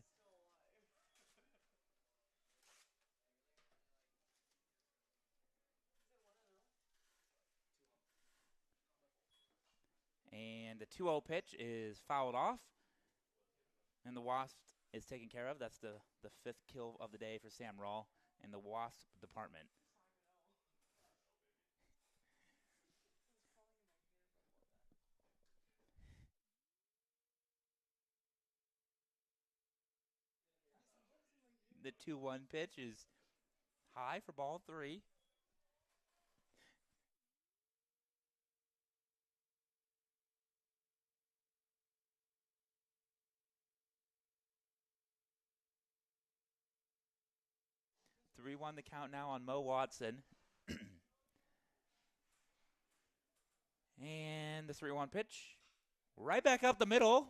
And the 2-0 pitch is fouled off. And the wasp is taken care of. That's the 5th kill of the day for Sam Rawl in the wasp department. The 2-1 pitch is high for ball 3. 3-1 the count now on Mo Watson. And the 3-1 pitch. Right back up the middle.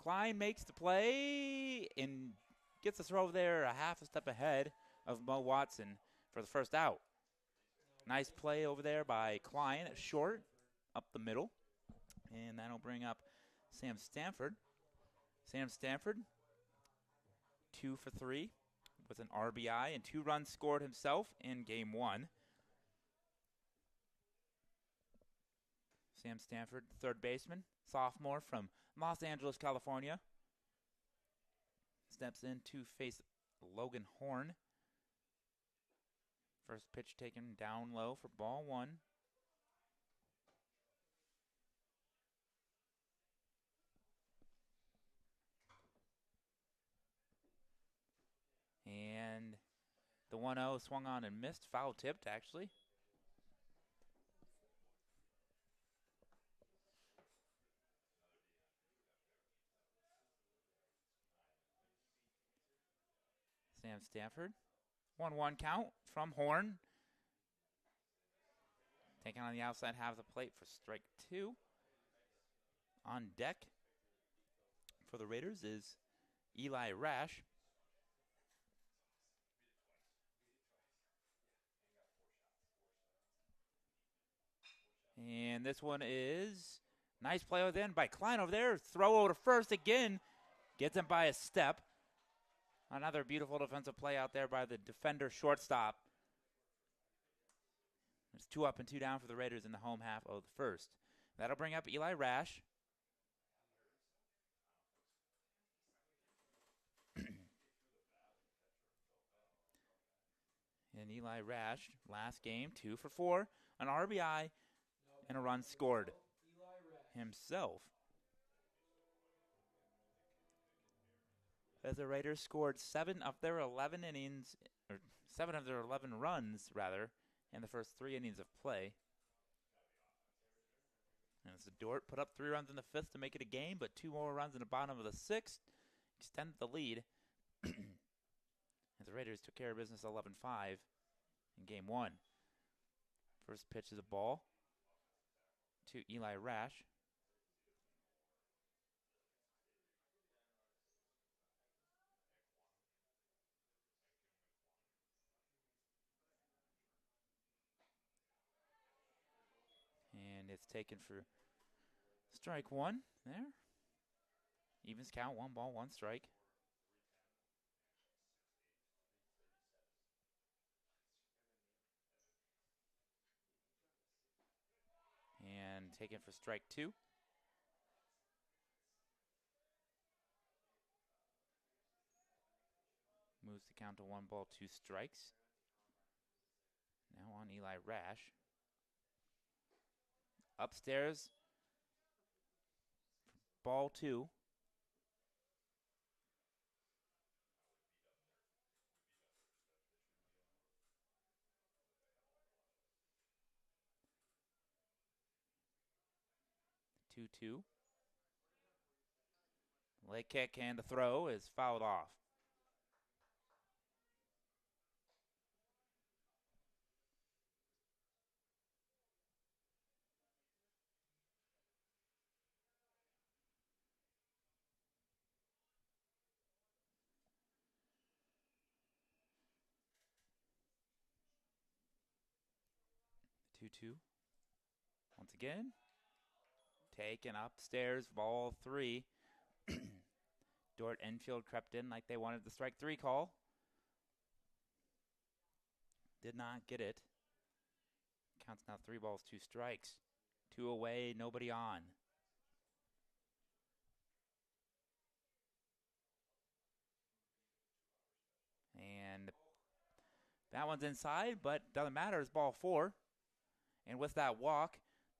Klein makes the play and gets the throw there a half a step ahead of Mo Watson for the first out. Nice play over there by Klein at short, up the middle. And that'll bring up Sam Stanford. Sam Stanford, 2 for 3 with an RBI and 2 runs scored himself in game 1. Sam Stanford, third baseman, sophomore from Los Angeles, California. Steps in to face Logan Horn. First pitch taken down low for ball 1. And the 1-0 swung on and missed, foul tipped actually. Sam Stanford, 1-1 count from Horn. Taking on the outside half of the plate for strike 2. On deck for the Raiders is Eli Rash. And this one is nice play within by Klein over there. Throw over to first again. Gets him by a step. Another beautiful defensive play out there by the defender shortstop. It's 2 up and 2 down for the Raiders in the home half of the first. That'll bring up Eli Rash. And Eli Rash, last game, 2 for 4, an RBI, and a run scored himself. As the Raiders scored 7 of their 11 innings, or 7 of their 11 runs, rather, in the first 3 innings of play. And as the Dordt put up 3 runs in the 5th to make it a game, but 2 more runs in the bottom of the 6th, extended the lead. As the Raiders took care of business 11-5 in game 1. First pitch is a ball to Eli Rash. And it's taken for strike 1 there. Evens count, 1 ball, 1 strike. And taken for strike 2. Moves the count to 1 ball, 2 strikes. Now on Eli Rash. Upstairs, ball 2. Two. Leg kick and the throw is fouled off. Two. Once again. Taken upstairs, ball 3. Dordt infield crept in like they wanted the strike 3 call. Did not get it. Counts now 3 balls, 2 strikes. 2 away, nobody on. And that one's inside, but doesn't matter. It's ball 4. And with that walk,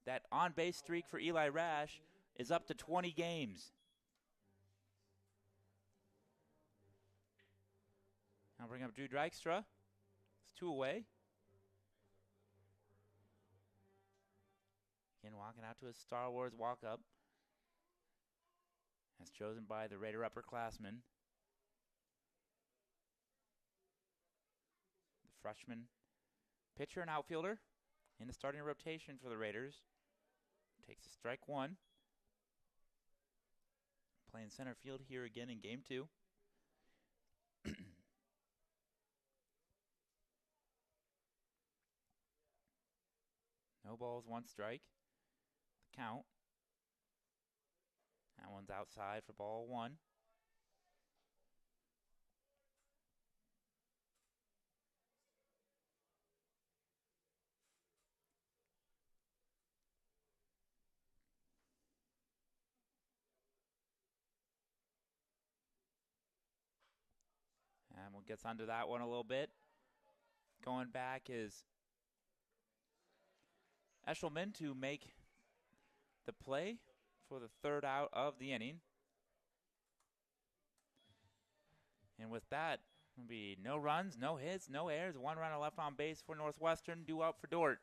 that on-base streak for Eli Rash is up to 20 games. I'll bring up Drew Dykstra. It's 2 away. Again, walking out to his Star Wars walk-up. As chosen by the Raider upperclassmen. freshman pitcher and outfielder in the starting rotation for the Raiders. Takes a strike one. Playing center field here again in game 2. No balls, 1 strike. The count. That one's outside for ball 1. And we'll get onto that one a little bit. Going back is Eshelman to make the play for the 3rd out of the inning. And with that, it'll be no runs, no hits, no errors. 1 runner left on base for Northwestern. Due out for Dordt.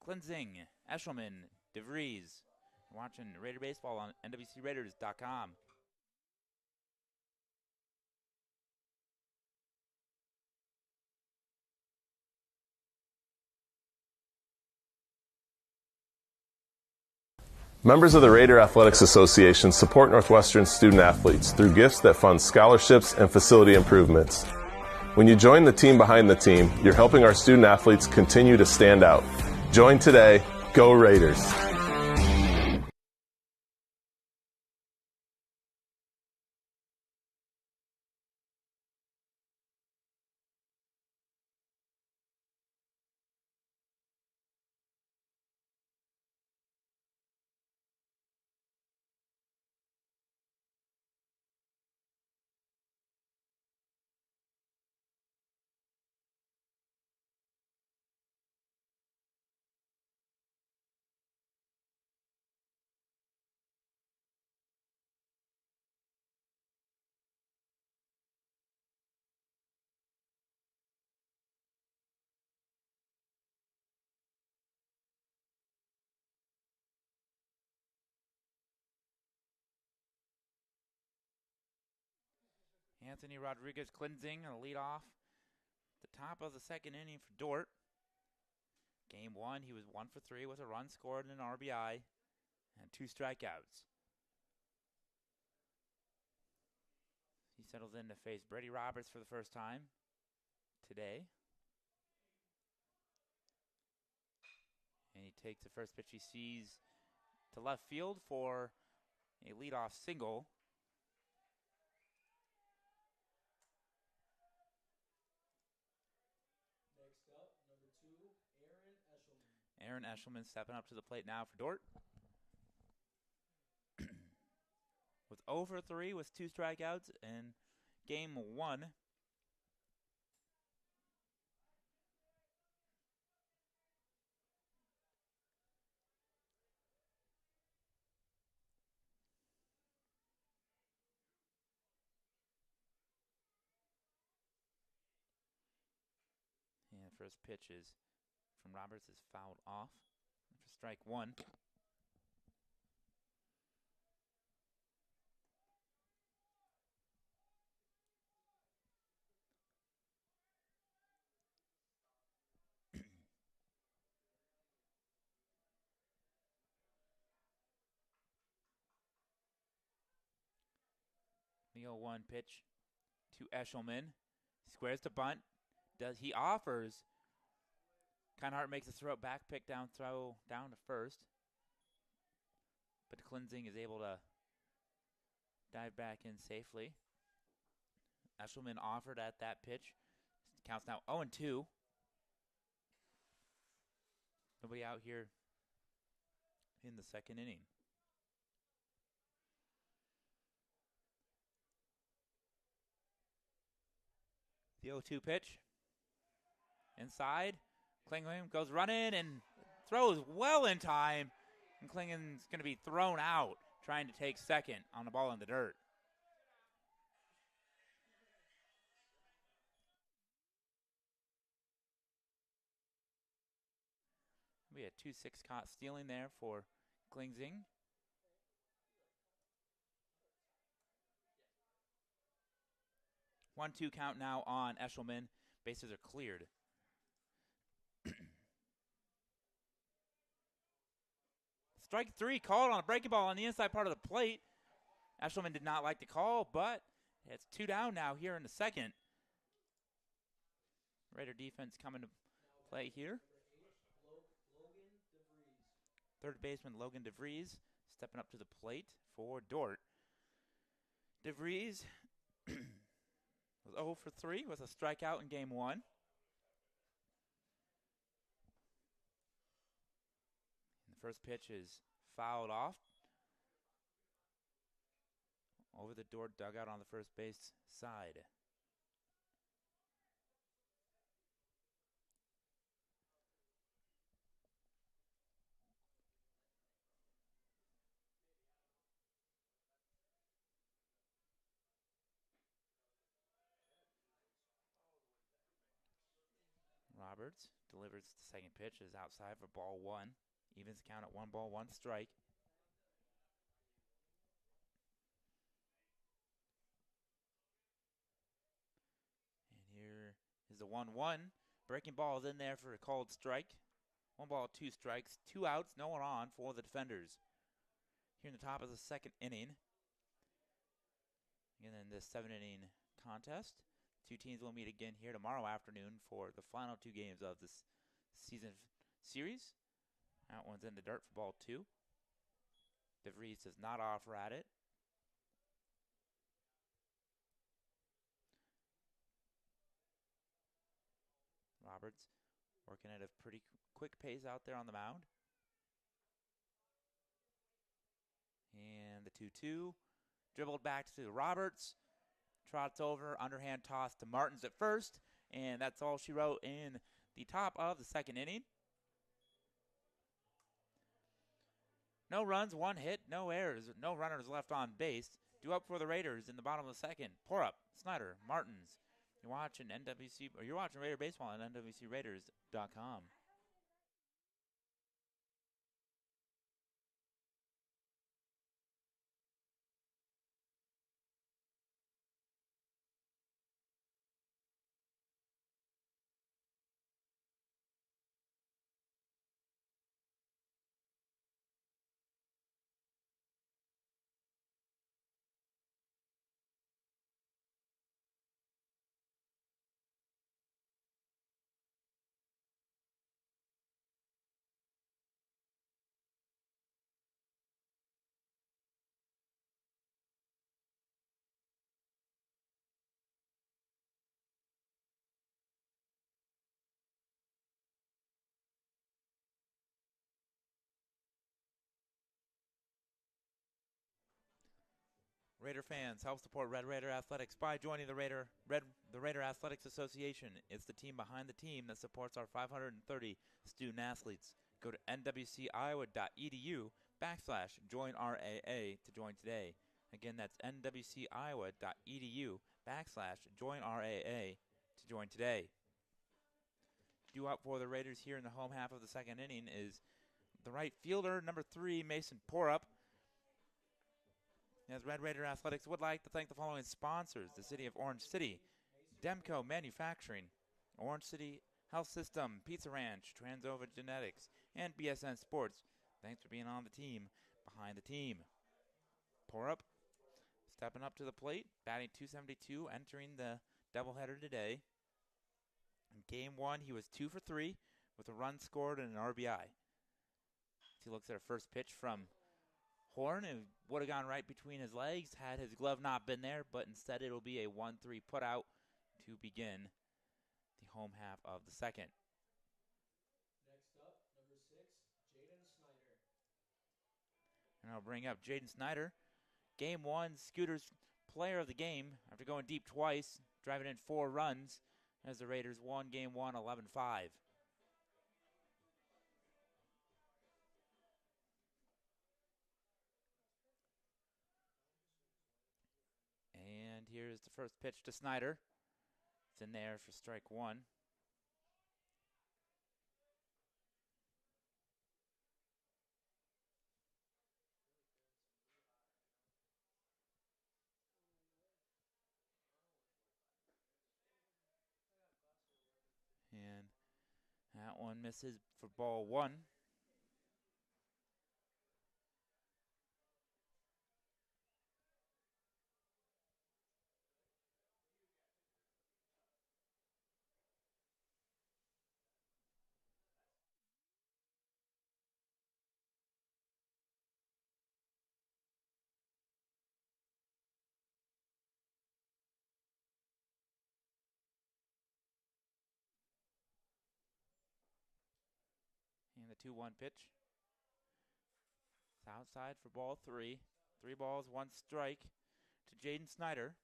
Cleansing, Eshelman, DeVries. Watching Raider Baseball on NWCRaiders.com. Members of the Raider Athletics Association support Northwestern student athletes through gifts that fund scholarships and facility improvements. When you join the team behind the team, you're helping our student athletes continue to stand out. Join today. Go Raiders! Anthony Rodriguez cleansing on the leadoff. The top of the 2nd inning for Dordt. Game 1, he was 1 for 3 with a run scored and an RBI and 2 strikeouts. He settles in to face Brady Roberts for the first time today. And he takes the first pitch he sees to left field for a leadoff single. Aaron Eshelman stepping up to the plate now for Dordt. With 0 for 3 with 2 strikeouts in game 1. And first pitch is from Roberts is fouled off for strike 1. The 0-1 pitch to Eshelman. Squares to bunt. He offers. Kinehart makes a throw, back pick down, throw down to first. But Cleansing is able to dive back in safely. Eshelman offered at that pitch. Counts now 0-2. Nobody out here in the 2nd inning. The 0-2 pitch. Inside. Klingon goes running and throws well in time. And Klingon's going to be thrown out trying to take second on the ball in the dirt. We had 2-6 caught stealing there for Klingzing. One-two count now on Eshelman. Bases are cleared. Strike 3 called on a breaking ball on the inside part of the plate. Eshelman did not like the call, but it's 2 down now here in the second. Raider defense coming to play here. Third baseman Logan DeVries stepping up to the plate for Dordt. DeVries was 0 for 3 with a strikeout in game 1. And the first pitch is fouled off over the Dordt dugout on the first base side. Roberts delivers the second pitch, is outside for ball 1. Evens the count at 1 ball, 1 strike. And here is the 1-1. Breaking ball is in there for a called strike. 1 ball, 2 strikes, 2 outs, no one on for the defenders. Here in the top of the second inning. Again, in this 7-inning contest. 2 teams will meet again here tomorrow afternoon for the final 2 games of this season series. That one's in the dirt for ball 2. DeVries does not offer at it. Roberts working at a pretty quick pace out there on the mound. And the 2-2. Dribbled back to Roberts. Trots over, underhand toss to Martins at first. And that's all she wrote in the top of the second inning. No runs, 1 hit, no errors, no runners left on base. Due up for the Raiders in the bottom of the second. Pour up, Snyder, Martins. You're watching Raider Baseball on NWCRaiders.com. Raider fans, help support Red Raider Athletics by joining the Raider Athletics Association. It's the team behind the team that supports our 530 student athletes. Go to nwciowa.edu/joinRAA to join today. Again, that's nwciowa.edu/joinRAA to join today. Due up for the Raiders here in the home half of the second inning is the right fielder, number 3, Mason Porup. As Red Raider Athletics would like to thank the following sponsors: the City of Orange City, Demco Manufacturing, Orange City Health System, Pizza Ranch, Transova Genetics, and BSN Sports. Thanks for being on the team behind the team. Porup stepping up to the plate, batting .272, entering the doubleheader today. In game 1, he was 2 for 3 with a run scored and an RBI. As he looks at a first pitch from Horn, it would have gone right between his legs had his glove not been there, but instead it'll be a 1-3 putout to begin the home half of the second. Next up, number 6, Jaden Snyder. And I'll bring up Jaden Snyder. Game 1, Scooters player of the game after going deep twice, driving in 4 runs as the Raiders won game 1 11-5. And here's the first pitch to Snyder. It's in there for strike 1. And that one misses for ball 1. 2-1 pitch. It's outside for ball 3. 3 balls, 1 strike to Jaden Snyder.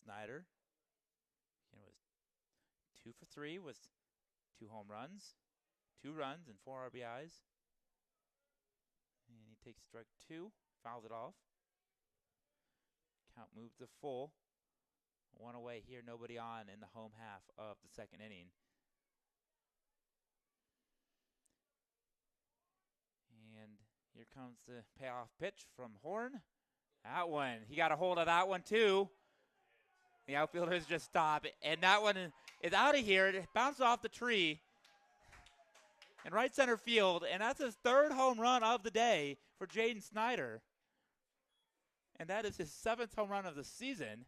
Snyder, it was 2 for 3 with 2 home runs, 2 runs, and 4 RBIs. And he takes strike 2, fouls it off. Count moves to full. 1 away here, nobody on in the home half of the second inning. And here comes the payoff pitch from Horn. That one, he got a hold of that one too. The outfielders just stop, and that one is out of here. It bounced off the tree in right center field, and that's his 3rd home run of the day for Jaden Snyder. And that is his 7th home run of the season.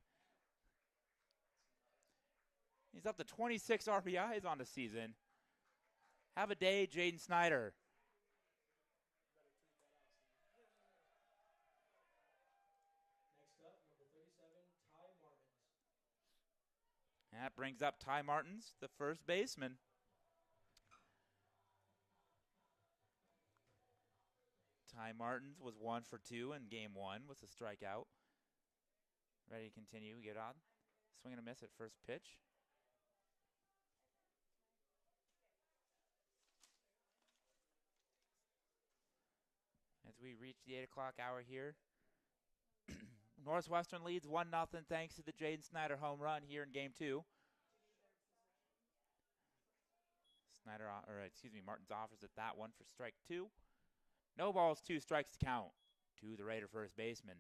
He's up to 26 RBIs on the season. Have a day, Jaden Snyder. Next up, number 37, Ty Martins. That brings up Ty Martins, the first baseman. Ty Martins was 1 for 2 in game 1 with a strikeout. Ready to continue. Get on. Swing and a miss at first pitch. As we reach the 8 o'clock hour here, Northwestern leads 1-0 thanks to the Jaden Snyder home run here in game 2. Martins offers it that one for strike 2. No balls, 2 strikes to count to the Raider first baseman.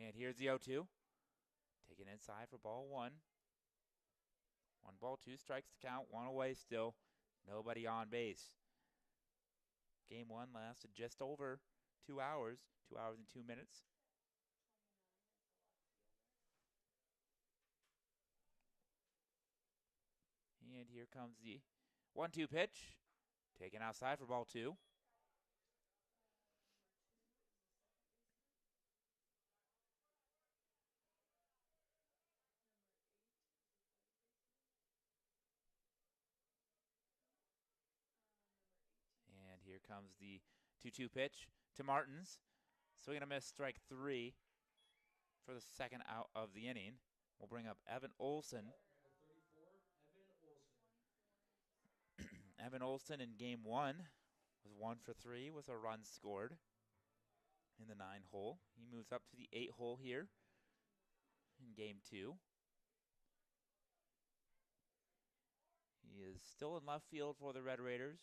And here's the 0-2. Taken inside for ball 1. 1 ball, 2 strikes to count. 1 away still. Nobody on base. Game 1 lasted just over 2 hours. 2 hours and 2 minutes. And here comes the 1-2 pitch. Taken outside for ball 2. And here comes the 2-2 pitch to Martins. Swing and a miss, strike 3 for the second out of the inning. We'll bring up Evan Olson. Number 34, Evan Olson. Evan Olson in game 1 was 1 for 3 with a run scored in the 9 hole. He moves up to the 8 hole here in game 2. He is still in left field for the Red Raiders.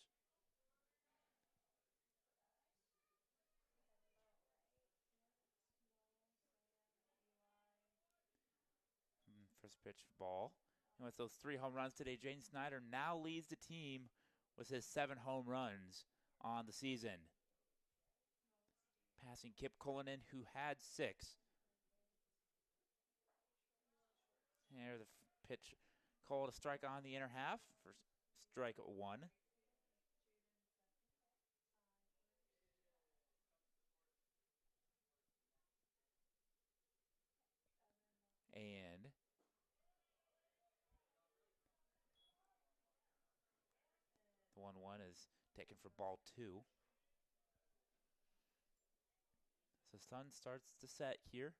First pitch ball. And with those 3 home runs today, Jaden Snyder now leads the team with his 7 home runs on the season. Passing Kip Cullinan, who had 6. There the pitch called a strike on the inner half for strike 1. And the 1-1 is taken for ball 2. So sun starts to set here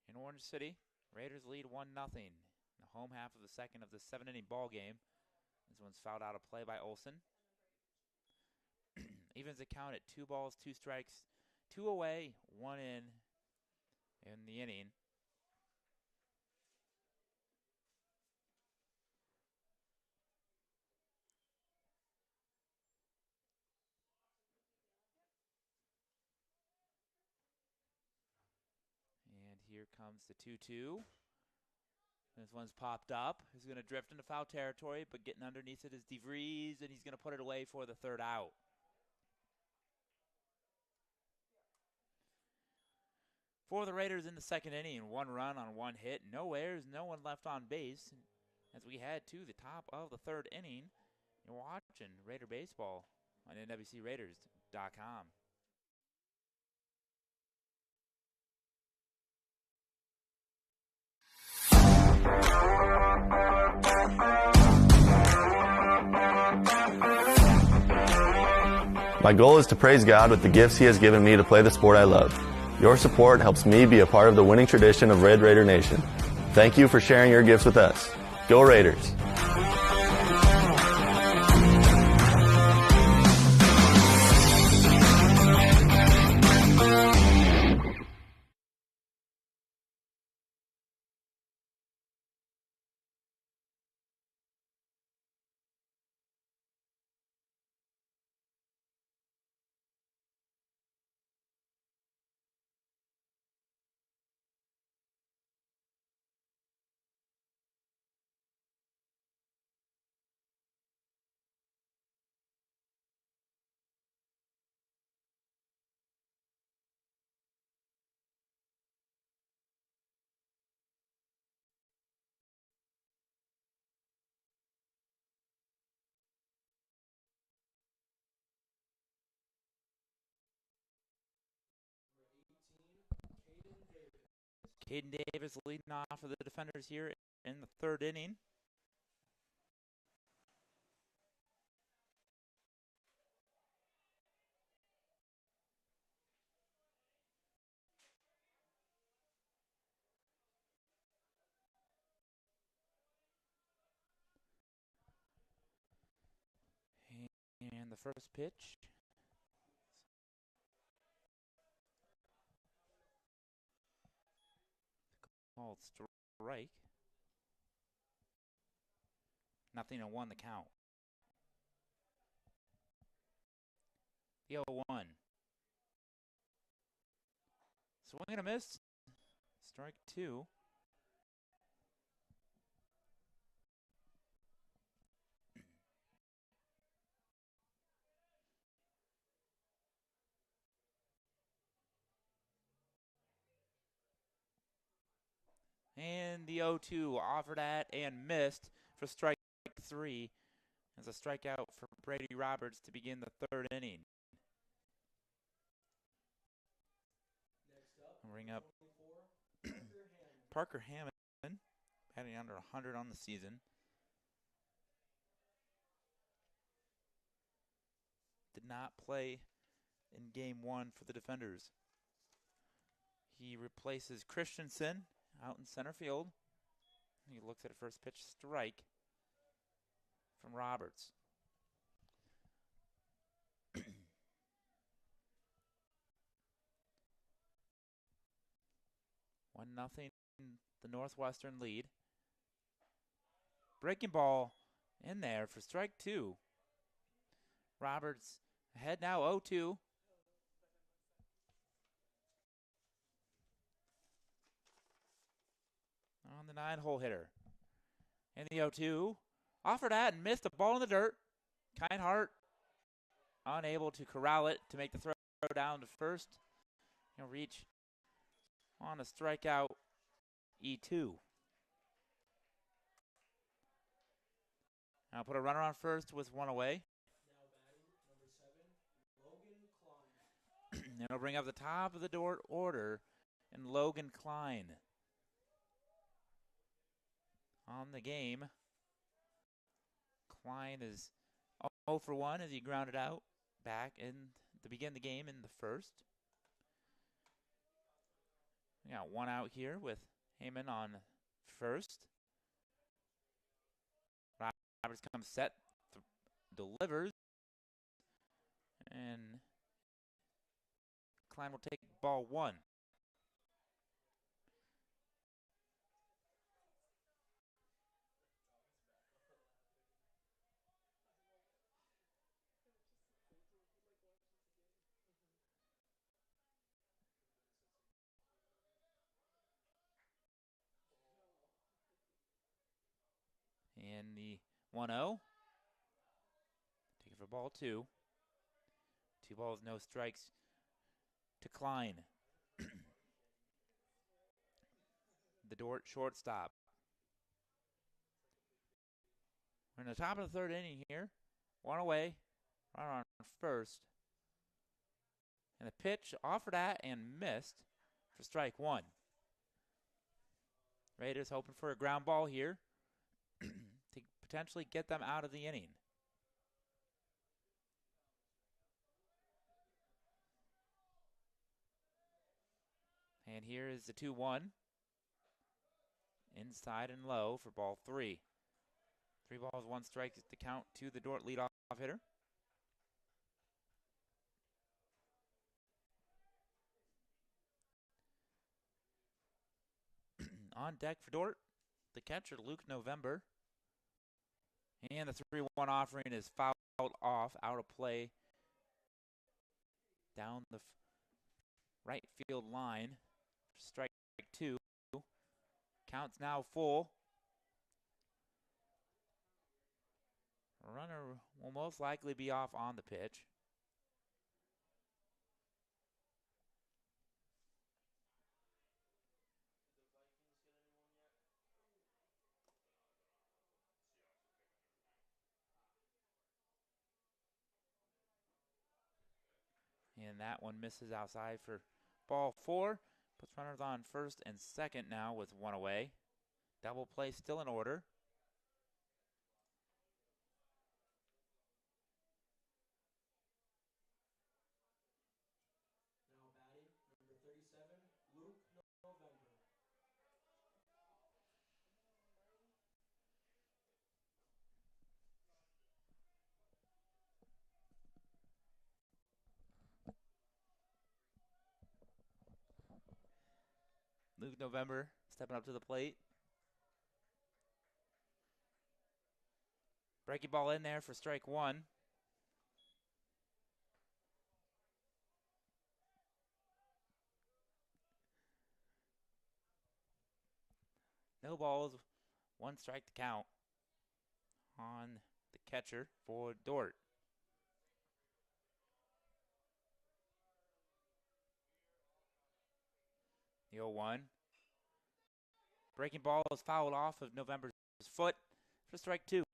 in Orange City. Raiders lead 1-0 in the home half of the second of the 7-inning ball game. This one's fouled out of play by Olson. Evens the count at 2 balls, 2 strikes, 2 away, 1 in the inning. And here comes the 2-2. This one's popped up. He's going to drift into foul territory, but getting underneath it is DeVries, and he's going to put it away for the 3rd out. For the Raiders in the 2nd inning, 1 run on 1 hit, no errors, no one left on base. As we head to the top of the 3rd inning, you're watching Raider Baseball on NWCRaiders.com. My goal is to praise God with the gifts He has given me to play the sport I love. Your support helps me be a part of the winning tradition of Red Raider Nation. Thank you for sharing your gifts with us. Go Raiders! Caden Davis leading off for the defenders here in the third inning. And the first pitch. Called strike. 0-1 the count. The 0-1. Swing and a miss. Strike 2. And the 0-2 offered at and missed for strike 3 as a strikeout for Brady Roberts to begin the third inning. I'll bring up Parker Hammond, batting under 100 on the season. Did not play in game 1 for the defenders. He replaces Christensen out in center field. He looks at a first pitch strike from Roberts. 1-0, the Northwestern lead. Breaking ball in there for strike 2. Roberts ahead now, 0-2. On the 9-hole hitter. And the 0-2. Offered at and missed a ball in the dirt. Kindhart unable to corral it to make the throw down to first. He'll reach on a strikeout, E2. Now put a runner on first with one away. And it'll bring up the top of the Dordt order and Logan Klein on the game. Klein is 0 for 1 as he grounded out back in to begin the game in the first. We got one out here with Heyman on first. Roberts comes set, delivers, and Klein will take ball 1. And the 1-0. Take it for ball 2. 2 balls, no strikes to Klein. The Dordt shortstop. We're in the top of the third inning here. One away. Runner on first. And the pitch offered at and missed for strike 1. Raiders hoping for a ground ball here to potentially get them out of the inning. And here is the 2-1. Inside and low for ball 3. 3 balls, 1 strike is the count to the Dordt leadoff hitter. On deck for Dordt, the catcher, Luke November. And the 3-1 offering is fouled off, out of play, down the right field line. Strike 2. Count's now full. Runner will most likely be off on the pitch. And that one misses outside for ball 4. Puts runners on first and second now with 1 away. Double play still in order. Now batting, number 37, Luke November. Luke November stepping up to the plate. Breaking ball in there for strike 1. No balls, 1 strike to count on the catcher for Dordt. The 0-1. Breaking ball is fouled off of November's foot for strike 2.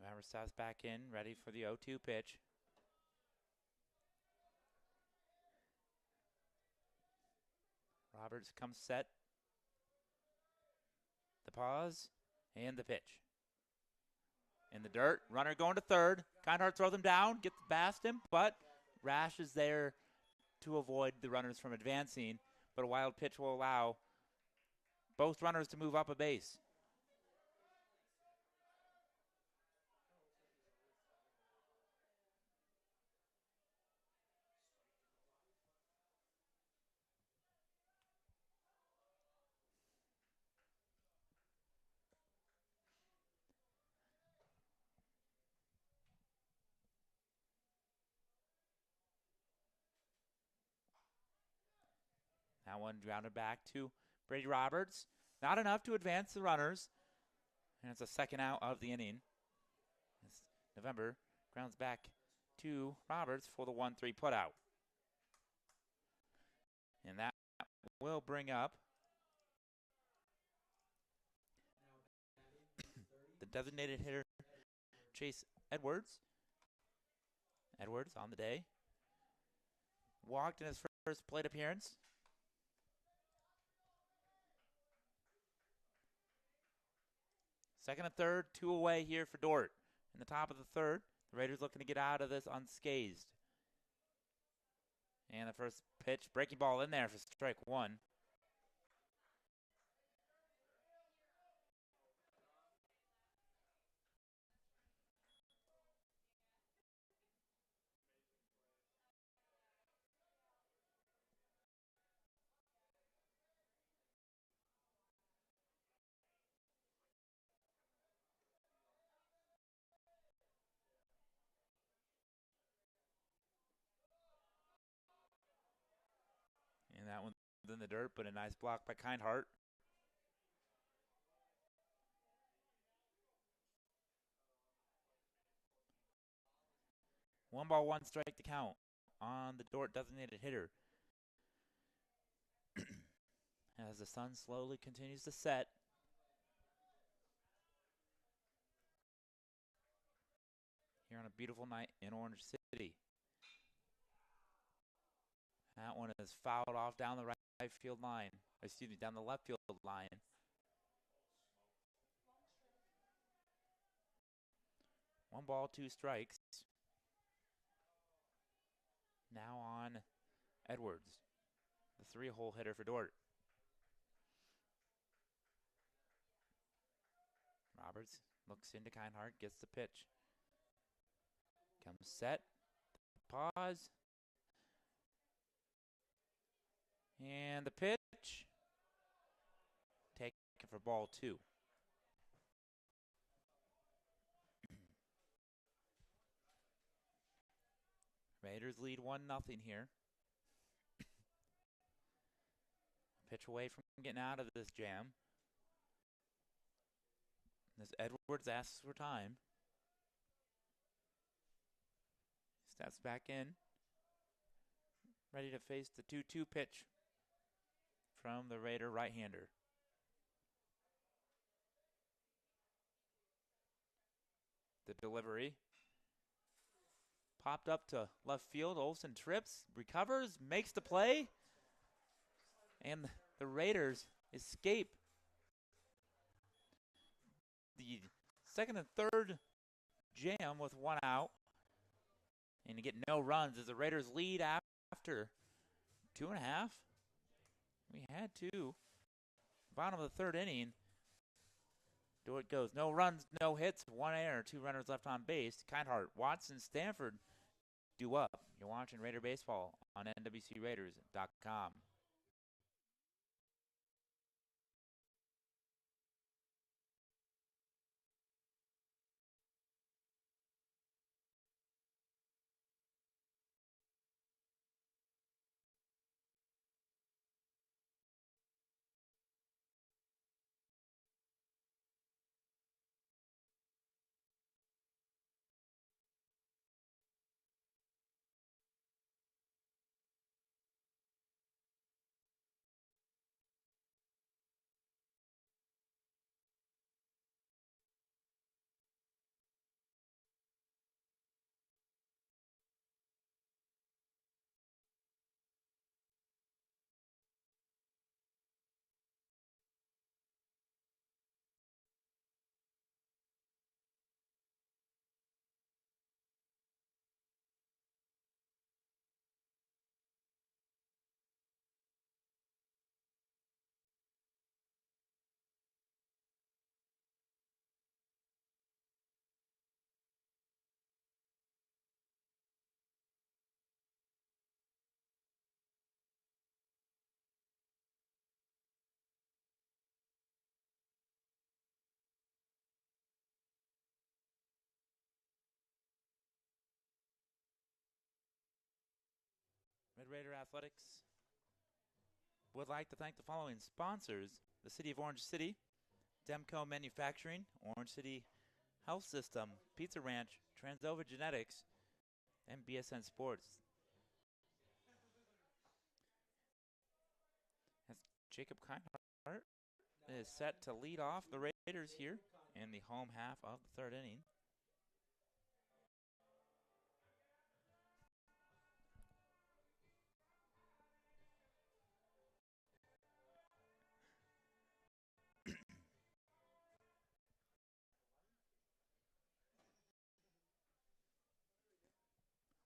November steps back in, ready for the 0-2 pitch. Roberts comes set. The pause and the pitch. In the dirt, runner going to third. Kindhart throws him down, gets past him, but Rash is there to avoid the runners from advancing. But a wild pitch will allow both runners to move up a base. That one grounded back to Brady Roberts. Not enough to advance the runners. And it's a second out of the inning. As November grounds back to Roberts for the 1-3 putout. And that will bring up the designated hitter, Chase Edwards. Edwards on the day. Walked in his first plate appearance. Second and third, 2 away here for Dordt. In the top of the third, the Raiders looking to get out of this unscathed. And the first pitch, breaking ball in there for strike 1. And that one's in the dirt, but a nice block by Kindhart. One ball, 1 strike to count on the Dordt designated hitter. As the sun slowly continues to set. Here on a beautiful night in Orange City. That one is fouled off down the right field line. Excuse me, down the left field line. One ball, two strikes. Now on Edwards, the three-hole hitter for Dordt. Roberts looks into Kinehart, gets the pitch. Comes set, pause. And the pitch. Taken for ball two. Raiders lead 1-0 here. Pitch away from getting out of this jam. As Edwards asks for time. Steps back in. Ready to face the 2-2 pitch from the Raider right-hander. The delivery. Popped up to left field. Olsen trips, recovers, makes the play. And the Raiders escape the second and third jam with one out. And to get no runs as the Raiders lead after 2.5. We had two. Bottom of the third inning. Dordt goes. No runs, no hits, one error, two runners left on base. Kinehart, Watson, Stanford due up. You're watching Raider Baseball on NWCRaiders.com. Raider Athletics would like to thank the following sponsors: the City of Orange City, Demco Manufacturing, Orange City Health System, Pizza Ranch, Transova Genetics, and BSN Sports. As Jacob Kinehart is set to lead off the Raiders here in the home half of the third inning.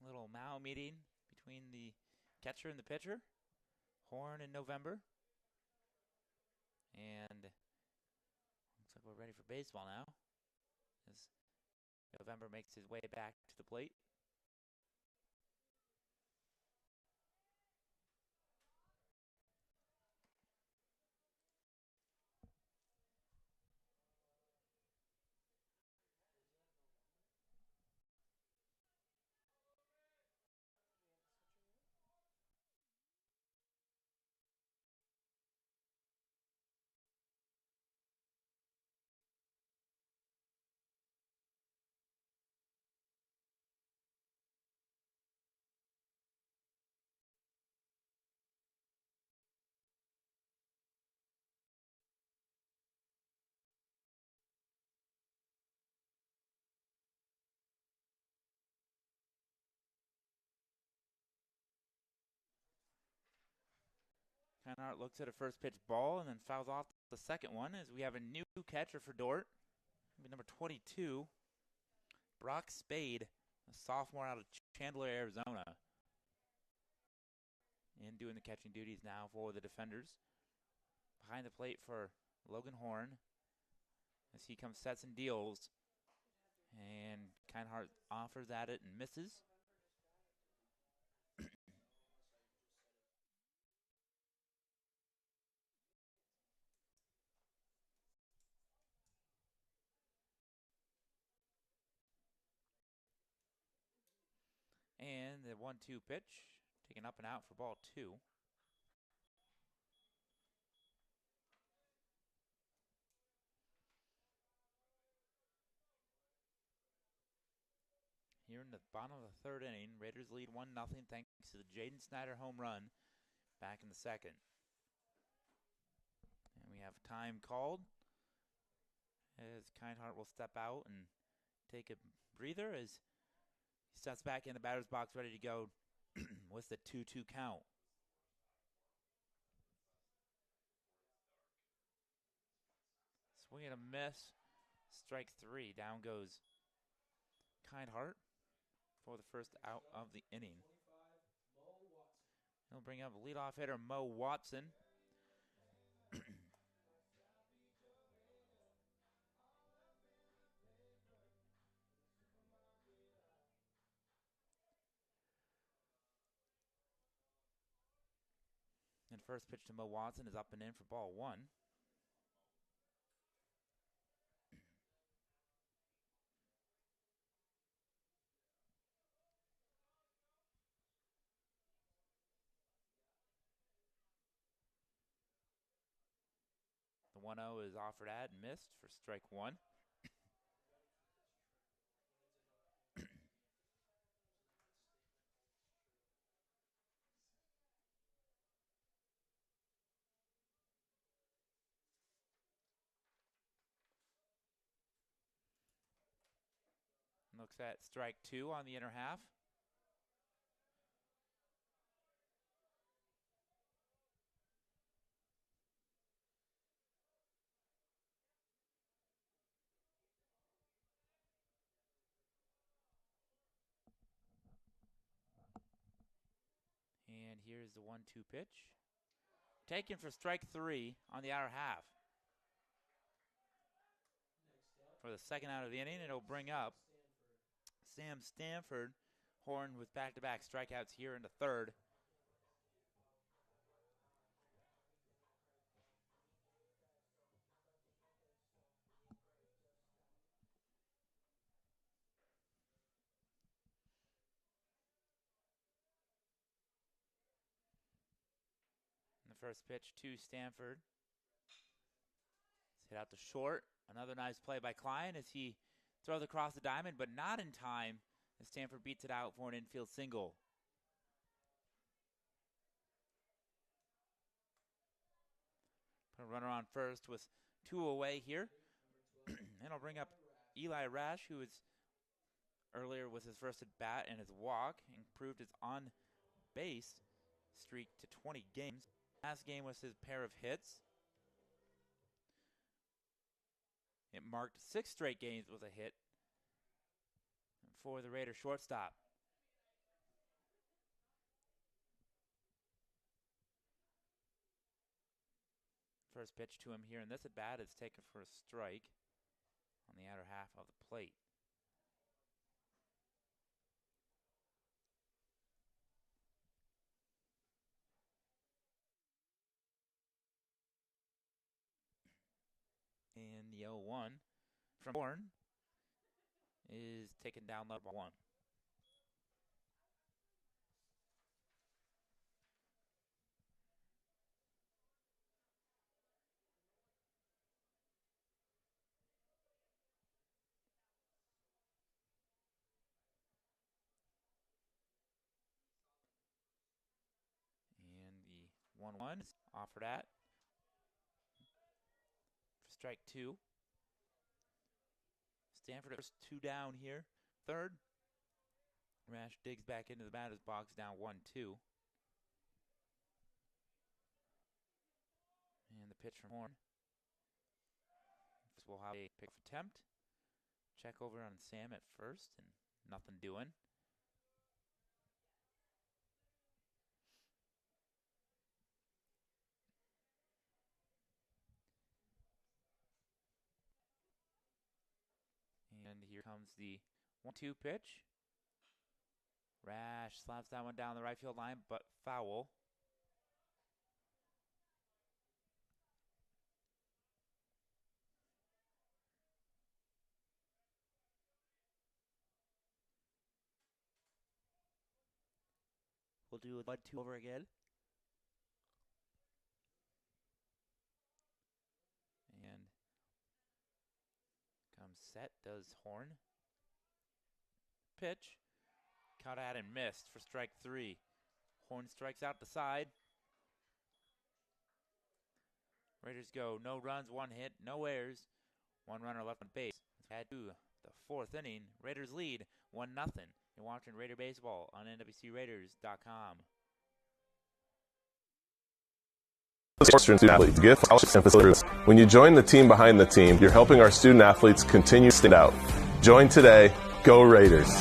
Little Mao meeting between the catcher and the pitcher. Horn in November. And looks like we're ready for baseball now, as November makes his way back to the plate. Kinehart looks at a first pitch ball and then fouls off the second one as we have a new catcher for Dordt. Number 22, Brock Spade, a sophomore out of Chandler, Arizona. And doing the catching duties now for the defenders. Behind the plate for Logan Horn as he comes sets and deals. And Kinehart offers at it and misses. And the 1-2 pitch, taken up and out for ball 2. Here in the bottom of the third inning, Raiders lead 1-0 thanks to the Jaden Snyder home run back in the second. And we have time called as Kinehart will step out and take a breather as he steps back in the batter's box ready to go with the 2-2 count. Swing and a miss. Strike 3. Down goes Kinehart for the first out of the inning. He'll bring up leadoff hitter Mo Watson. And first pitch to Mo Watson is up and in for ball 1. The 1-0 is offered at and missed for strike 1. Looks at strike 2 on the inner half. And here's the 1-2 pitch. Taken for strike 3 on the outer half. For the second out of the inning, it'll bring up Sam Stanford. Horn with back-to-back strikeouts here in the third. And the first pitch to Stanford. It's hit out to short. Another nice play by Klein as he throws across the diamond, but not in time as Stanford beats it out for an infield single. Put a runner on first with 2 away here. And I'll bring up Eli Rash, who is earlier was his first at bat and his walk, improved his on-base streak to 20 games. Last game was his pair of hits. It marked 6 straight games with a hit for the Raiders shortstop. First pitch to him here in this at bat is taken for a strike on the outer half of the plate. And the 0-1 from Horn is taken down level 1. And the 1-1 is offered at strike 2. Stanford first 2 down here. Third, Rash digs back into the batter's box, down 1-2. pitch from Horn. We'll have a pick attempt. Check over on Sam at first, and nothing doing. And here comes the 1-2 pitch. Rash slaps that one down the right field line, but foul. We'll do a 1-2 over again. And comes set, does Horn. Pitch. Caught at and missed for strike 3. Horn strikes out the side. Raiders go no runs, 1 hit, no errors, 1 runner left on base. Head to the 4th inning. Raiders lead 1-0. You're watching Raider Baseball on NWCRaiders.com. Athletes, gift, scholarships, and facilities. When you join the team behind the team, you're helping our student athletes continue to stand out. Join today. Go Raiders.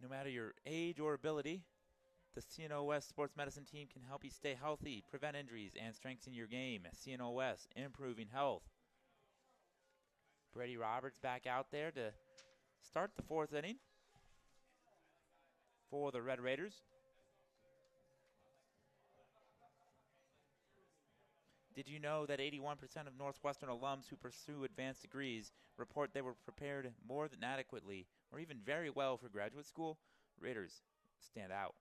No matter your age or ability, the CNOS Sports Medicine team can help you stay healthy, prevent injuries, and strengthen your game. CNOS, improving health. Brady Roberts back out there to start the 4th inning for the Red Raiders. Did you know that 81% of Northwestern alums who pursue advanced degrees report they were prepared more than adequately or even very well for graduate school? Raiders stand out.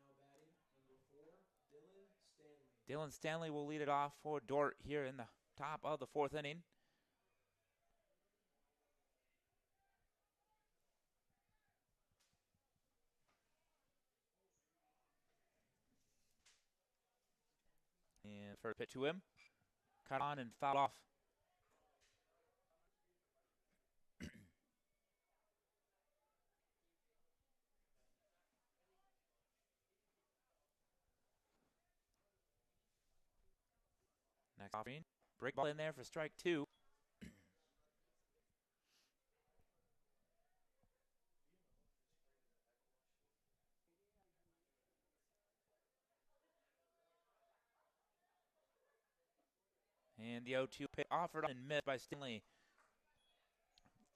Now batting, number 4, Dylan Stanley. Dylan Stanley will lead it off for Dordt here in the top of the 4th inning. And first pitch to him. Cut on and fouled off. Next offering. Break ball in there for strike 2. And the 0-2 pitch offered and missed by Stanley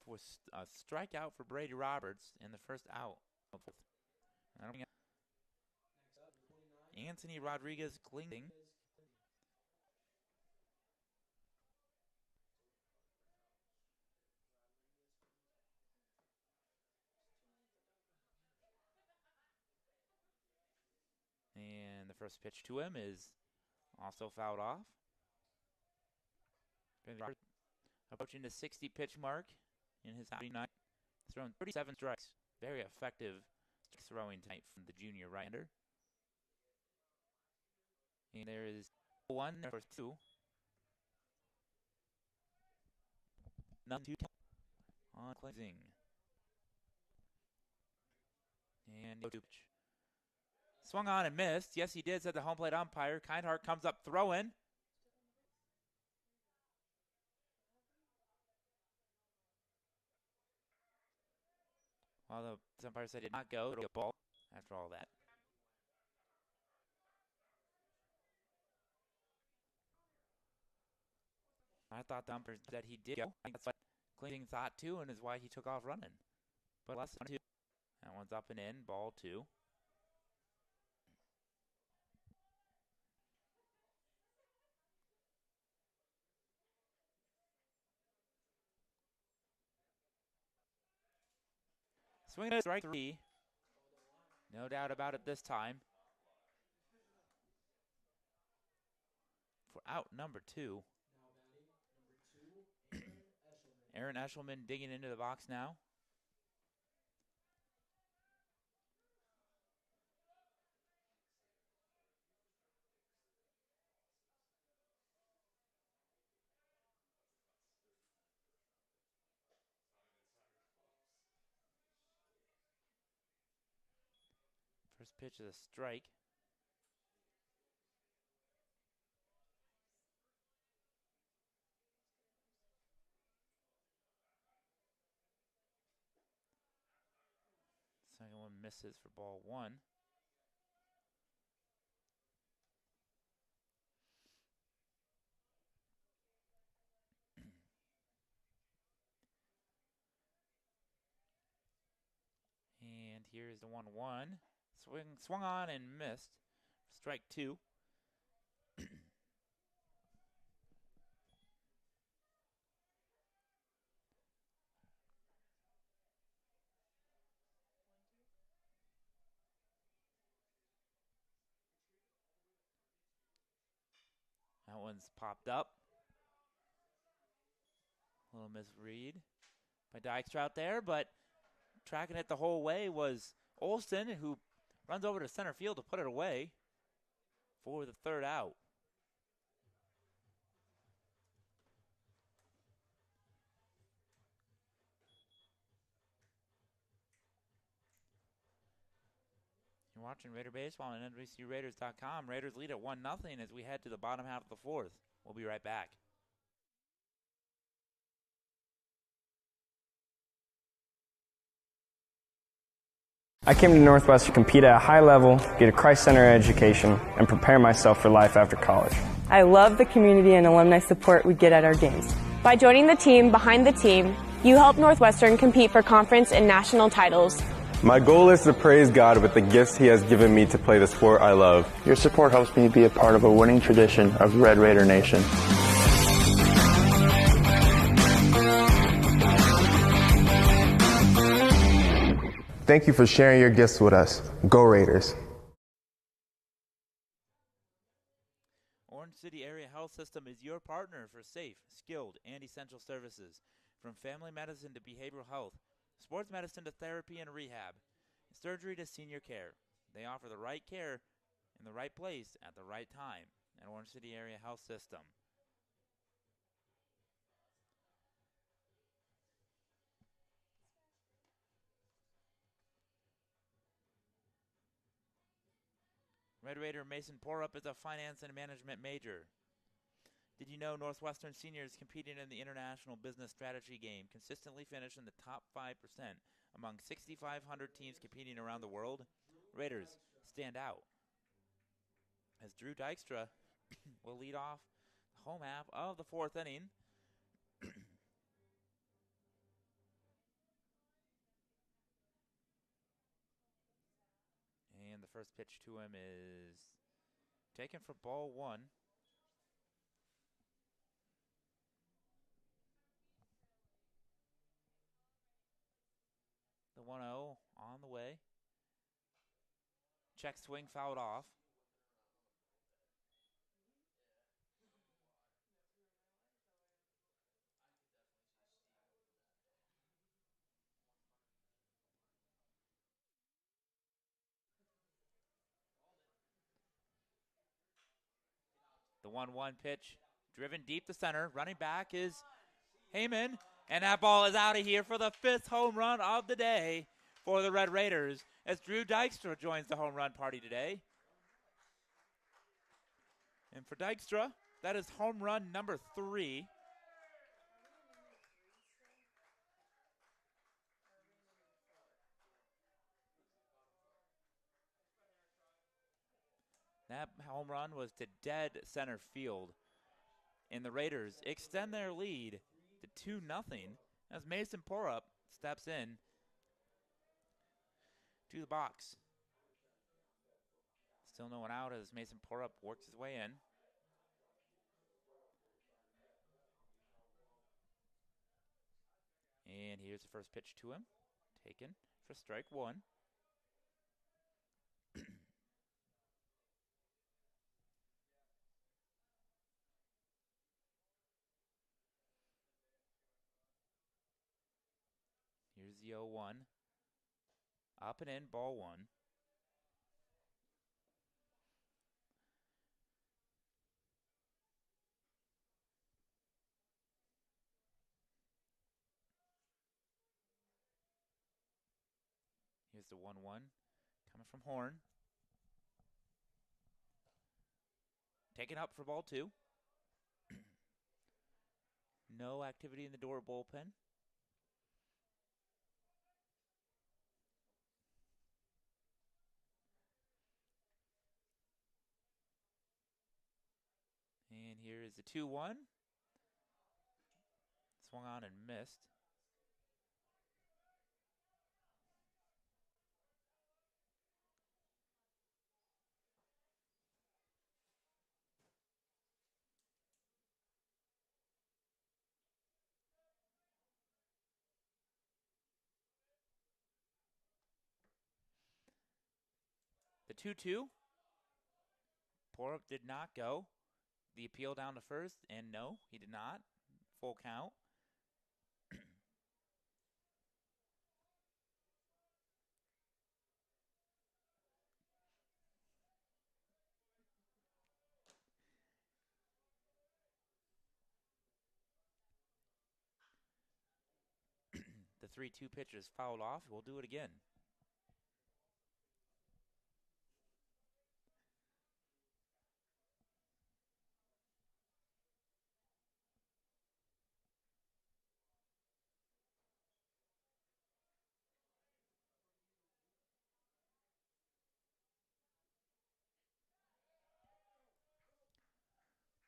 for a strikeout for Brady Roberts in the first out. Anthony Rodriguez clinging. And the first pitch to him is also fouled off. Approaching the 60 pitch mark in his outing night. Thrown 37 strikes. Very effective throwing tonight from the junior right-hander. And there is 1 for 2. None 2 on cleansing. And the 0-2 pitch. Swung on and missed. Yes, he did, said the home plate umpire. Kindhart comes up throwing. While the umpire said it did not go, it'll be a ball after all that. I thought the umpire said he did go. I think that's what Cleaning thought too, and is why he took off running. But less than 2. That one's up and in, ball 2. Swing at strike 3. No doubt about it this time. For out number 2. Now batting, number 2, Aaron Eshelman digging into the box now. First pitch is a strike. Second one misses for ball one. And here's the 1-1. Swung on and missed. Strike two. That one's popped up. A little misread by Dykstra out there, but tracking it the whole way was Olson, who runs over to center field to put it away for the third out. You're watching Raider Baseball on NBCRaiders.com. Raiders lead at 1-0 as we head to the bottom half of the fourth. We'll be right back. I came to Northwestern to compete at a high level, get a Christ-centered education, and prepare myself for life after college. I love the community and alumni support we get at our games. By joining the team behind the team, you help Northwestern compete for conference and national titles. My goal is to praise God with the gifts He has given me to play the sport I love. Your support helps me be a part of a winning tradition of Red Raider Nation. Thank you for sharing your gifts with us. Go Raiders. Orange City Area Health System is your partner for safe, skilled, and essential services. From family medicine to behavioral health, sports medicine to therapy and rehab, surgery to senior care. They offer the right care in the right place at the right time at Orange City Area Health System. Red Raider Mason Porup is a finance and management major. Did you know Northwestern seniors competing in the International Business Strategy game consistently finish in the top 5% among 6,500 teams competing around the world? Raiders stand out, as Drew Dykstra will lead off the home half of the fourth inning. And the first pitch to him is taken for ball one. The 1-0 on the way. Check swing fouled off. The 1-1 pitch driven deep to center. Running back is Heyman. And that ball is out of here for the fifth home run of the day for the Red Raiders as Drew Dykstra joins the home run party today. And for Dykstra, that is home run number 3. That home run was to dead center field. And the Raiders extend their lead to 2-0 as Mason Porup steps in to the box. Still no one out as Mason Porup works his way in. And here's the first pitch to him, taken for strike one. Here's the 0-1. Up and in, ball one. Here's the 1-1 coming from Horn. Taken up for ball 2. No activity in the Dordt bullpen. And here is the 2-1. Swung on and missed. The 2-2. Porup did not go. The appeal down to first, and no, he did not. Full count. The 3-2 pitch is fouled off. We'll do it again.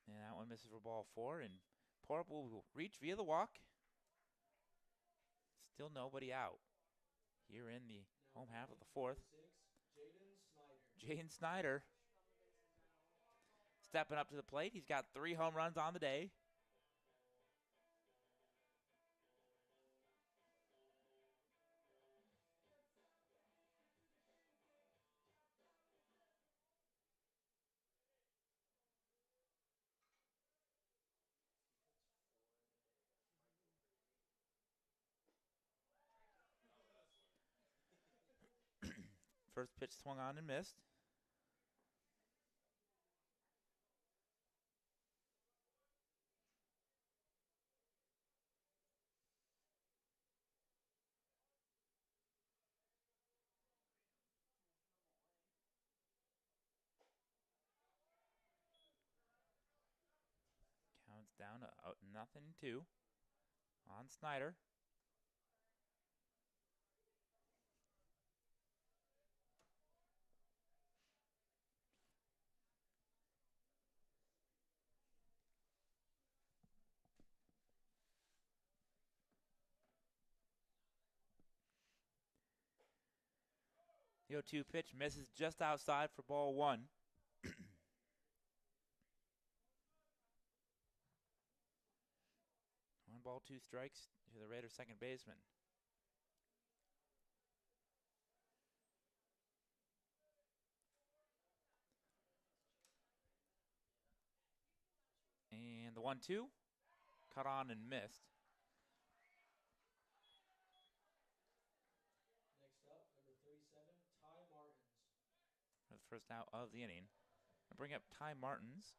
And that one misses for ball 4, and Porup will reach via the walk. Still nobody out here in the home half of the 4th. Jaden Snyder stepping up to the plate. He's got 3 home runs on the day. First pitch swung on and missed. Counts down to 0-2 on Snyder. The 0-2 pitch misses just outside for ball 1. 1 ball, 2 strikes to the Raiders' second baseman. And the 1-2, cut on and missed. Next up, number 37, Ty Martins. For the first out of the inning. I'll bring up Ty Martins.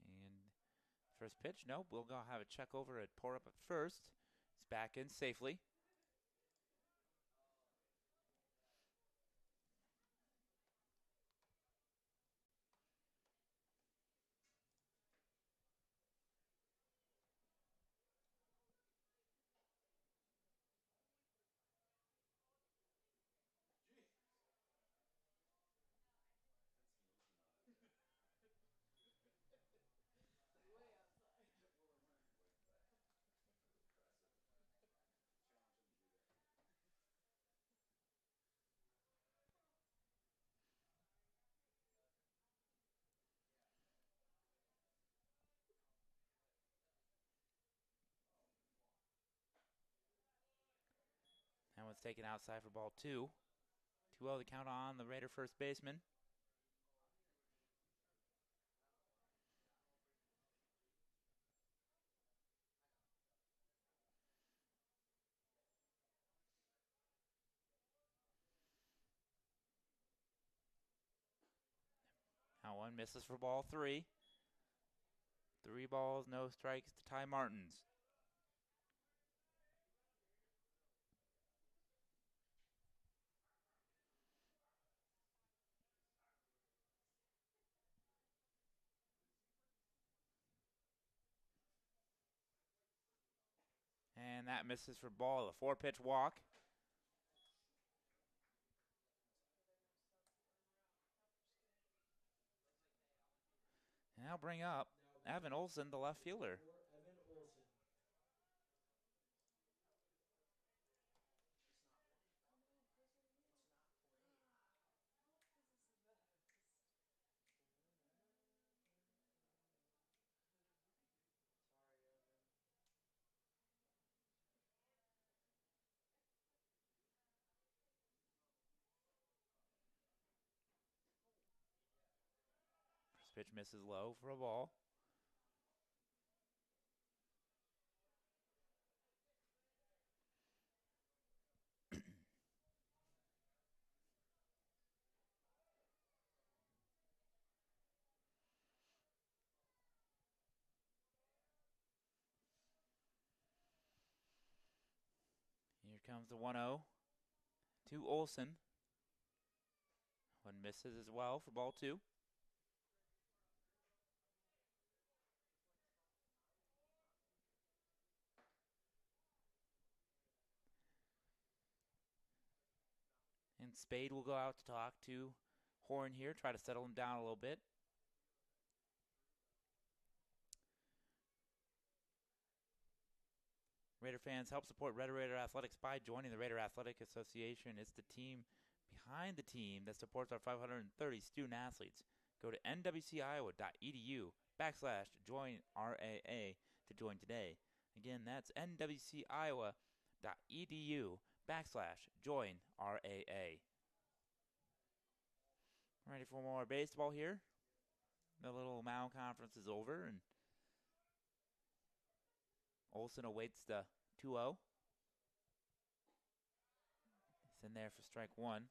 And first pitch, nope. We'll go have a check over at Porup at first. It's back in safely. That one's taken outside for ball 2. 2-0 the count on the Raider first baseman. Now one misses for ball 3. 3 balls, no strikes to Ty Martins. And that misses for ball, a 4-pitch walk. Now bring up Evan Olson, the left fielder. Evan Olson. First pitch misses low for a ball. Here comes the 1-0 to Olson. One misses as well for ball 2. And Spade will go out to talk to Horn here, try to settle him down a little bit. Raider fans, help support Red Raider Athletics by joining the Raider Athletic Association. It's the team behind the team that supports our 530 student athletes. Go to nwciowa.edu/join-RAA to join today. Again, that's nwciowa.edu/join-RAA. Ready for more baseball here. The little mound conference is over, and Olson awaits the 2-0. He's in there for strike 1.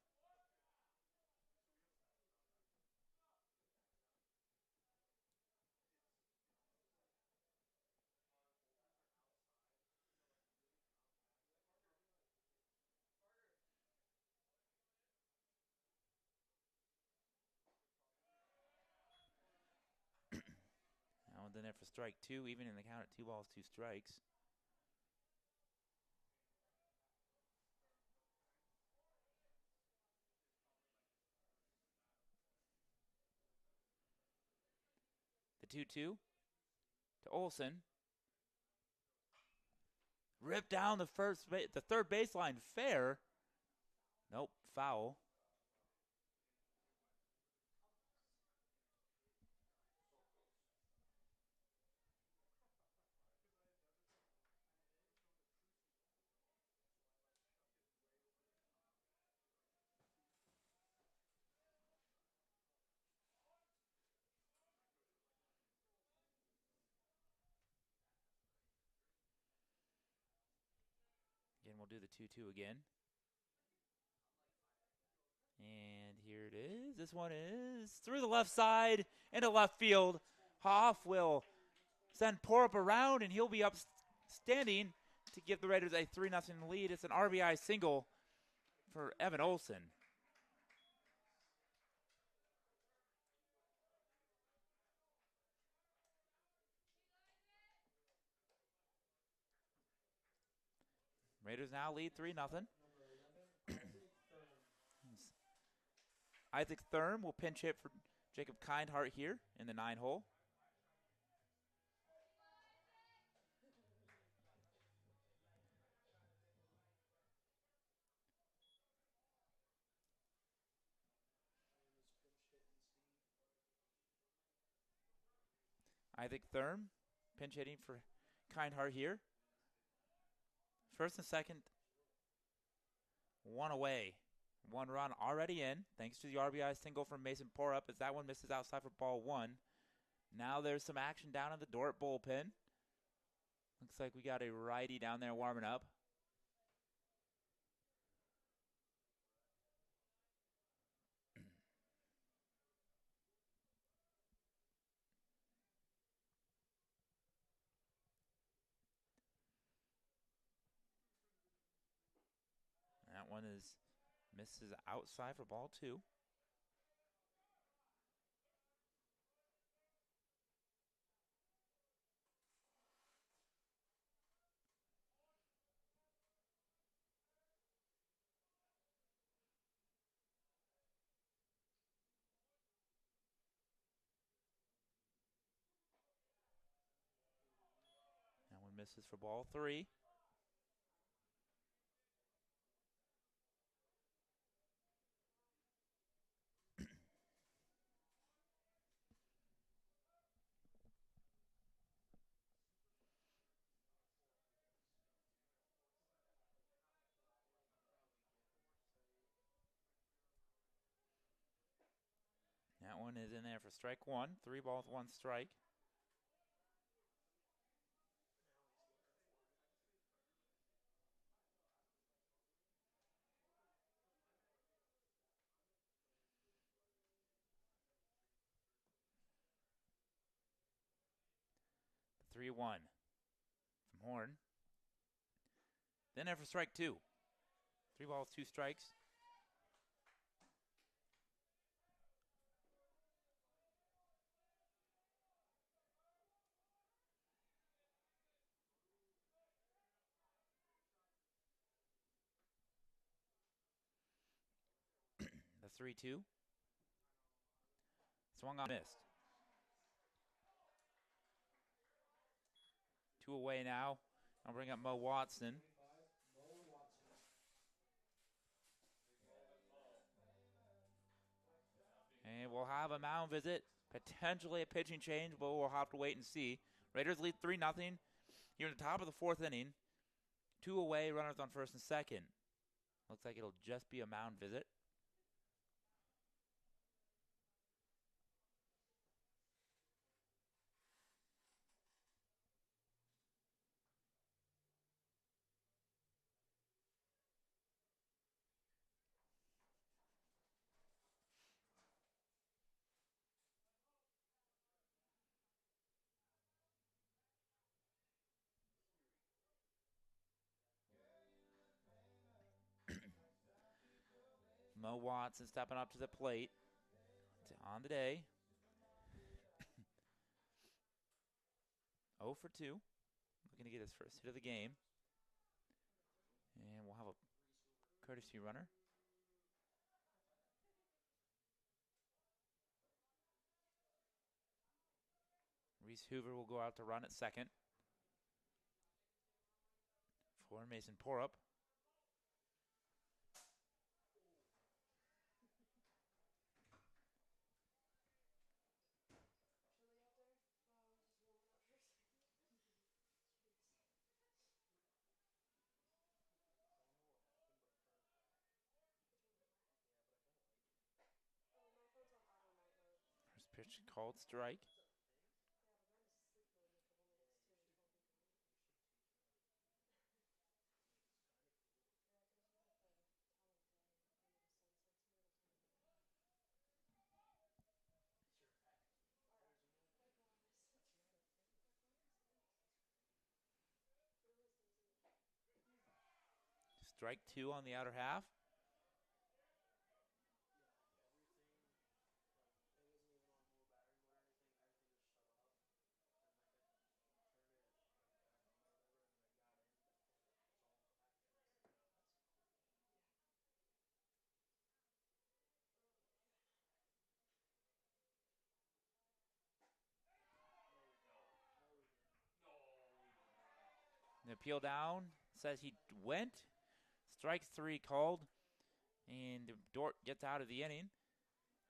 That one's in there for strike 2, even in the count at 2 balls, 2 strikes. The 2-2 to Olson. Ripped down the third baseline, fair. Nope, foul. Again, we'll do the 2-2 again. And here it is. This one is through the left side into left field. Hoff will send Porup around, and he'll be up standing to give the Raiders a 3-0 lead. It's an RBI single for Evan Olson. Raiders now lead 3-0. Isaac Thurm will pinch hit for Jacob Kindhart here in the 9 hole. Isaac Thurm pinch hitting for Kindhart here. First and second, one away. 1 run already in, thanks to the RBI single from Mason Porup, as that one misses outside for ball 1. Now there's some action down in the Dordt bullpen. Looks like we got a righty down there warming up. one misses outside for ball 2. That one misses for ball 3. That one is in there for strike 1. 3 balls, 1 strike. The 3-1 from Horn. Then there for strike 2. 3 balls, 2 strikes. The 3-2. Swung on, missed. 2 away now. I'll bring up Mo Watson. And we'll have a mound visit. Potentially a pitching change, but we'll have to wait and see. Raiders lead 3-0 here in the top of the 4th inning. 2 away, runners on first and second. Looks like it'll just be a mound visit. Mo Watson stepping up to the plate on the day. 0 for 2. Looking to get his first hit of the game. And we'll have a courtesy runner. Reese Hoover will go out to run at second for Mason Porup. First pitch called strike. Strike 2 on the outer half. The appeal down says he went. Strike 3 called. And Dordt gets out of the inning.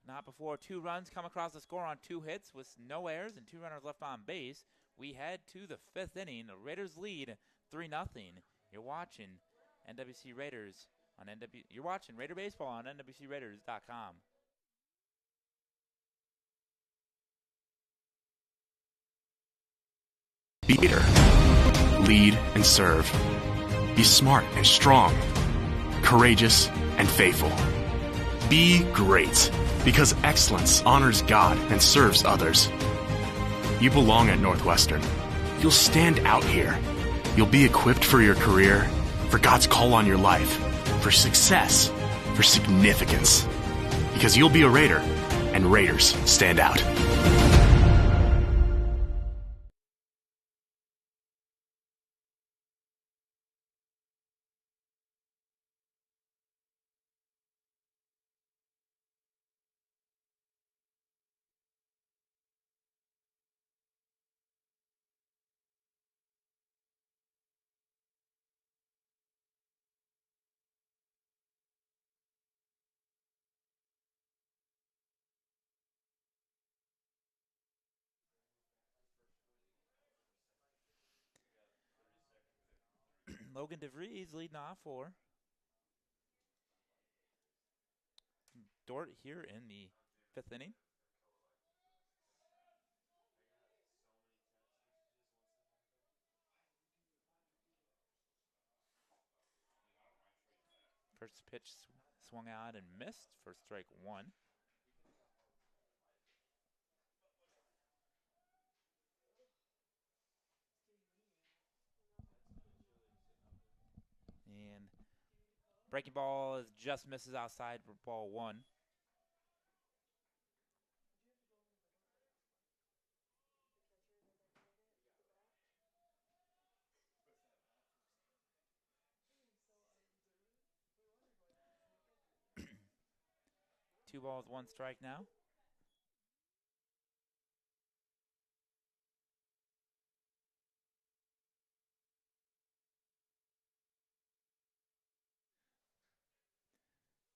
Not before 2 runs come across the score on 2 hits with no errors and 2 runners left on base. We head to the 5th inning. The Raiders lead 3-0. You're watching NWC Raiders on You're watching Raider Baseball on NWCRaiders.com. Be leader. Lead and serve. Be smart and strong. Courageous and faithful. Be great, because excellence honors God and serves others. You belong at Northwestern. You'll stand out here. You'll be equipped for your career, for God's call on your life, for success, for significance. Because you'll be a Raider, and Raiders stand out. Logan DeVries leading off for Dordt here in the 5th inning. First pitch swung out and missed for strike 1. And breaking ball just misses outside for ball 1. Two balls, one strike now.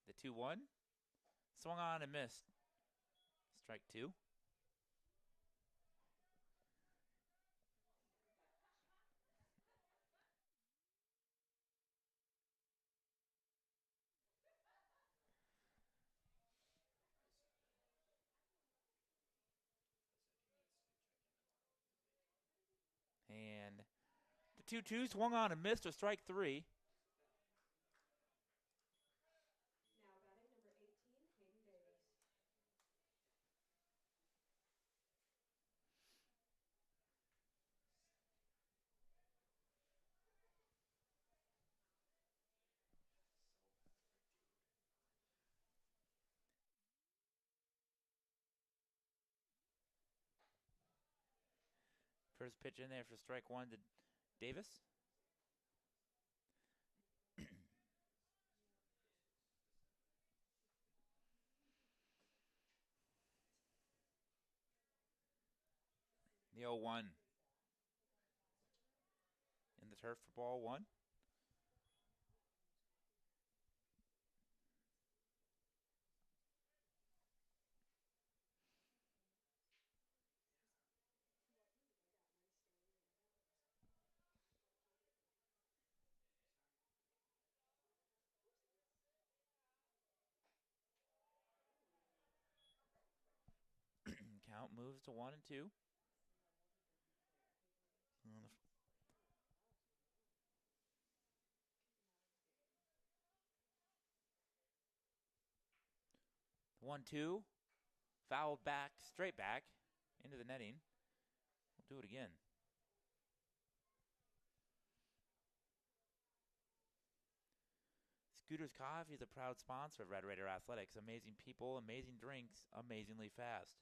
The 2-1. Swung on and missed. Strike 2. And the 2-2 swung on and missed for strike 3. Now batting number 18, Hayden Davis. First pitch in there for strike 1 to Davis. The 0-1 in the turf for ball 1. Count moves to 1-2. The 1-2. Fouled back, straight back into the netting. We'll do it again. Scooters Coffee is a proud sponsor of Red Raider Athletics. Amazing people, amazing drinks, amazingly fast.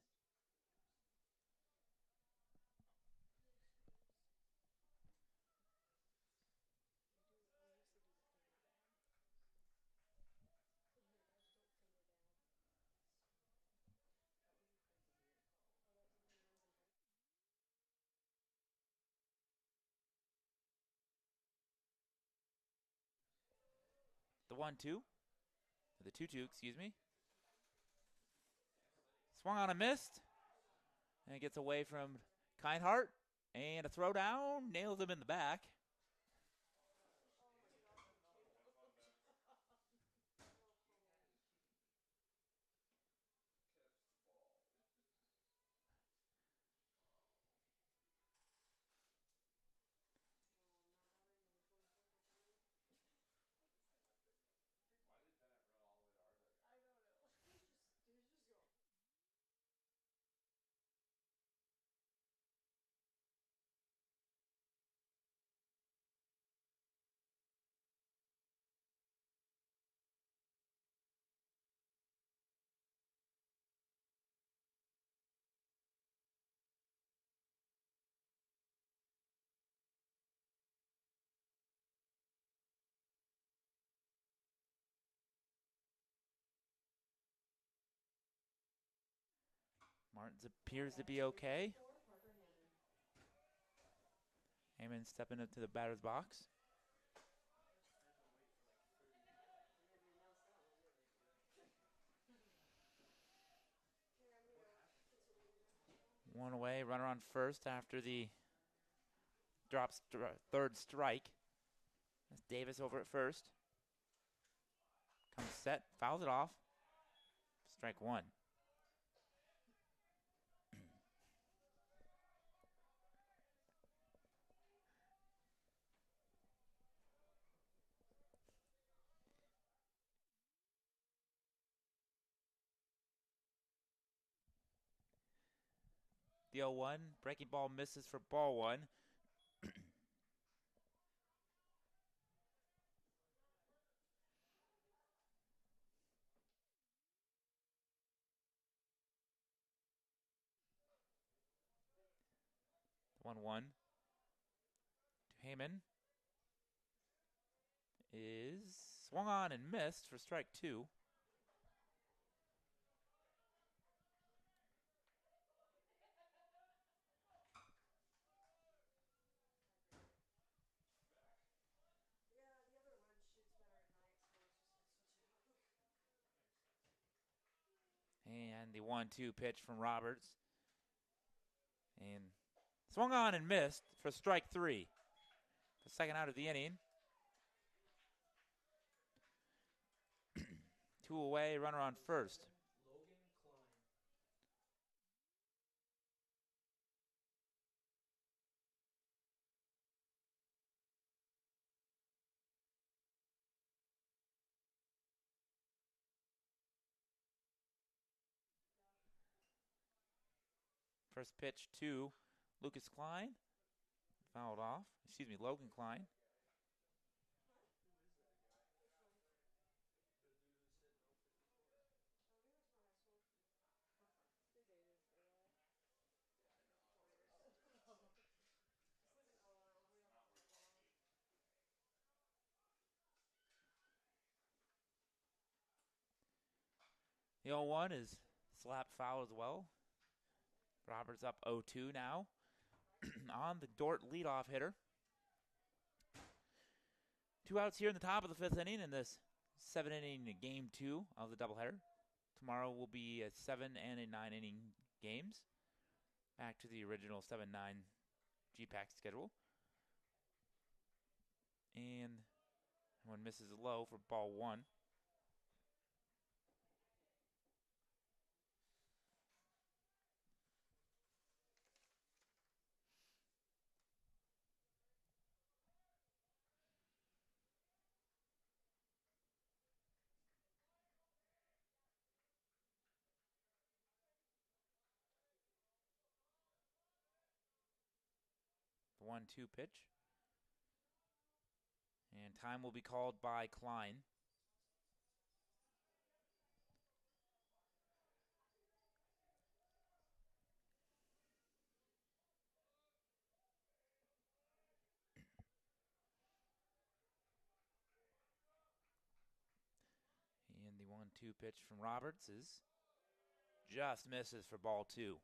The 1-2. The 2-2, excuse me. Swung on and missed. And gets away from Kindhart. And a throw down. Nails him in the back. Martins appears to be okay. Heyman stepping up to the batter's box. One away, runner on first after the third strike. That's Davis over at first. Comes set, fouls it off. Strike one. The 0-1, breaking ball misses for ball one. The 1-1 to Heyman is swung on and missed for strike two. And the 1-2 pitch from Roberts. And swung on and missed for strike three. The second out of the inning. Two away, runner on first. First pitch to Lucas Klein. Fouled off. Logan Klein. The 0-1 is slap foul as well. Roberts up 0-2 now. On the Dordt leadoff hitter. 2 outs here in the top of the 5th inning in this 7-inning game 2 of the doubleheader. Tomorrow will be a 7 and a 9-inning games. Back to the original 7-9 GPAC schedule. And one misses low for ball one. The 1-2 pitch. And time will be called by Klein. And the 1-2 pitch from Roberts is just misses for ball two.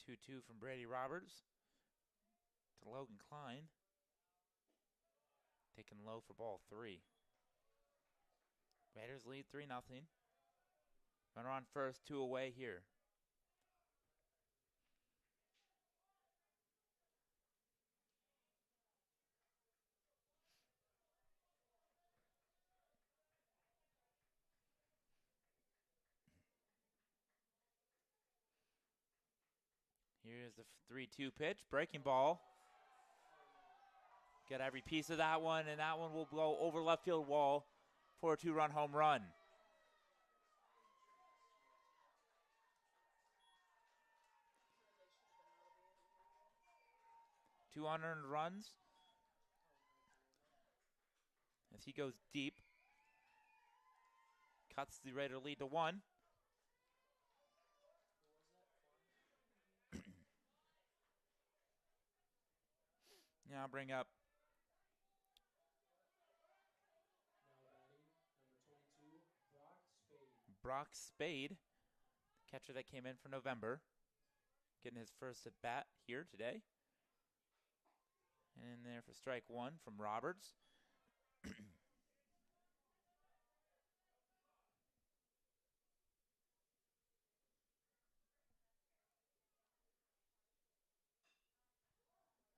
The 2-2 from Brady Roberts to Logan Klein. Taken low for ball three. Raiders lead 3-0. Runner on first, 2 away here. Here's the 3-2 pitch, breaking ball. Get every piece of that one, and that one will go over left field wall for a 2-run home run. 2 unearned runs as he goes deep. Cuts the Raider lead to 1. Now I'll bring up Now batting, number 22, Brock Spade. Brock Spade, catcher that came in for November, getting his first at bat here today. And in there for strike one from Roberts.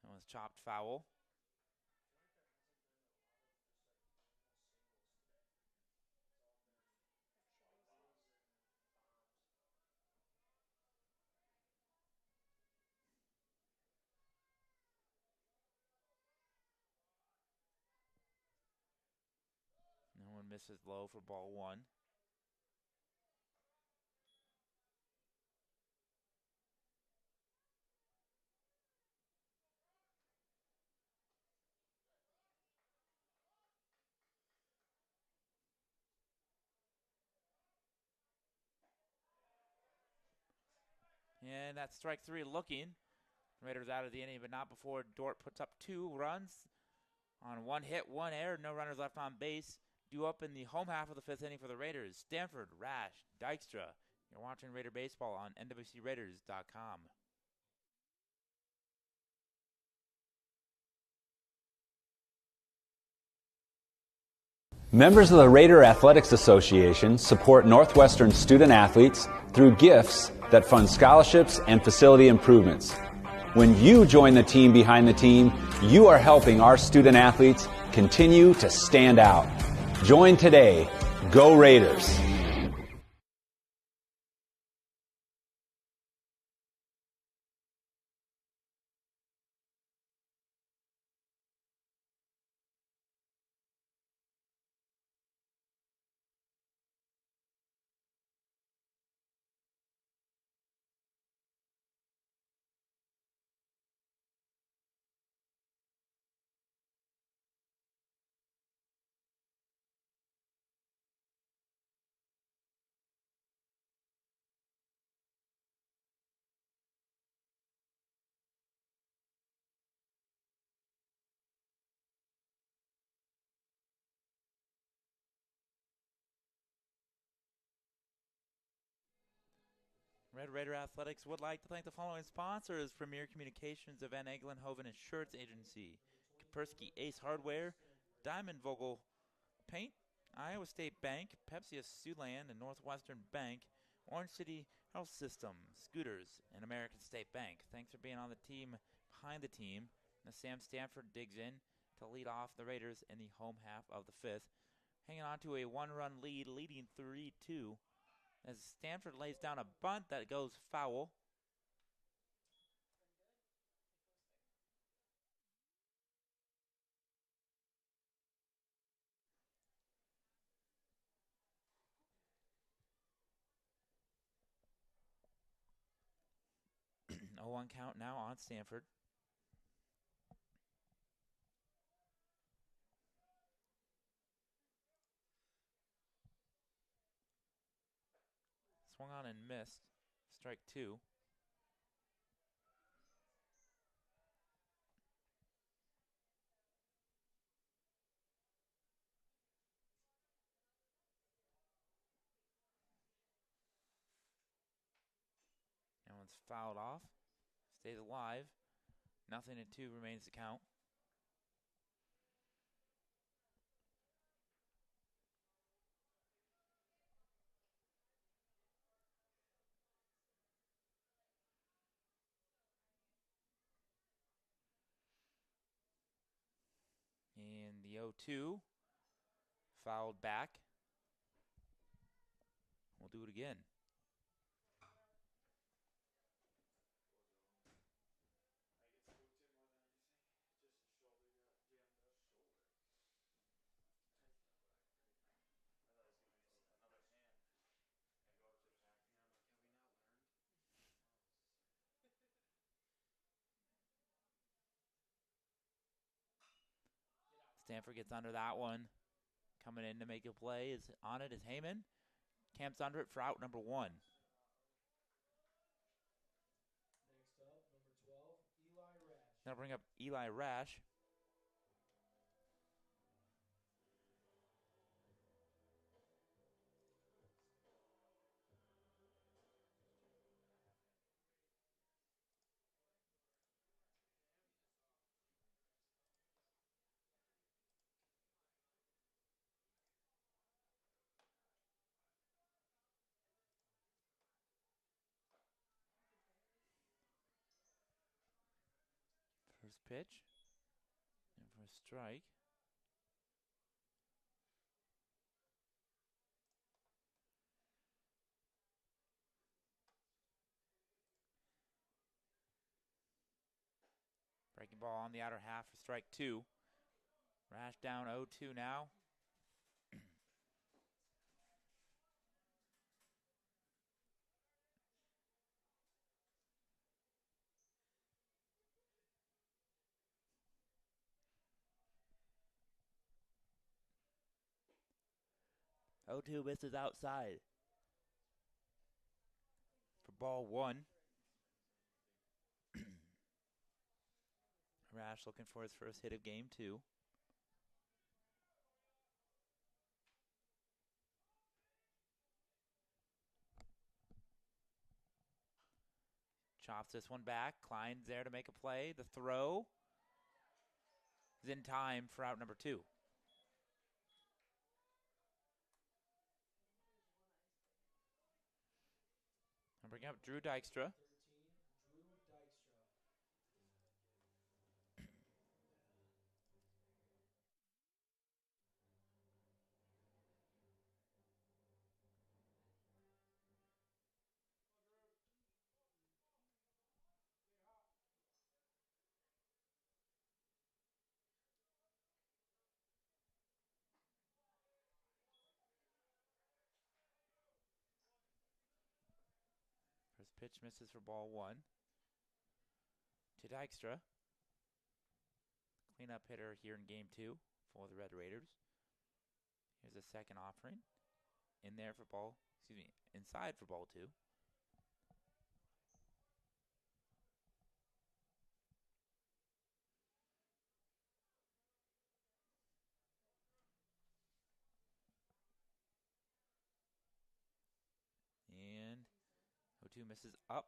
That was chopped foul. No one misses low for ball one. And that's strike three looking. Raiders out of the inning, but not before Dordt puts up 2 runs on 1 hit, 1 error, no runners left on base. Due up in the home half of the 5th inning for the Raiders, Stanford, Rash, Dykstra. You're watching Raider Baseball on NWCRaiders.com. Members of the Raider Athletics Association support Northwestern student athletes through gifts that fund scholarships and facility improvements. When you join the team behind the team, you are helping our student athletes continue to stand out. Join today. Go Raiders! Red Raider Athletics would like to thank the following sponsors: Premier Communications of Van Eglenhoven Insurance Agency, Kaspersky Ace Hardware, Diamond Vogel Paint, Iowa State Bank, Pepsi of Siouxland and Northwestern Bank, Orange City Health System, Scooters, and American State Bank. Thanks for being on the team behind the team. Now Sam Stanford digs in to lead off the Raiders in the home half of the 5th, hanging on to a 1-run lead, leading 3-2. As Stanford lays down a bunt that goes foul. A 1 count now on Stanford. Swung on and missed. Strike 2. That one's fouled off. Stays alive. 0-2 remains to count. And the 0-2 fouled back. We'll do it again. Stanford gets under that one. Coming in to make a play is on it is Heyman. Camps under it for out number 1. Next up, number 12, Eli Rash. Now bring up Eli Rash. First pitch. And for a strike. Breaking ball on the outer half for strike 2. Rash down 0-2 now. O2 misses outside. For ball 1. Rash looking for his first hit of game 2. Chops this one back. Klein's there to make a play. The throw is in time for out number 2. I'm bringing up Drew Dykstra. 13, Drew Dykstra. First pitch misses for ball 1. To Dykstra. Cleanup hitter here in game 2 for the Red Raiders. Here's a second offering. Inside for ball 2. And 0-2 misses up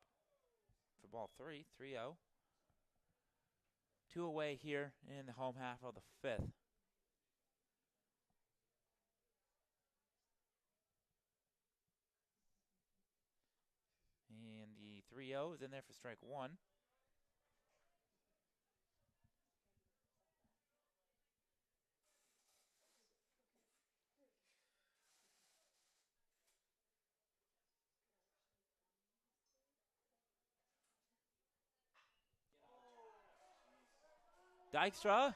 for ball 3, 3-0. 2 away here in the home half of the 5th. And the 3-0 is in there for strike 1. Dykstra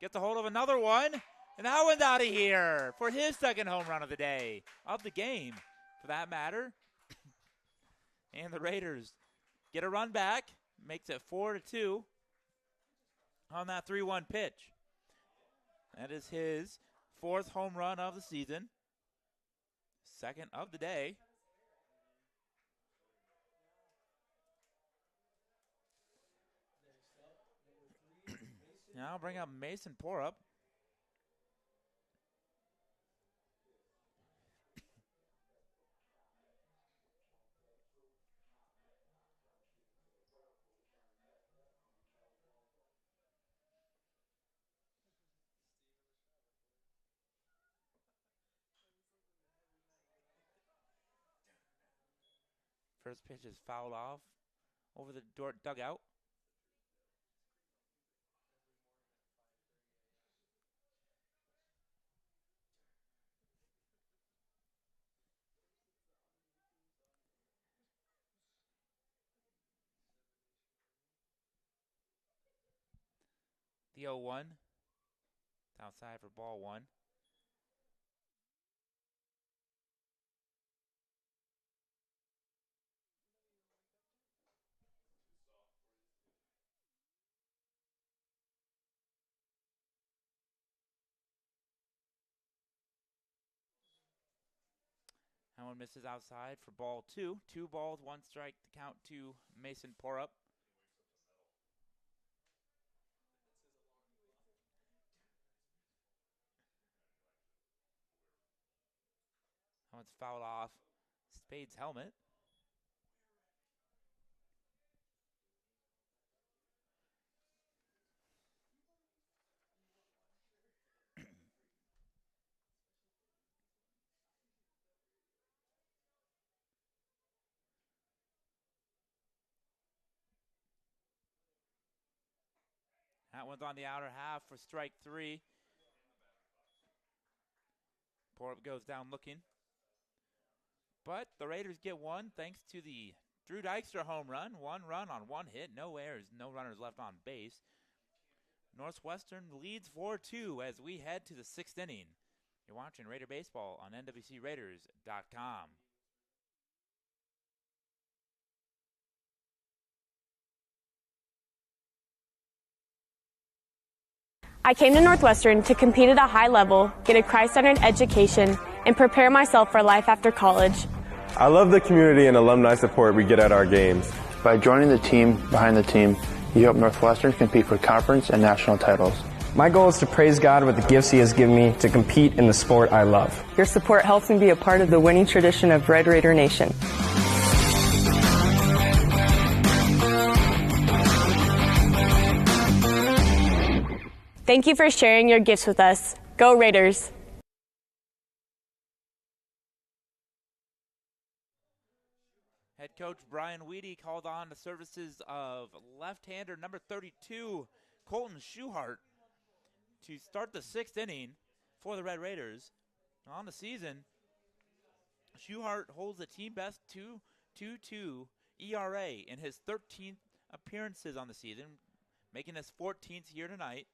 gets a hold of another one, and that one's out of here for his second home run of the day, of the game, for that matter. And the Raiders get a run back, makes it 4-2 on that 3-1 pitch. That is his 4th home run of the season, 2nd of the day. Now I'll bring up Mason Porup. First pitch is fouled off over the Dordt dugout. The 0-1. It's outside for ball 1. That one misses outside for ball 2. 2 balls, 1 strike to count to Mason Porup. one's fouled off Spade's helmet. That one's on the outer half for strike 3. Porup goes down looking. But the Raiders get one thanks to the Drew Dykstra home run. 1 run on 1 hit, no errors, no runners left on base. Northwestern leads 4-2 as we head to the 6th inning. You're watching Raider Baseball on NWCRaiders.com. I came to Northwestern to compete at a high level, get a Christ-centered education, and prepare myself for life after college. I love the community and alumni support we get at our games. By joining the team behind the team, you help Northwestern compete for conference and national titles. My goal is to praise God with the gifts He has given me to compete in the sport I love. Your support helps me be a part of the winning tradition of Red Raider Nation. Thank you for sharing your gifts with us. Go Raiders! Head coach Brian Weedy called on the services of left-hander number 32, Colton Schuhart, to start the 6th inning for the Red Raiders. On the season, Schuhart holds the team best 2.22 ERA in his 13th appearances on the season, making his 14th here tonight.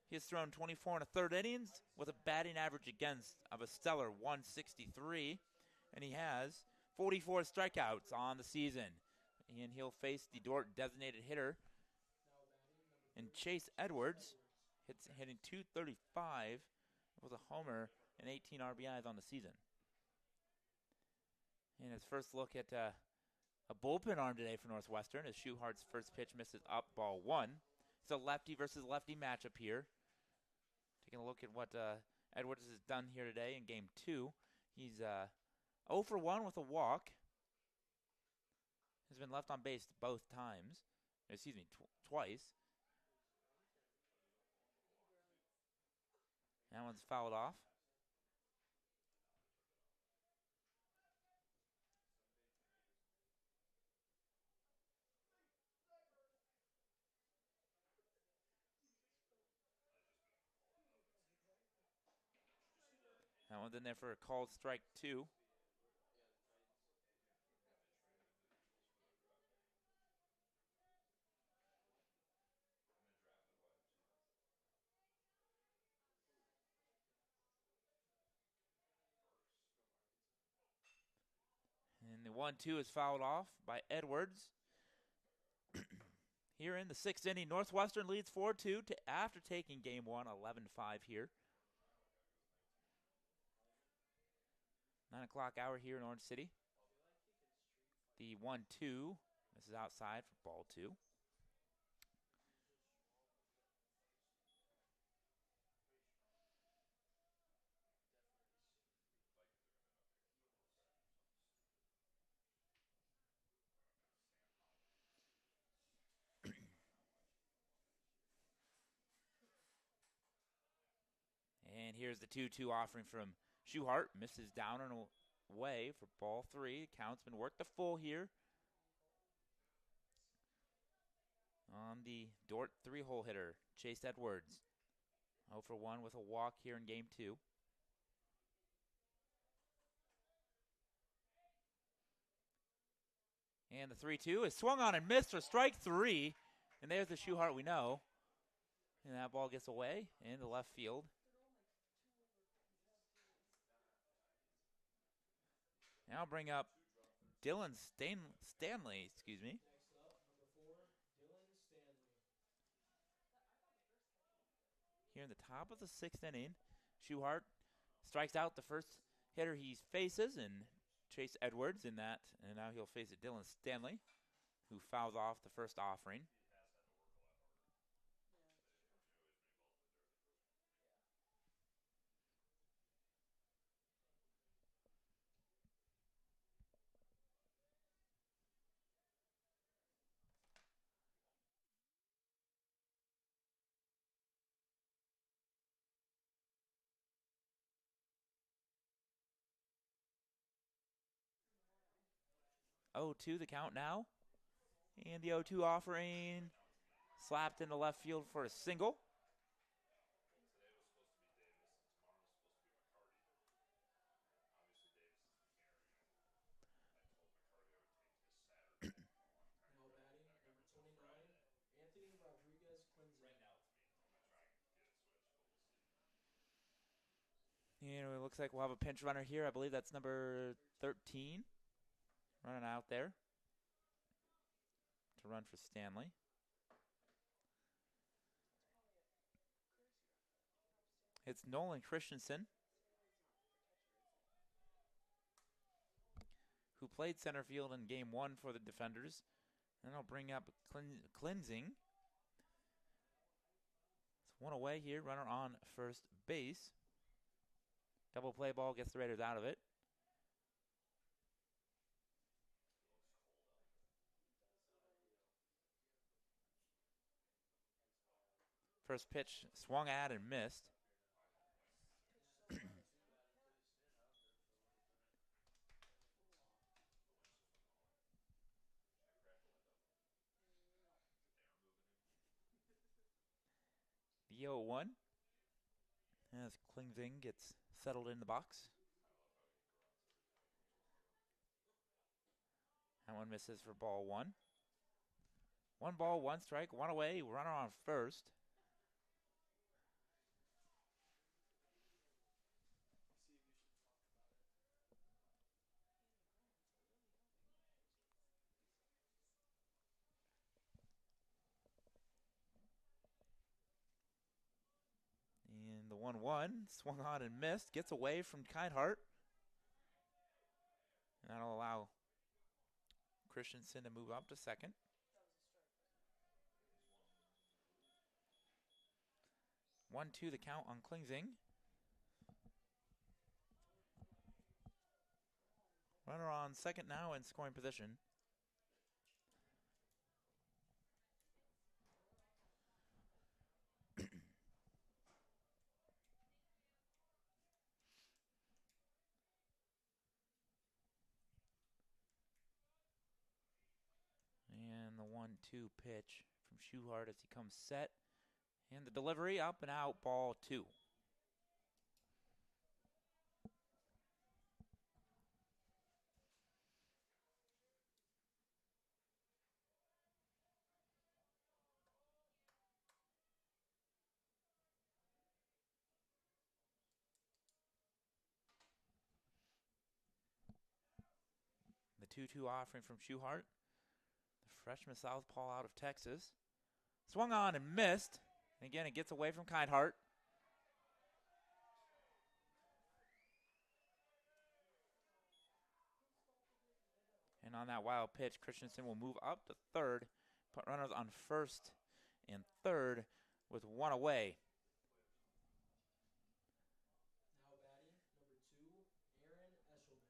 He has thrown 24 1/3 innings with a batting average against of a stellar 163, and he has 44 strikeouts on the season. And he'll face the Dordt designated hitter and Chase Edwards, hitting 235 with a homer and 18 RBIs on the season. And his first look at a bullpen arm today for Northwestern as Schuhart's first pitch misses up, ball 1. It's a lefty versus lefty matchup here. Taking a look at what Edwards has done here today in game 2. He's 0 for 1 with a walk. Has been left on base both times. Twice. That one's fouled off. That one's in there for a called strike 2. And the 1-2 is fouled off by Edwards. Here in the 6th inning, Northwestern leads 4-2 after taking game 1, 11-5 here. 9 o'clock hour here in Orange City. The 1-2. This is outside for ball 2. And here's the 2-2 offering from Schuhart. Misses down and away for ball 3. Count's been worked to full here on the Dordt 3-hole hitter, Chase Edwards. 0 for 1 with a walk here in game 2. And the 3-2 is swung on and missed for strike 3. And there's the Schuhart we know. And that ball gets away in the left field. Now I'll bring up Dylan Stanley, Here in the top of the 6th inning, Schuhart strikes out the first hitter he faces, and Chase Edwards in that, and now he'll face it Dylan Stanley, who fouls off the first offering. 0-2 the count now. And the 0-2 offering slapped into left field for a single. Now batting, number 29, Anthony Rodriguez Cleansing. And it looks like we'll have a pinch runner here. I believe that's number 13 running out there to run for Stanley. It's Nolan Christensen, who played center field in game 1 for the Defenders. And I'll bring up Cleansing. It's one away here, runner on first base. Double play ball gets the Raiders out of it. First pitch swung at and missed. The 0-1 as Klingsing gets settled in the box. That one misses for ball 1. 1 ball, 1 strike, 1 away, runner on first. And the 1-1 swung on and missed, gets away from Kindhart. And that'll allow Christensen to move up to second. One, two, the count on Klingsing. Runner on second now in scoring position. And the 1-2 pitch from Schuhart as he comes set. And the delivery up and out, ball 2. The 2-2 offering from Schuhart. The freshman southpaw out of Texas. Swung on and missed. And again, it gets away from Kindhart. And on that wild pitch, Christensen will move up to third. Put runners on first and third with 1 away. Now batting, number 2, Aaron Eshelman.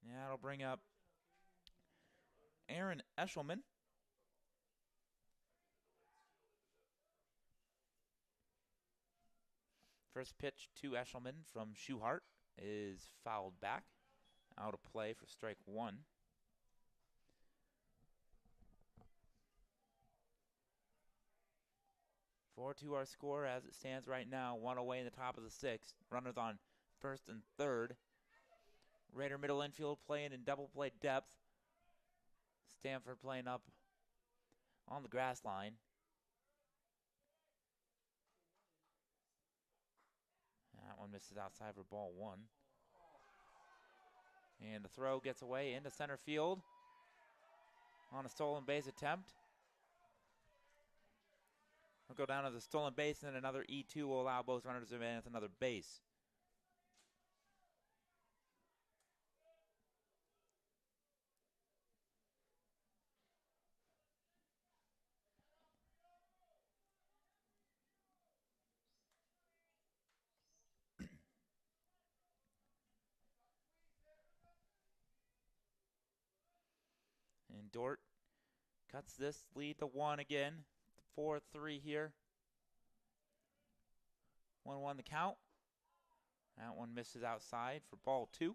Yeah, that'll bring up Aaron Eshelman. First pitch to Eshelman from Schuhart is fouled back. Out of play for strike 1. 4-2 our score as it stands right now. 1 away in the top of the 6th. Runners on first and third. Raider middle infield playing in double play depth. Stanford playing up on the grass line. That one misses outside for ball 1. And the throw gets away into center field on a stolen base attempt. We'll go down to the stolen base, and then another E2 will allow both runners to advance another base. And Dordt cuts this lead to 1 again. 4-3 here. 1-1 the count. That one misses outside for ball 2.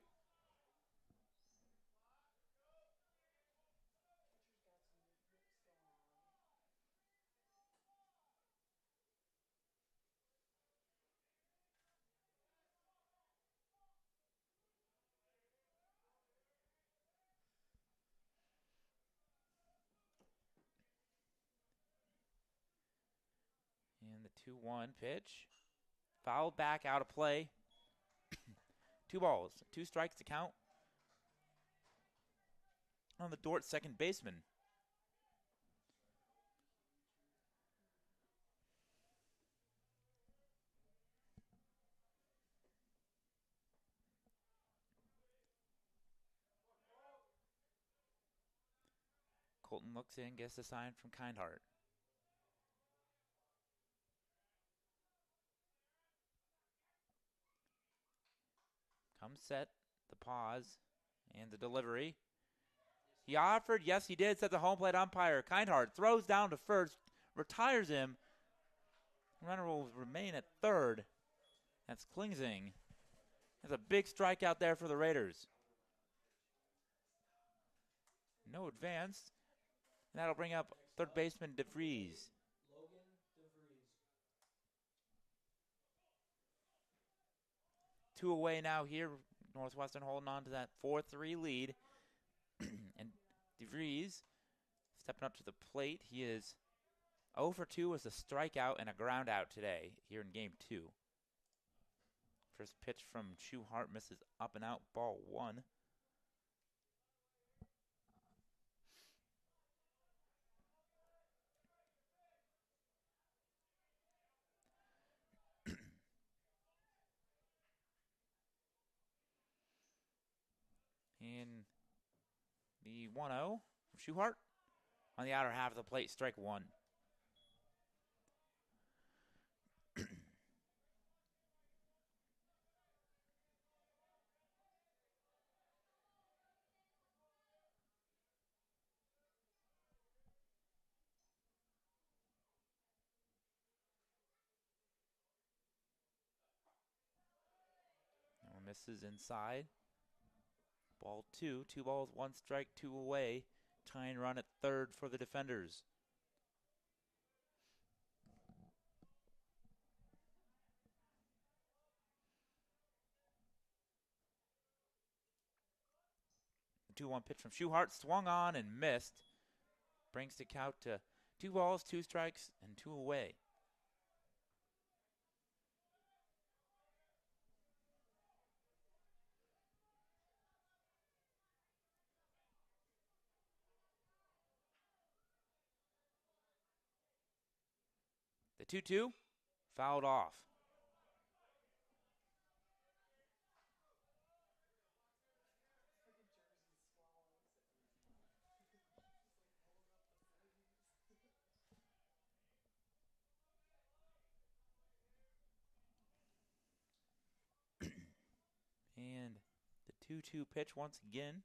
And the 2-1 pitch. Fouled back out of play. 2 balls, 2 strikes to count on the Dordt second baseman. Colton looks in, gets a sign from Kindheart. Comes set, the pause, and the delivery. He offered, yes he did, said the home plate umpire. Kindheart throws down to first, retires him. Runner will remain at third. That's Klingsing. That's a big strikeout there for the Raiders. No advance. And that'll bring up third baseman DeVries. Logan DeVries. 2 away now here. Northwestern holding on to that 4-3 lead. And DeVries stepping up to the plate. He is 0 for 2 with a strikeout and a ground out today here in game 2. First pitch from Schuhart misses up and out, ball 1. And the 1-0 from Schuhart on the outer half of the plate, strike 1. That one misses inside. Ball 2. 2 balls, 1 strike, 2 away. Tying run at third for the defenders. The 2-1 pitch from Schuhart swung on and missed. Brings the count to 2 balls, 2 strikes, and 2 away. The 2-2 fouled off. And the 2-2 pitch once again.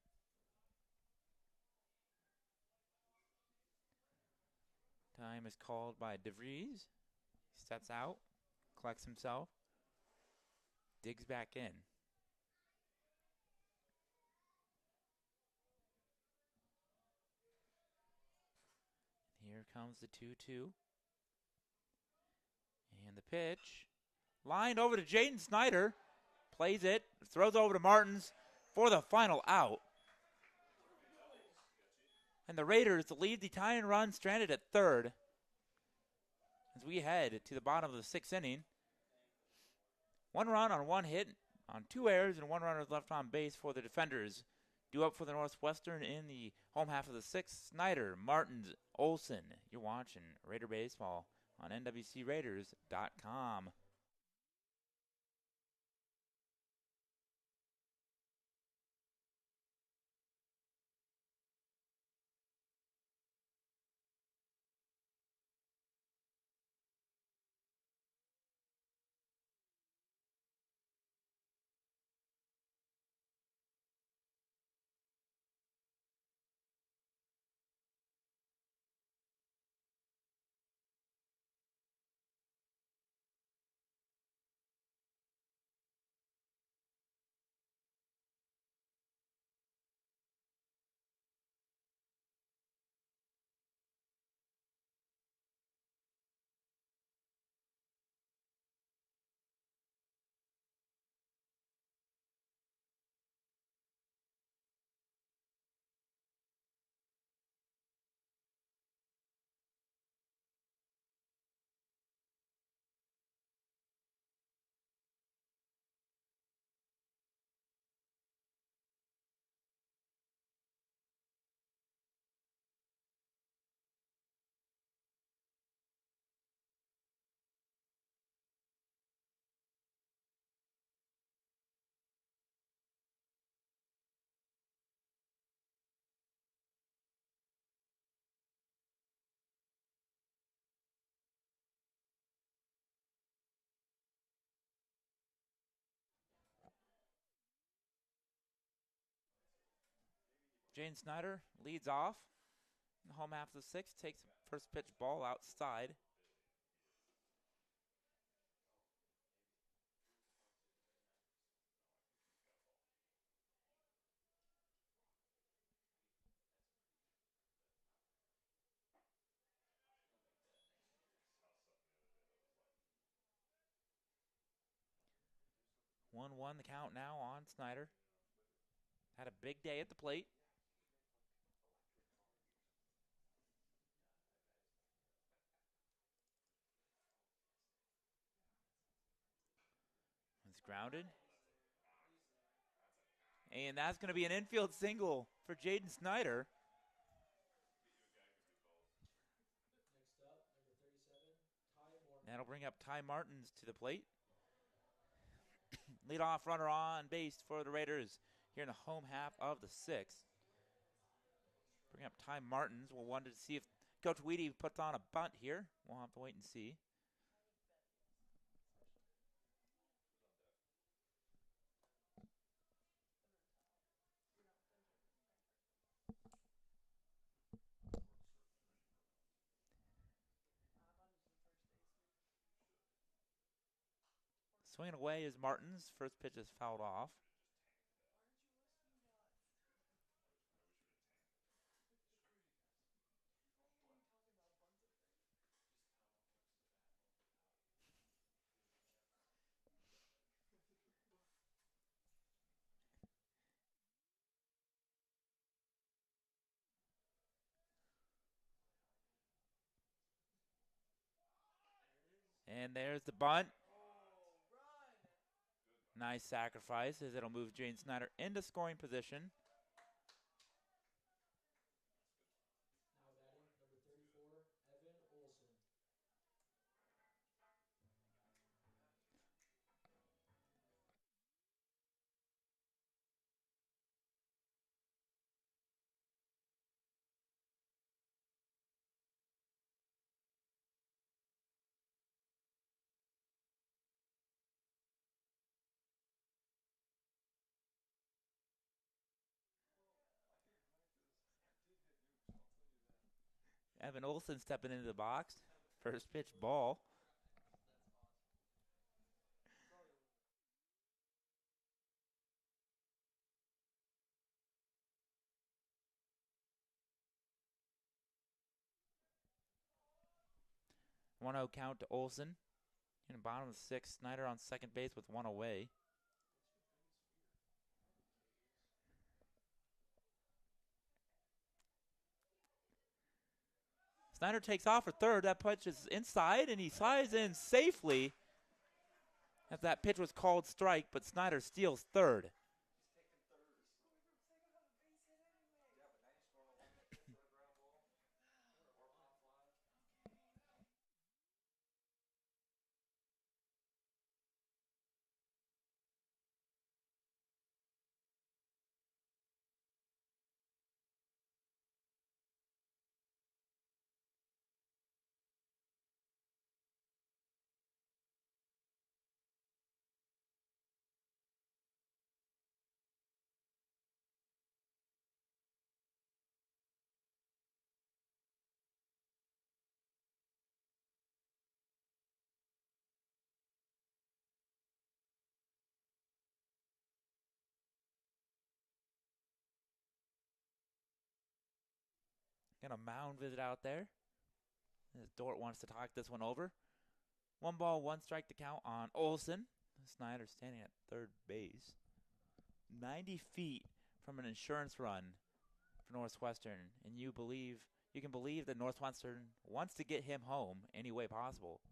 Time is called by DeVries. He steps out, collects himself, digs back in. Here comes the 2-2. And the pitch. Lined over to Jaden Snyder. Plays it, throws over to Martins for the final out. And the Raiders lead the tying run stranded at third as we head to the bottom of the 6th inning. 1 run on 1 hit on 2 errors and 1 runner left on base for the defenders. Due up for the Northwestern in the home half of the 6th, Snyder, Martins, Olsen. You're watching Raider Baseball on NWCRaiders.com. Jaden Snyder leads off. The home half of the sixth, takes first pitch ball outside. One the count now on Snyder. Had a big day at the plate. It's grounded. And that's going to be an infield single for Jaden Snyder. Next up, number 37, Ty Martin. That'll bring up Ty Martins to the plate. Leadoff runner on base for the Raiders here in the home half of the sixth. Bring up Ty Martins. We'll wonder to see if Coach Weedy puts on a bunt here. We'll have to wait and see. Swinging away is Martins. First pitch is fouled off. And there's the bunt. Nice sacrifice as it'll move Jaden Snyder into scoring position. Now batting, number 34, Evan Olson. Evan Olson stepping into the box. First pitch ball. One 0 count to Olson. In the bottom of the sixth, Snyder on second base with one away. Snyder takes off for third. That pitch is inside, and he slides in safely as that pitch was called strike, but Snyder steals third. Got a mound visit out there. As Dordt wants to talk this one over. 1 ball, 1 strike to count on Olson. Snyder standing at third base. 90 feet from an insurance run for Northwestern. And you can believe that Northwestern wants to get him home any way possible.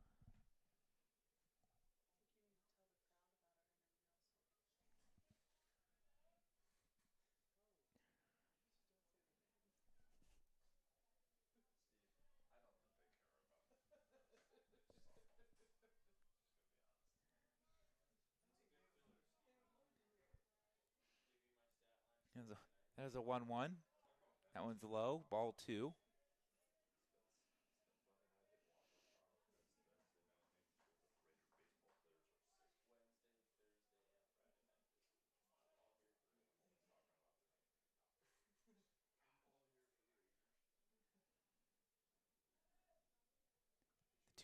There's a 1-1. That one's low. Ball 2.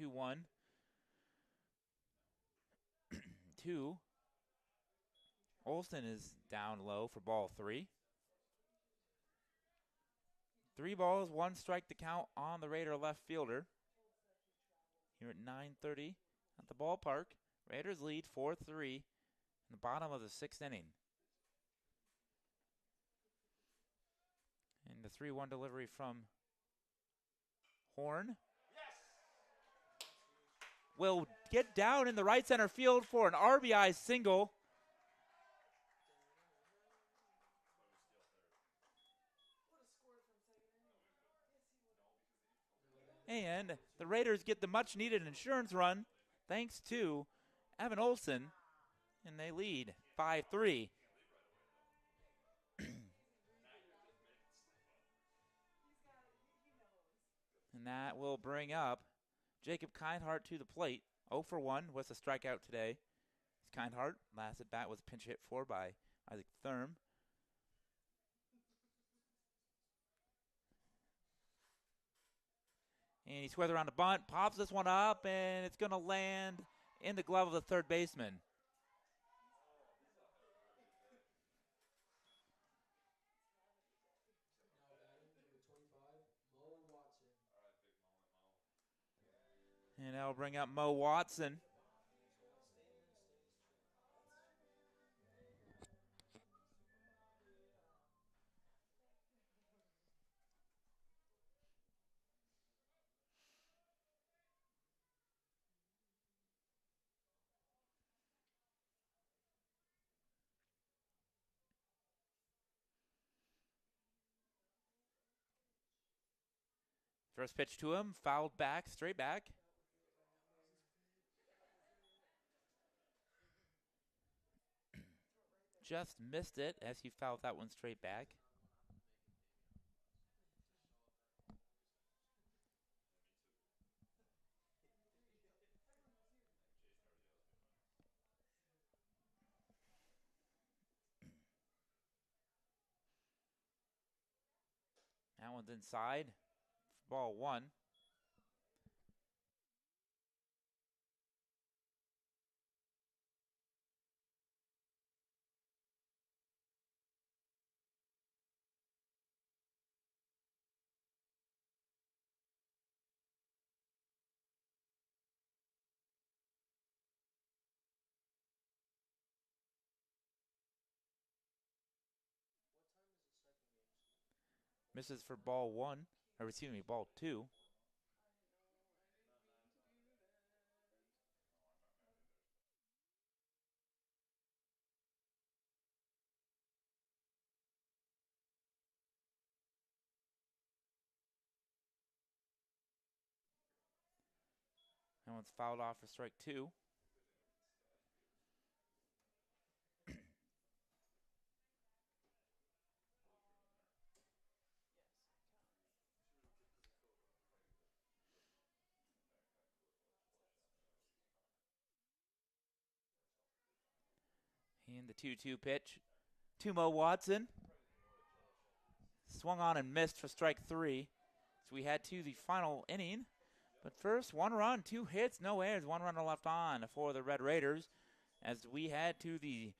2-1. 2. Olson is down low for ball 3. 3 balls, 1 strike to count on the Raider left fielder. Here at 9:30 at the ballpark. Raiders lead 4-3 in the bottom of the 6th inning. And the 3-1 delivery from Horn. Will get down in the right center field for an RBI single. And the Raiders get the much-needed insurance run thanks to Evan Olson, and they lead 5-3. And that will bring up Jacob Kindhart to the plate. 0 for 1 with a strikeout today. It's Kindhart. Last at bat was a pinch hit for by Isaac Thurm. And he squares around the bunt, pops this one up, and it's going to land in the glove of the third baseman. And that'll bring up Mo Watson. First pitch to him, fouled back, straight back. Just missed it as he fouled that one straight back. That one's inside. Ball 1. Misses for ball 1, or excuse me, ball 2. That one's fouled off for strike 2. And the 2-2 pitch to Mo Watson. Swung on and missed for strike 3. So we head to the final inning. But first, 1 run, 2 hits, no errors, 1 runner left on for the Red Raiders. As we head to the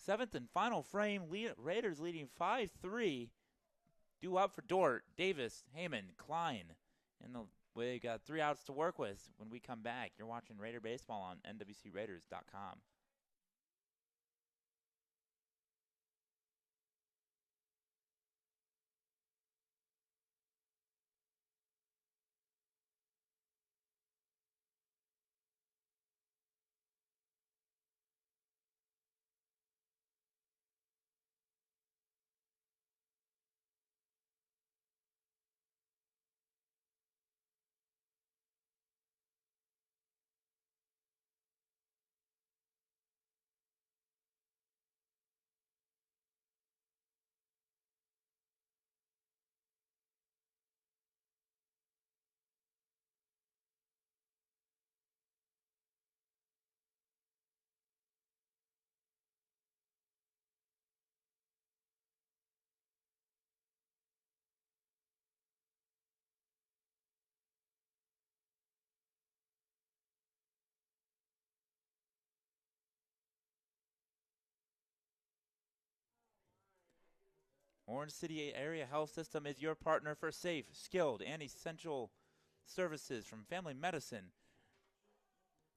7th and final frame, Raiders leading 5-3. Due up for Dordt, Davis, Heyman, Klein. And we got 3 outs to work with when we come back. You're watching Raider Baseball on nwcraiders.com. Orange City Area Health System is your partner for safe, skilled, and essential services from family medicine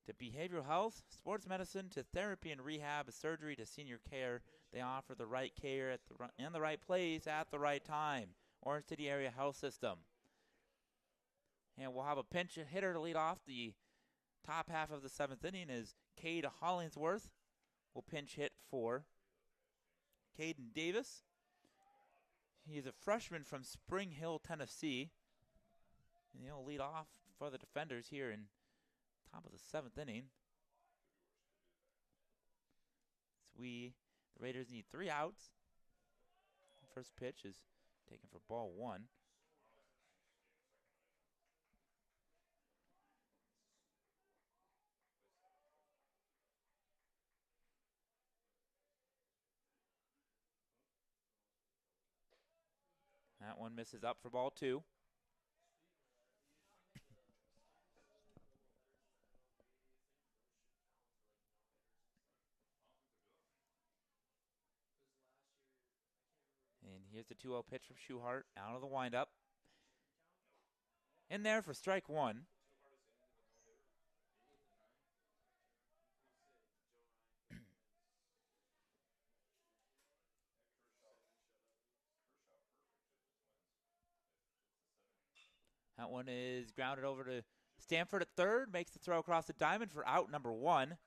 to behavioral health, sports medicine, to therapy and rehab, surgery to senior care. They offer the right care in the right place at the right time. Orange City Area Health System. And we'll have a pinch hitter to lead off the top half of the 7th inning as Cade Hollingsworth will pinch hit for Caden Davis. He is a freshman from Spring Hill, Tennessee. And he'll lead off for the defenders here in top of the 7th inning. So the Raiders need 3 outs. First pitch is taken for ball 1. That one misses up for ball 2. And here's the 2-0 pitch from Schuhart out of the windup. In there for strike 1. That one is grounded over to Stanford at third. Makes the throw across the diamond for out number 1. Next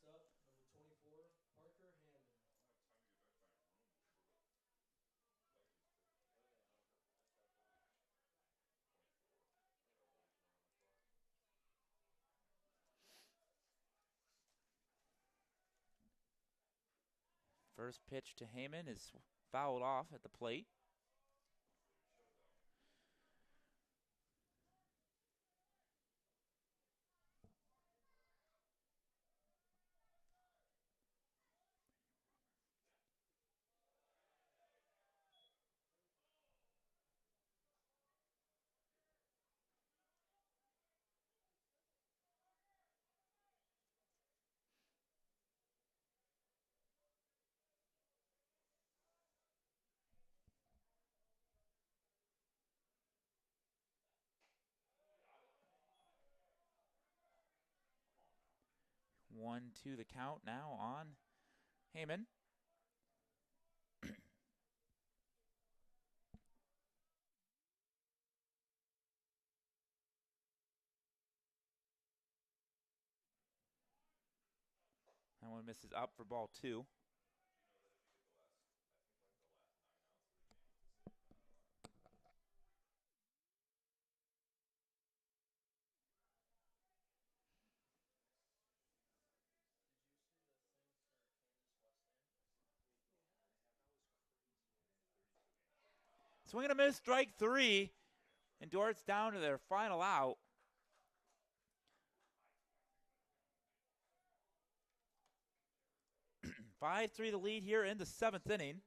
up, number 24, Parker Hammond. First pitch to Heyman is fouled off at the plate. One, two, the count now on Heyman. That one misses up for ball 2. Swing and a miss, strike 3. And Dordt's down to their final out. Five-3 the lead here in the 7th inning.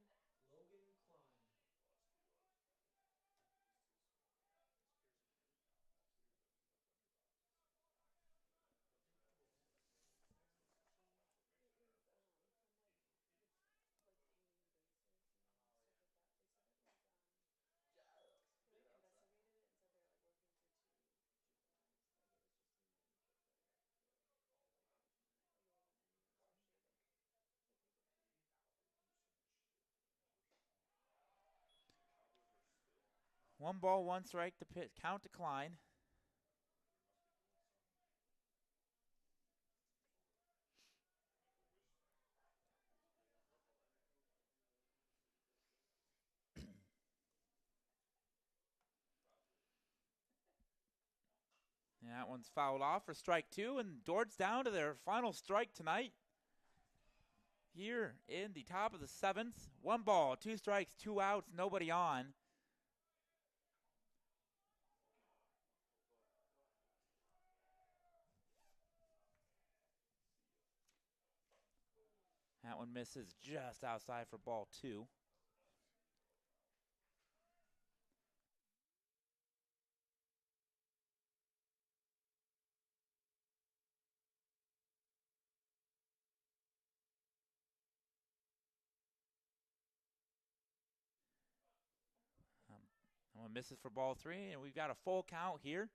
One ball, one strike, the count decline. And that one's fouled off for strike 2, and Dordt's down to their final strike tonight. Here in the top of the 7th, 1 ball, 2 strikes, 2 outs, nobody on. That one misses just outside for ball 2. one misses for ball 3, and we've got a full count here.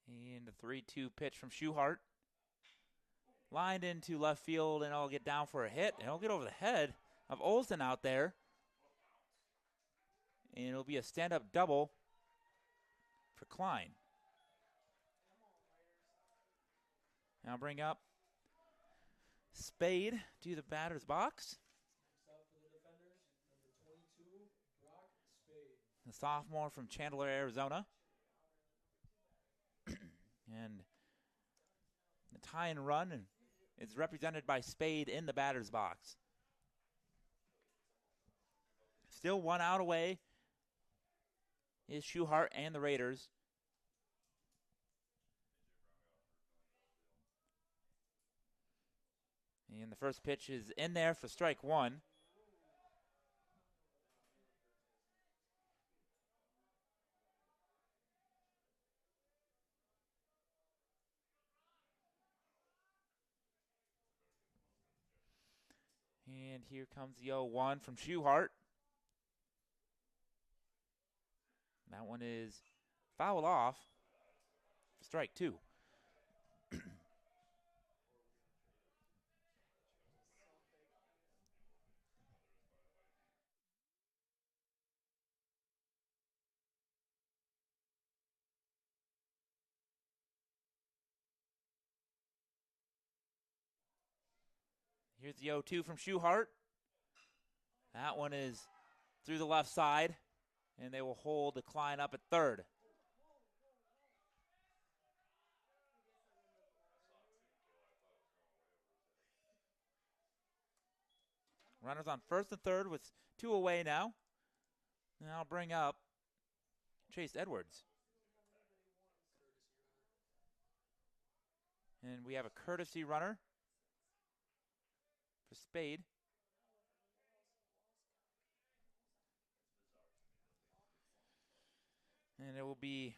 And the 3-2 pitch from Schuhart. Lined into left field, and it'll get down for a hit. And it'll get over the head of Olsen out there. And it'll be a stand-up double for Klein. Now bring up Spade to the batter's box. Next up for the defenders, number 22, Brock Spade. The sophomore from Chandler, Arizona. And the tie and run is represented by Spade in the batter's box. Still 1 out away is Schuhart and the Raiders. And the first pitch is in there for strike 1. And here comes the 0-1 from Schuhart. That one is fouled off for strike 2. Here's the 0-2 from Schuhart. That one is through the left side, and they will hold the Klein up at third. Runners on first and third with 2 away now. And I'll bring up Chase Edwards. And we have a courtesy runner for Spade. And it will be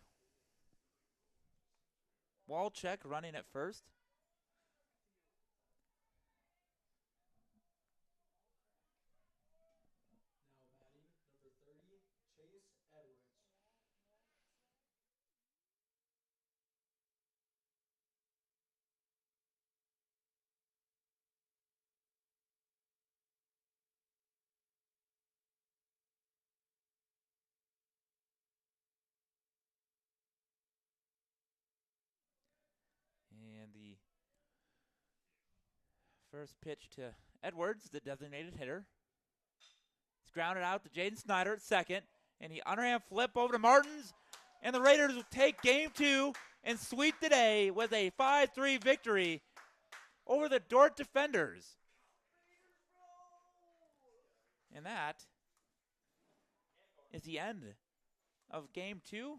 Walczek running at first. Now batting, number 30, Chase Edwards. And the first pitch to Edwards, the designated hitter. It's grounded out to Jaden Snyder at second. And the underhand flip over to Martins. And the Raiders will take game 2 and sweep the day with a 5-3 victory over the Dordt defenders. And that is the end of game 2.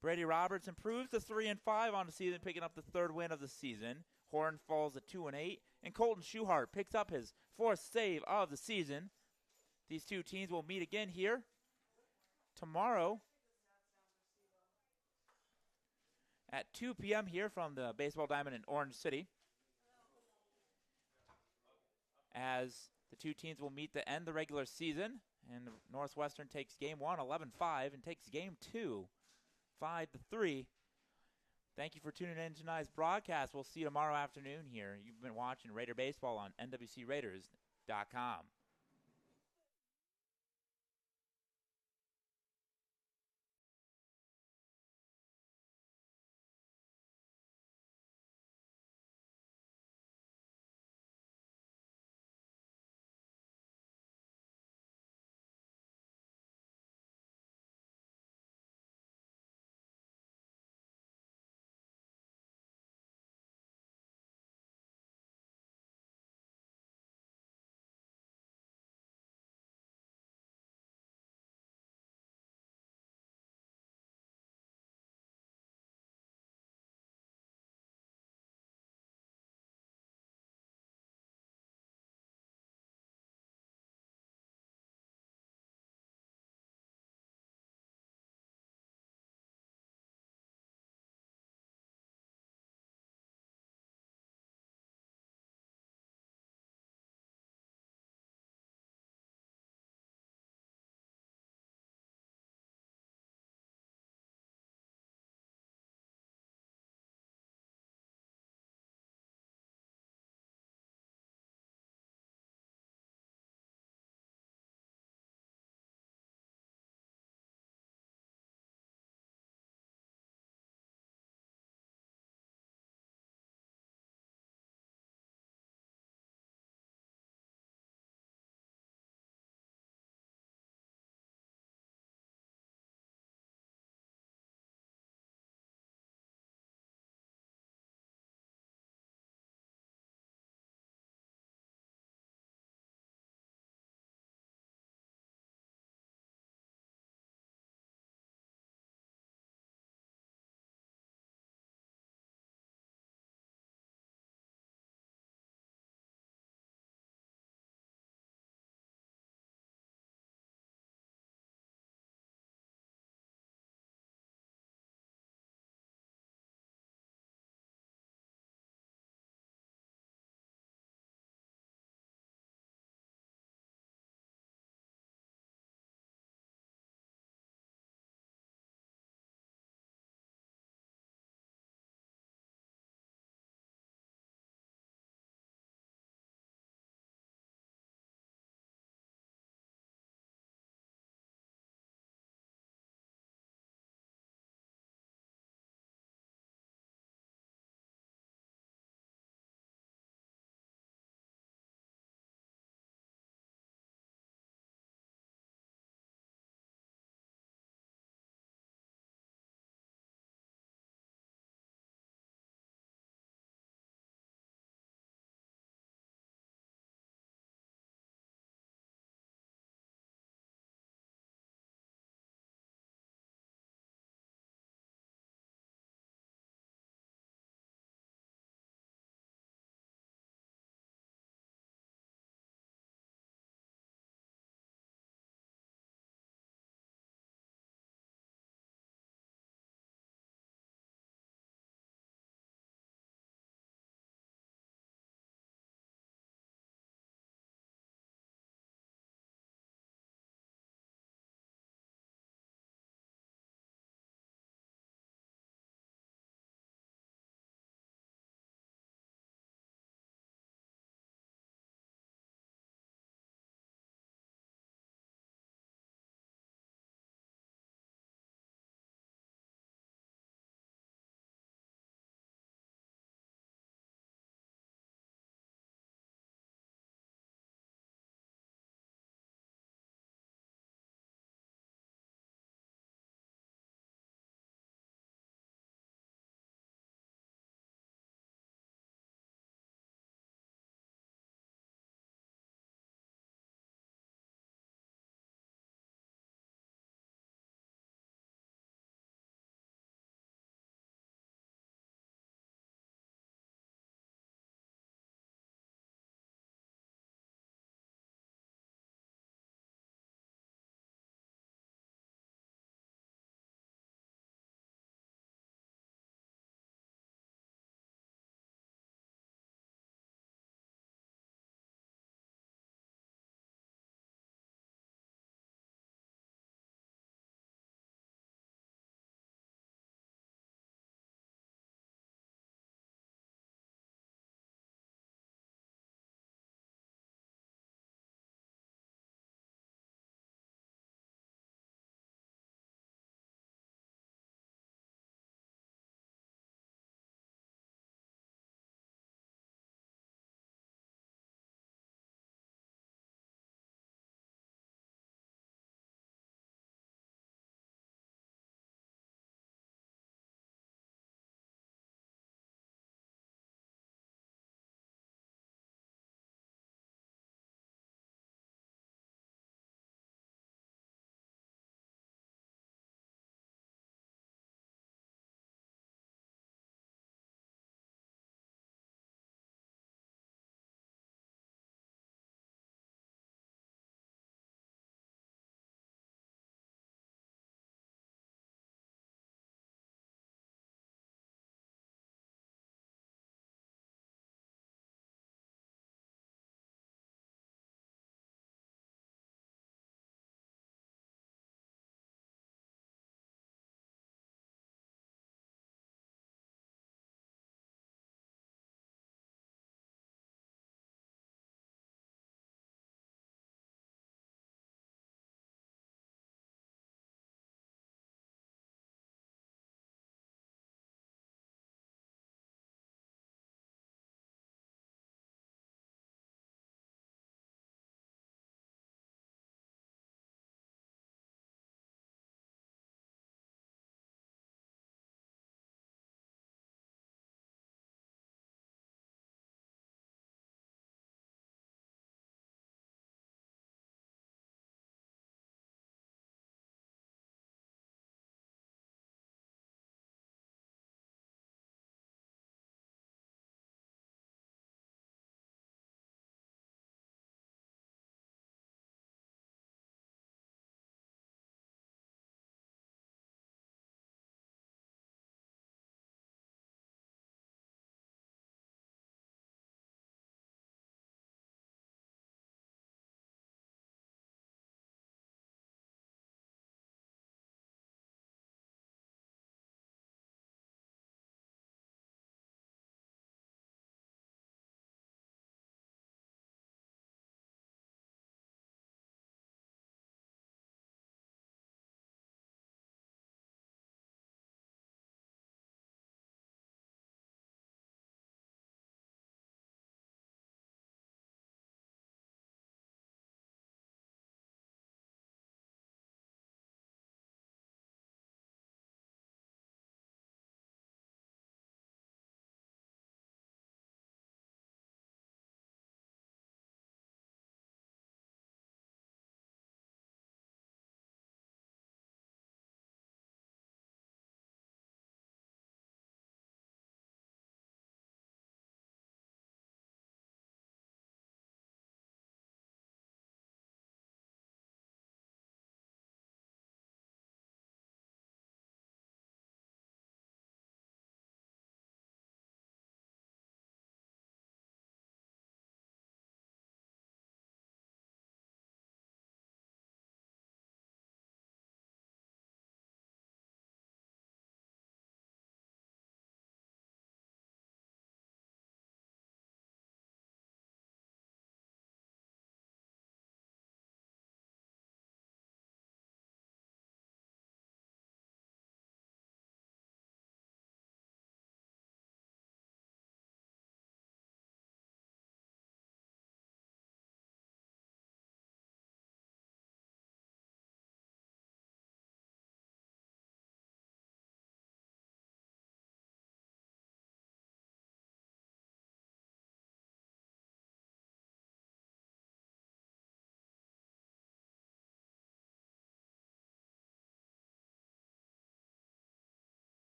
Brady Roberts improves to 3-5 on the season, picking up the 3rd win of the season. Horn falls to 2-8, and Colton Schuhart picks up his 4th save of the season. These two teams will meet again here tomorrow at 2 p.m. here from the Baseball Diamond in Orange City, as the two teams will meet to end the regular season. And Northwestern takes game 1, 11-5, and takes game 2, 5-3. Thank you for tuning in to tonight's broadcast. We'll see you tomorrow afternoon here. You've been watching Raider Baseball on NWCRaiders.com.